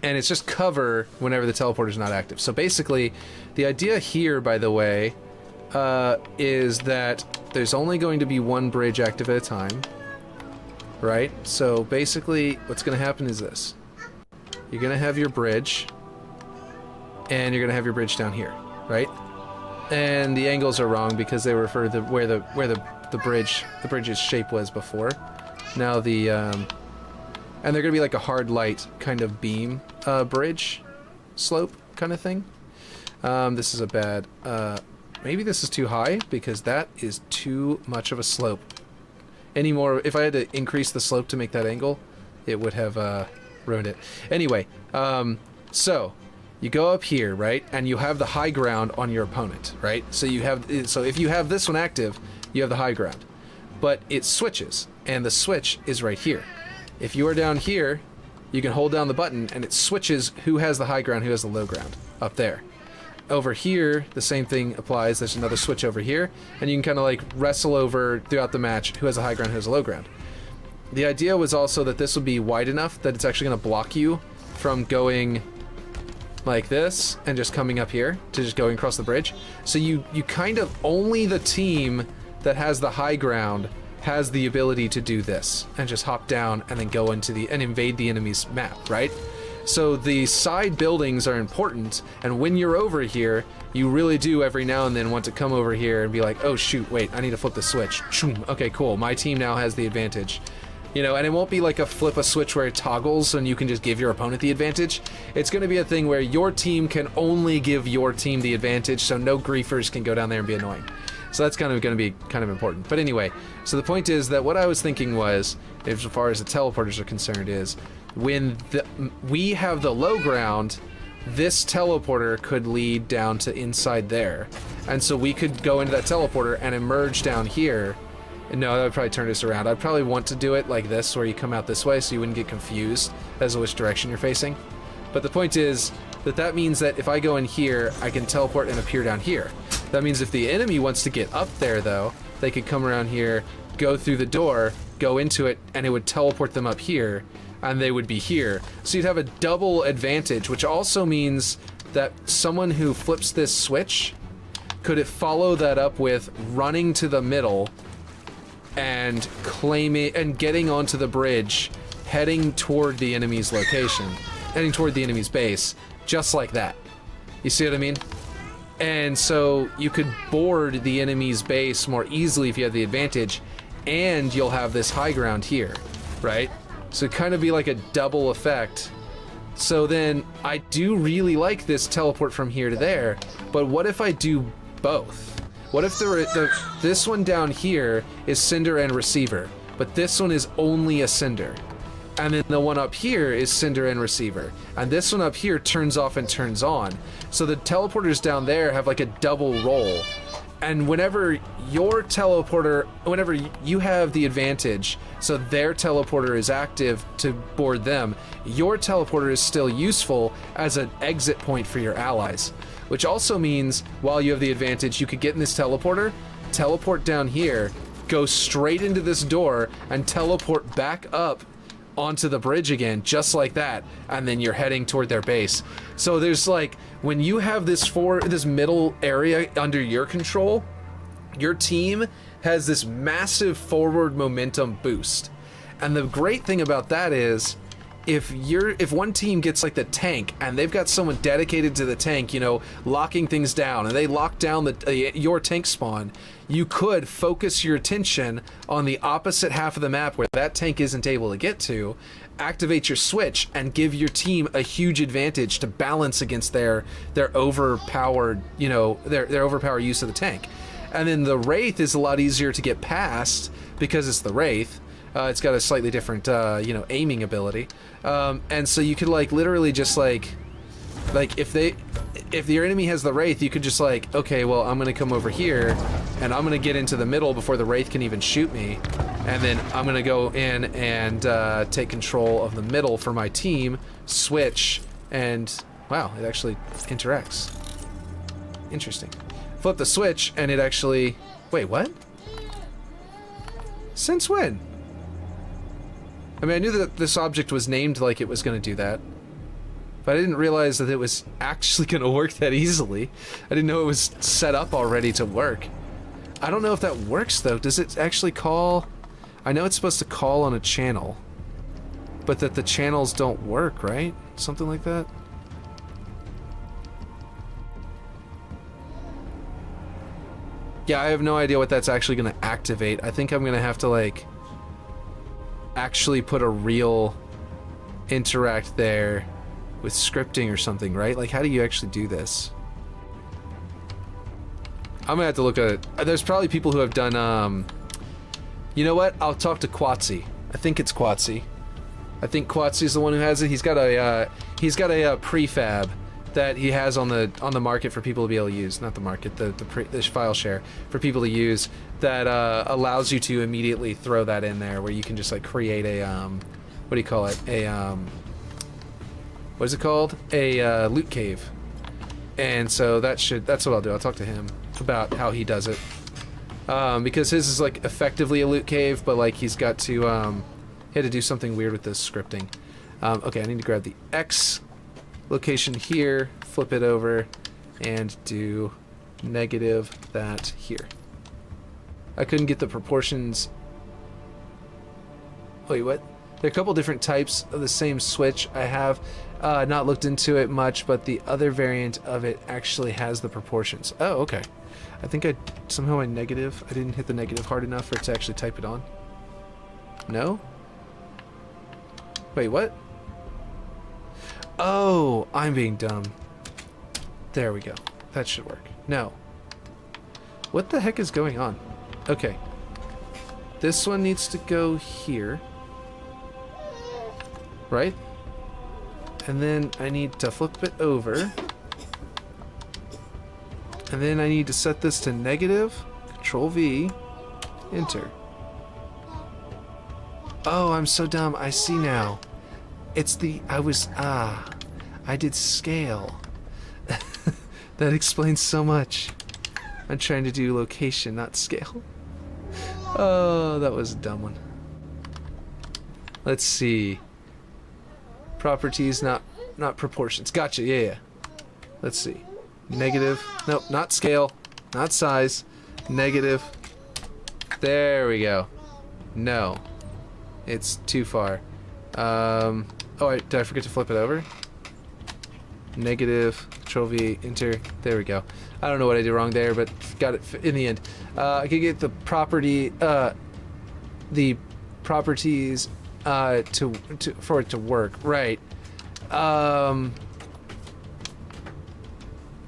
it's just cover whenever the teleporter is not active. So basically, the idea here, by the way, is that there's only going to be one bridge active at a time, right? So basically, what's going to happen is this: you're going to have your bridge, and you're going to have your bridge down here, right? And the angles are wrong because they refer to where the bridge's shape was before. Now and they're gonna be like a hard light kind of beam bridge slope kind of thing. This is a bad. Maybe this is too high because that is too much of a slope. If I had to increase the slope to make that angle, it would have ruined it. Anyway, so. You go up here, right, and you have the high ground on your opponent, right? So if you have this one active, you have the high ground. But it switches, and the switch is right here. If you are down here, you can hold down the button and it switches who has the high ground, who has the low ground up there. Over here, the same thing applies. There's another switch over here, and you can kind of like wrestle over throughout the match who has a high ground, who has a low ground. The idea was also that this would be wide enough that it's actually going to block you from going like this and just coming up here to just going across the bridge. So you kind of, only the team that has the high ground has the ability to do this and just hop down and then go into and invade the enemy's map, right? So the side buildings are important, and when you're over here, you really do every now and then want to come over here and be like, oh shoot, wait, I need to flip the switch. Okay, cool, my team now has the advantage. You know, and it won't be like a flip a switch where it toggles and you can just give your opponent the advantage. It's going to be a thing where your team can only give your team the advantage, so no griefers can go down there and be annoying. So that's kind of going to be kind of important. But anyway, so the point is that what I was thinking was, as far as the teleporters are concerned, is when we have the low ground, this teleporter could lead down to inside there. And so we could go into that teleporter and emerge down here. No, that would probably turn us around. I'd probably want to do it like this, where you come out this way so you wouldn't get confused as to which direction you're facing. But the point is that means that if I go in here, I can teleport and appear down here. That means if the enemy wants to get up there, though, they could come around here, go through the door, go into it, and it would teleport them up here, and they would be here. So you'd have a double advantage, which also means that someone who flips this switch could follow that up with running to the middle and claiming and getting onto the bridge, heading toward the enemy's location, heading toward the enemy's base, just like that. You see what I mean? And so you could board the enemy's base more easily if you have the advantage, and you'll have this high ground here, right? So it'd kind of be like a double effect. So then I do really like this teleport from here to there, but what if I do both? What if this one down here is Cinder and Receiver, but this one is only a Cinder? And then the one up here is Cinder and Receiver. And this one up here turns off and turns on. So the teleporters down there have like a double role. And whenever your teleporter, whenever you have the advantage, so their teleporter is active to board them, your teleporter is still useful as an exit point for your allies. Which also means, while you have the advantage, you could get in this teleporter, teleport down here, go straight into this door, and teleport back up onto the bridge again, just like that, and then you're heading toward their base. So there's like, when you have this middle area under your control, your team has this massive forward momentum boost. And the great thing about that is, if one team gets like the tank and they've got someone dedicated to the tank, you know, locking things down, and they lock down your tank spawn, you could focus your attention on the opposite half of the map where that tank isn't able to get to, activate your switch, and give your team a huge advantage to balance against their overpowered, you know, their overpowered use of the tank. And then the Wraith is a lot easier to get past because it's the Wraith. It's got a slightly different, you know, aiming ability. And so you could, like, literally just, like if your enemy has the Wraith, you could just, like, okay, well, I'm going to come over here, and I'm going to get into the middle before the Wraith can even shoot me. And then I'm going to go in and take control of the middle for my team, switch, and, wow, it actually interacts. Interesting. Flip the switch, and it actually... Wait, what? Since when? I mean, I knew that this object was named like it was going to do that, but I didn't realize that it was actually going to work that easily. I didn't know it was set up already to work. I don't know if that works, though. Does it actually call... I know it's supposed to call on a channel, but that the channels don't work, right? Something like that? Yeah, I have no idea what that's actually going to activate. I think I'm going to have to, like, actually put a real interact there with scripting or something, right? Like, how do you actually do this? I'm gonna have to look at it. There's probably people who have done, you know what? I'll talk to Quatsi. I think it's Quatsi. I think Quatsi's the one who has it. He's got a prefab that he has on the market for people to be able to use. Not the market, the file share for people to use that allows you to immediately throw that in there, where you can just like create a what do you call it? what is it called? A loot cave. And so that's what I'll do. I'll talk to him about how he does it. Because his is like effectively a loot cave, but like he's got to, he had to do something weird with this scripting. Okay, I need to grab the X location here, flip it over, and do negative that here. I couldn't get the proportions. Wait, what? There are a couple different types of the same switch. I have not looked into it much, but the other variant of it actually has the proportions. Oh, okay. I think somehow I didn't hit the negative hard enough for it to actually type it on. No? Wait, what? Oh, I'm being dumb. There we go. That should work. No. What the heck is going on? Okay. This one needs to go here. Right? And then I need to flip it over. And then I need to set this to negative. Control V. Enter. Oh, I'm so dumb. I see now. It's the... I did scale. That explains so much. I'm trying to do location, not scale. Oh, that was a dumb one. Let's see. Properties, not proportions. Gotcha, yeah. Let's see. Negative. Nope, not scale. Not size. Negative. There we go. No. It's too far. Oh, did I forget to flip it over? Negative. Control V. Enter. There we go. I don't know what I did wrong there, but got it in the end. I could get the properties for it to work. Right.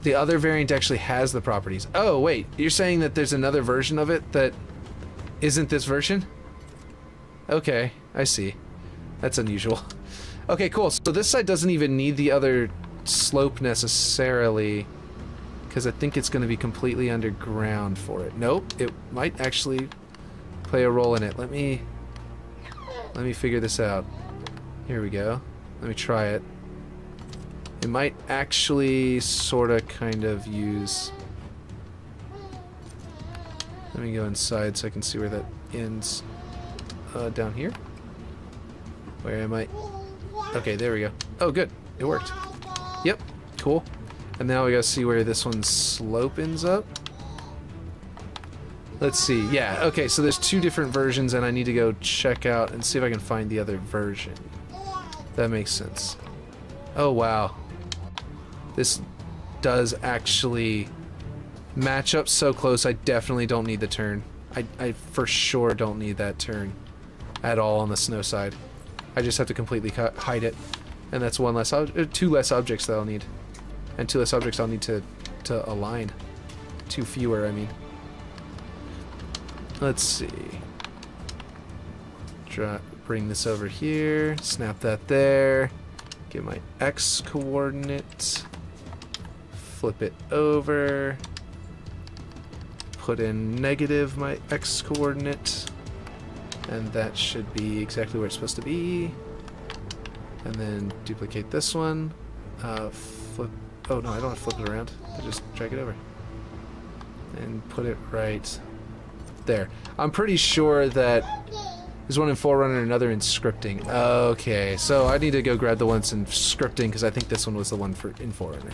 The other variant actually has the properties. Oh, wait. You're saying that there's another version of it that isn't this version? Okay, I see. That's unusual. Okay, cool. So this side doesn't even need the other slope necessarily, because I think it's going to be completely underground for it. Nope, it might actually play a role in it. Let me figure this out. Here we go. Let me try it. It might actually sorta kind of use... Let me go inside so I can see where that ends. Down here? Where am I? Okay, there we go. Oh, good. It worked. Yep. Cool. And now we gotta see where this one's slope ends up. Let's see. Yeah, okay, so there's two different versions, and I need to go check out and see if I can find the other version. That makes sense. Oh, wow. This does actually match up so close. I definitely don't need the turn. I for sure don't need that turn at all on the snow side. I just have to completely hide it. And that's one less, two less objects that I'll need. And two less objects I'll need to align. Two fewer, I mean. Let's see. Bring this over here. Snap that there. Get my X coordinate. Flip it over. Put in negative my X coordinate. And that should be exactly where it's supposed to be. And then duplicate this one. Flip. Oh no, I don't have to flip it around. I just drag it over. And put it right there. I'm pretty sure that there's one in Forerunner and another in scripting. Okay, so I need to go grab the ones in scripting because I think this one was the one in Forerunner.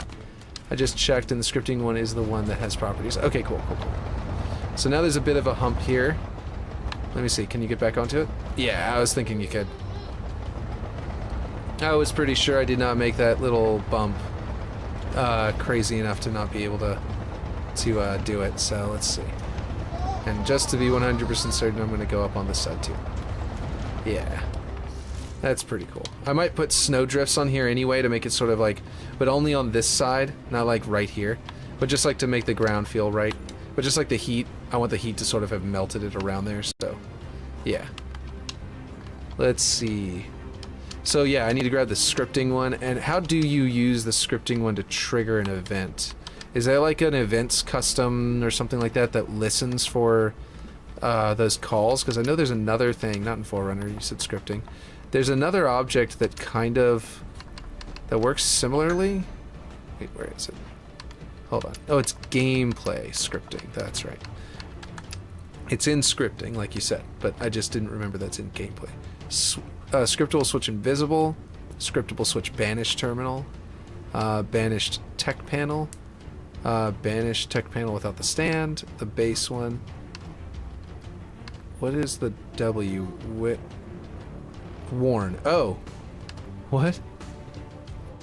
I just checked and the scripting one is the one that has properties. Okay, cool. So now there's a bit of a hump here. Let me see, can you get back onto it? Yeah, I was thinking you could. I was pretty sure I did not make that little bump crazy enough to not be able to do it, so let's see. And just to be 100% certain, I'm going to go up on this side too. Yeah. That's pretty cool. I might put snow drifts on here anyway to make it sort of like, but only on this side, not like right here, but just like to make the ground feel right. But just like the heat, I want the heat to sort of have melted it around there, so yeah. Let's see. So yeah, I need to grab the scripting one, and how do you use the scripting one to trigger an event? Is that like an events custom or something like that that listens for those calls? Because I know there's another thing, not in Forerunner, you said scripting. There's another object that kind of that works similarly. Wait, where is it? Hold on. Oh, it's gameplay scripting. That's right. It's in scripting, like you said, but I just didn't remember that's in gameplay. Scriptable switch invisible. Scriptable switch banish terminal. Banished tech panel. Banished tech panel without the stand. The base one. What is the W? Warn. Oh. What?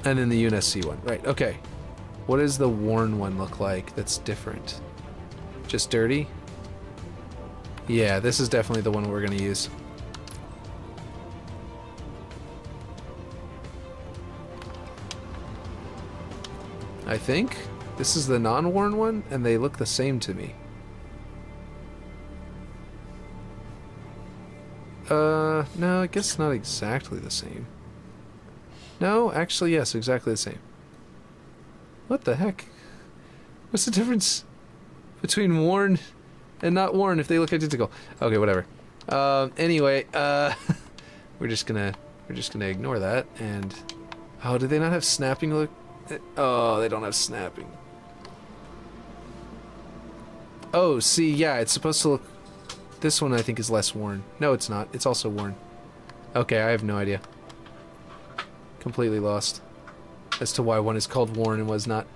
And then the UNSC one. Right, okay. What does the worn one look like that's different? Just dirty? Yeah, this is definitely the one we're going to use. I think this is the non-worn one, and they look the same to me. No, I guess not exactly the same. No, actually, yes, exactly the same. What the heck? What's the difference between worn and not worn if they look identical? Okay, whatever. Anyway, we're just gonna ignore that. And oh, do they not have snapping? Look, oh, they don't have snapping. Oh, see, yeah, it's supposed to look. This one I think is less worn. No, it's not. It's also worn. Okay, I have no idea. Completely lost as to why one is called worn and was not.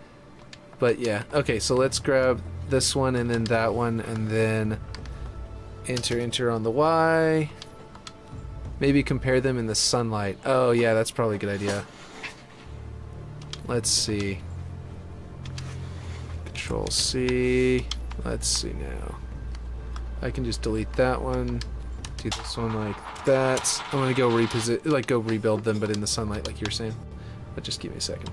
But yeah, okay, so let's grab this one and then that one and then enter on the Y. Maybe compare them in the sunlight. Oh yeah, that's probably a good idea. Let's see. Control C. Let's see now. I can just delete that one. Do this one like that. I'm gonna go go rebuild them, but in the sunlight, like you were saying. But just give me a second.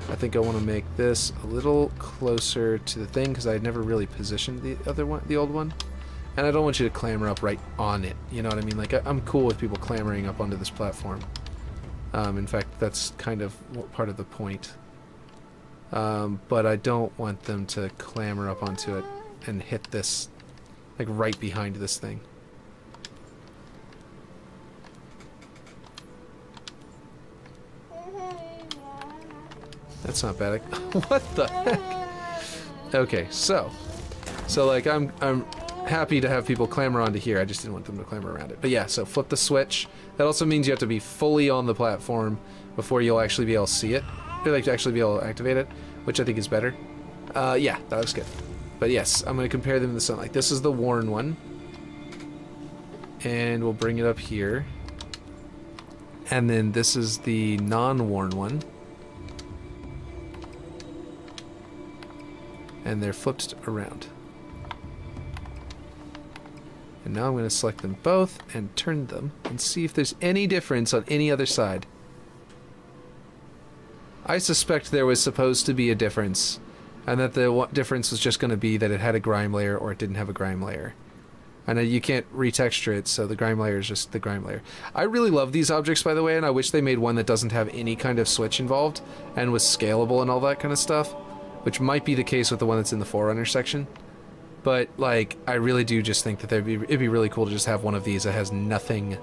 I think I want to make this a little closer to the thing because I had never really positioned the other one, the old one, and I don't want you to clamber up right on it. You know what I mean? Like I'm cool with people clambering up onto this platform. In fact, that's kind of part of the point. But I don't want them to clamber up onto it and hit this, like right behind this thing. That's not bad. What the heck? Okay, so like I'm happy to have people clamber onto here. I just didn't want them to clamber around it. But yeah, so flip the switch. That also means you have to be fully on the platform before you'll actually be able to see it. Or like to actually be able to activate it, which I think is better. Yeah, that looks good. But yes, I'm going to compare them in the sunlight. This is the worn one. And we'll bring it up here. And then this is the non-worn one. And they're flipped around. And now I'm going to select them both and turn them and see if there's any difference on any other side. I suspect there was supposed to be a difference, and that the difference was just going to be that it had a grime layer or it didn't have a grime layer. I know you can't retexture it, so the grime layer is just the grime layer. I really love these objects, by the way, and I wish they made one that doesn't have any kind of switch involved and was scalable and all that kind of stuff, which might be the case with the one that's in the Forerunner section. But, like, I really do just think that it'd be really cool to just have one of these that has nothing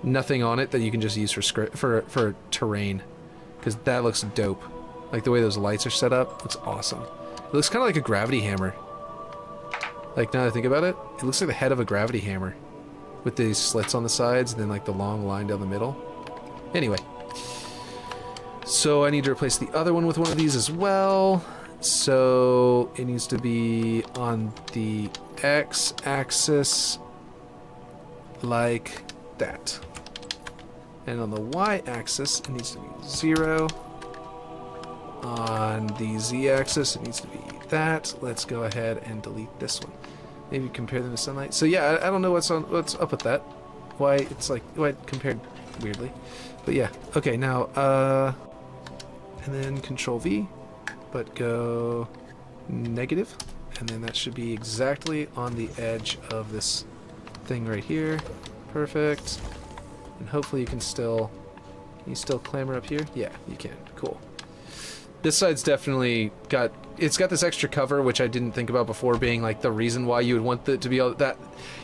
on it that you can just use for terrain. Because that looks dope. Like, the way those lights are set up looks awesome. It looks kind of like a gravity hammer. Like, now that I think about it, it looks like the head of a gravity hammer. With these slits on the sides and then, like, the long line down the middle. Anyway. So, I need to replace the other one with one of these as well. So, it needs to be on the X-axis like that. And on the Y-axis, it needs to be 0. On the Z-axis, it needs to be that. Let's go ahead and delete this one. Maybe compare them to sunlight. So yeah, I don't know what's up with that. Why it's like compared weirdly. But yeah, okay, now and then Control V, but go negative, and then that should be exactly on the edge of this thing right here. Perfect. And hopefully you can still clamber up here? Yeah, you can. Cool. This side's definitely got this extra cover, which I didn't think about before being like the reason why you would want it to be able that.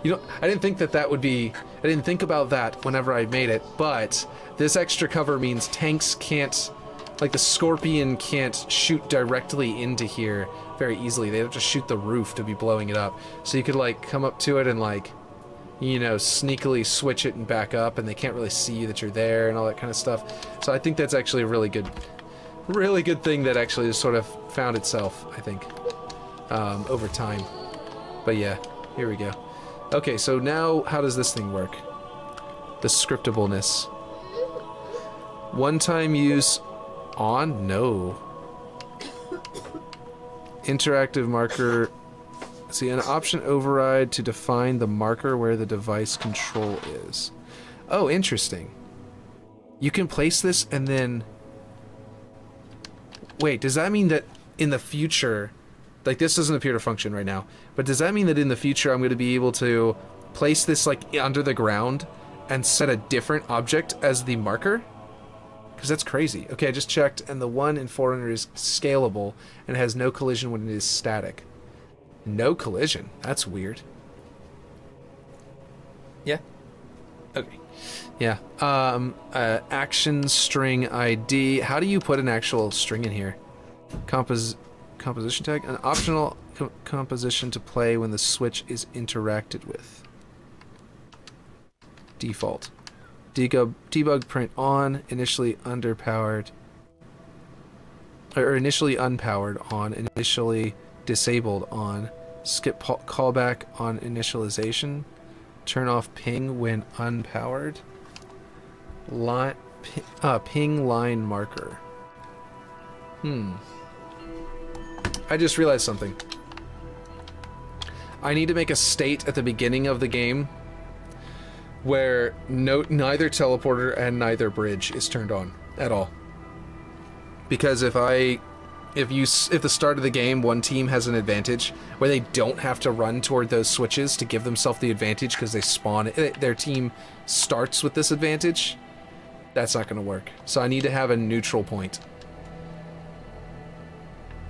You know, I didn't think that would be. I didn't think about that whenever I made it, but this extra cover means tanks can't like the scorpion can't shoot directly into here very easily. They have to shoot the roof to be blowing it up. So you could like come up to it and like, you know, sneakily switch it and back up, and they can't really see that you're there and all that kind of stuff. So I think that's actually a really good thing that actually has sort of found itself, I think, over time. But yeah, here we go. Okay, so now how does this thing work? The scriptableness. One-time use on? No. Interactive marker. See, an option override to define the marker where the device control is. Oh, interesting. You can place this and then... Wait, does that mean that in the future... Like, this doesn't appear to function right now, but does that mean that in the future I'm going to be able to place this, like, under the ground and set a different object as the marker? Because that's crazy. Okay, I just checked, and the one in Forerunner is scalable and has no collision when it is static. No collision? That's weird. Yeah. Okay. Yeah. Action string ID. How do you put an actual string in here? Composition tag? An optional composition to play when the switch is interacted with. Default. Debug print on, initially underpowered. Or initially unpowered on, initially disabled on. Skip callback on initialization. Turn off ping when unpowered. Ping line marker. I just realized something. I need to make a state at the beginning of the game where neither teleporter and neither bridge is turned on at all. Because if the start of the game one team has an advantage where they don't have to run toward those switches to give themselves the advantage because they spawn, their team starts with this advantage, that's not going to work. So I need to have a neutral point.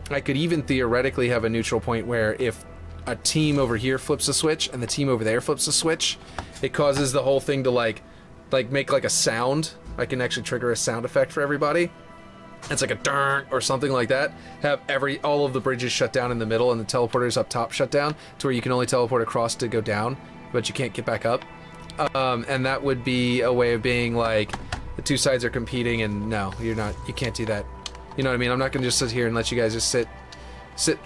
I could even theoretically have a neutral point where if a team over here flips a switch and the team over there flips a switch, it causes the whole thing to like make like a sound. I can actually trigger a sound effect for everybody. It's like a darn or something like that. Have all of the bridges shut down in the middle and the teleporters up top shut down to where you can only teleport across to go down, but you can't get back up. And that would be a way of being like the two sides are competing, and no, you can't do that. You know what I mean? I'm not gonna just sit here and let you guys just sit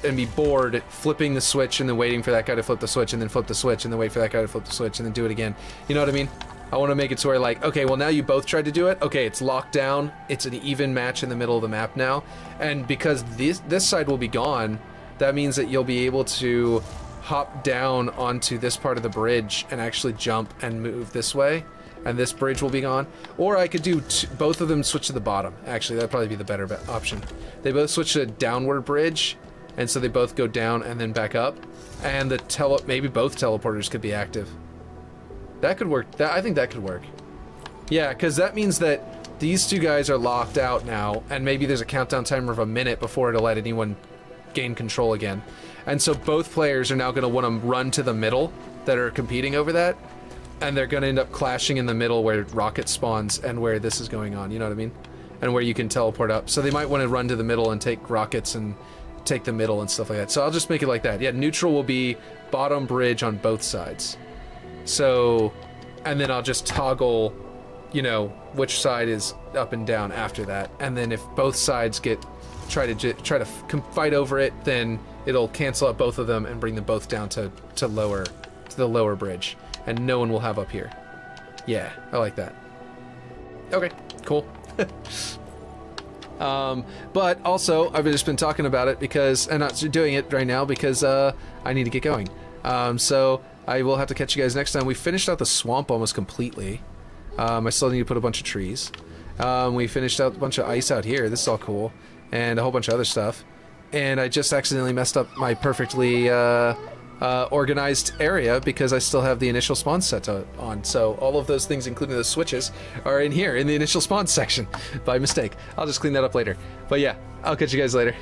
and be bored flipping the switch and then waiting for that guy to flip the switch and then flip the switch and then wait for that guy to flip the switch and then do it again. You know what I mean? I want to make it to where like, okay, well now you both tried to do it. Okay, it's locked down. It's an even match in the middle of the map now. And because this side will be gone, that means that you'll be able to hop down onto this part of the bridge and actually jump and move this way. And this bridge will be gone. Or I could do both of them switch to the bottom. Actually, that'd probably be the better option. They both switch to a downward bridge, and so they both go down and then back up. And maybe both teleporters could be active. That could work. I think that could work. Yeah, because that means that these two guys are locked out now, and maybe there's a countdown timer of a minute before it'll let anyone gain control again. And so both players are now going to want to run to the middle that are competing over that, and they're going to end up clashing in the middle where rocket spawns and where this is going on, you know what I mean? And where you can teleport up. So they might want to run to the middle and take rockets and take the middle and stuff like that. So I'll just make it like that. Yeah, neutral will be bottom bridge on both sides. So, and then I'll just toggle, you know, which side is up and down after that. And then if both sides try to fight over it, then it'll cancel out both of them and bring them both down to the lower bridge. And no one will have up here. Yeah, I like that. Okay, cool. But also, I've just been talking about it because, and not doing it right now because I need to get going. So I will have to catch you guys next time. We finished out the swamp almost completely. I still need to put a bunch of trees. We finished out a bunch of ice out here. This is all cool. And a whole bunch of other stuff. And I just accidentally messed up my perfectly organized area because I still have the initial spawn set on. So all of those things, including those switches, are in here in the initial spawn section by mistake. I'll just clean that up later. But yeah, I'll catch you guys later.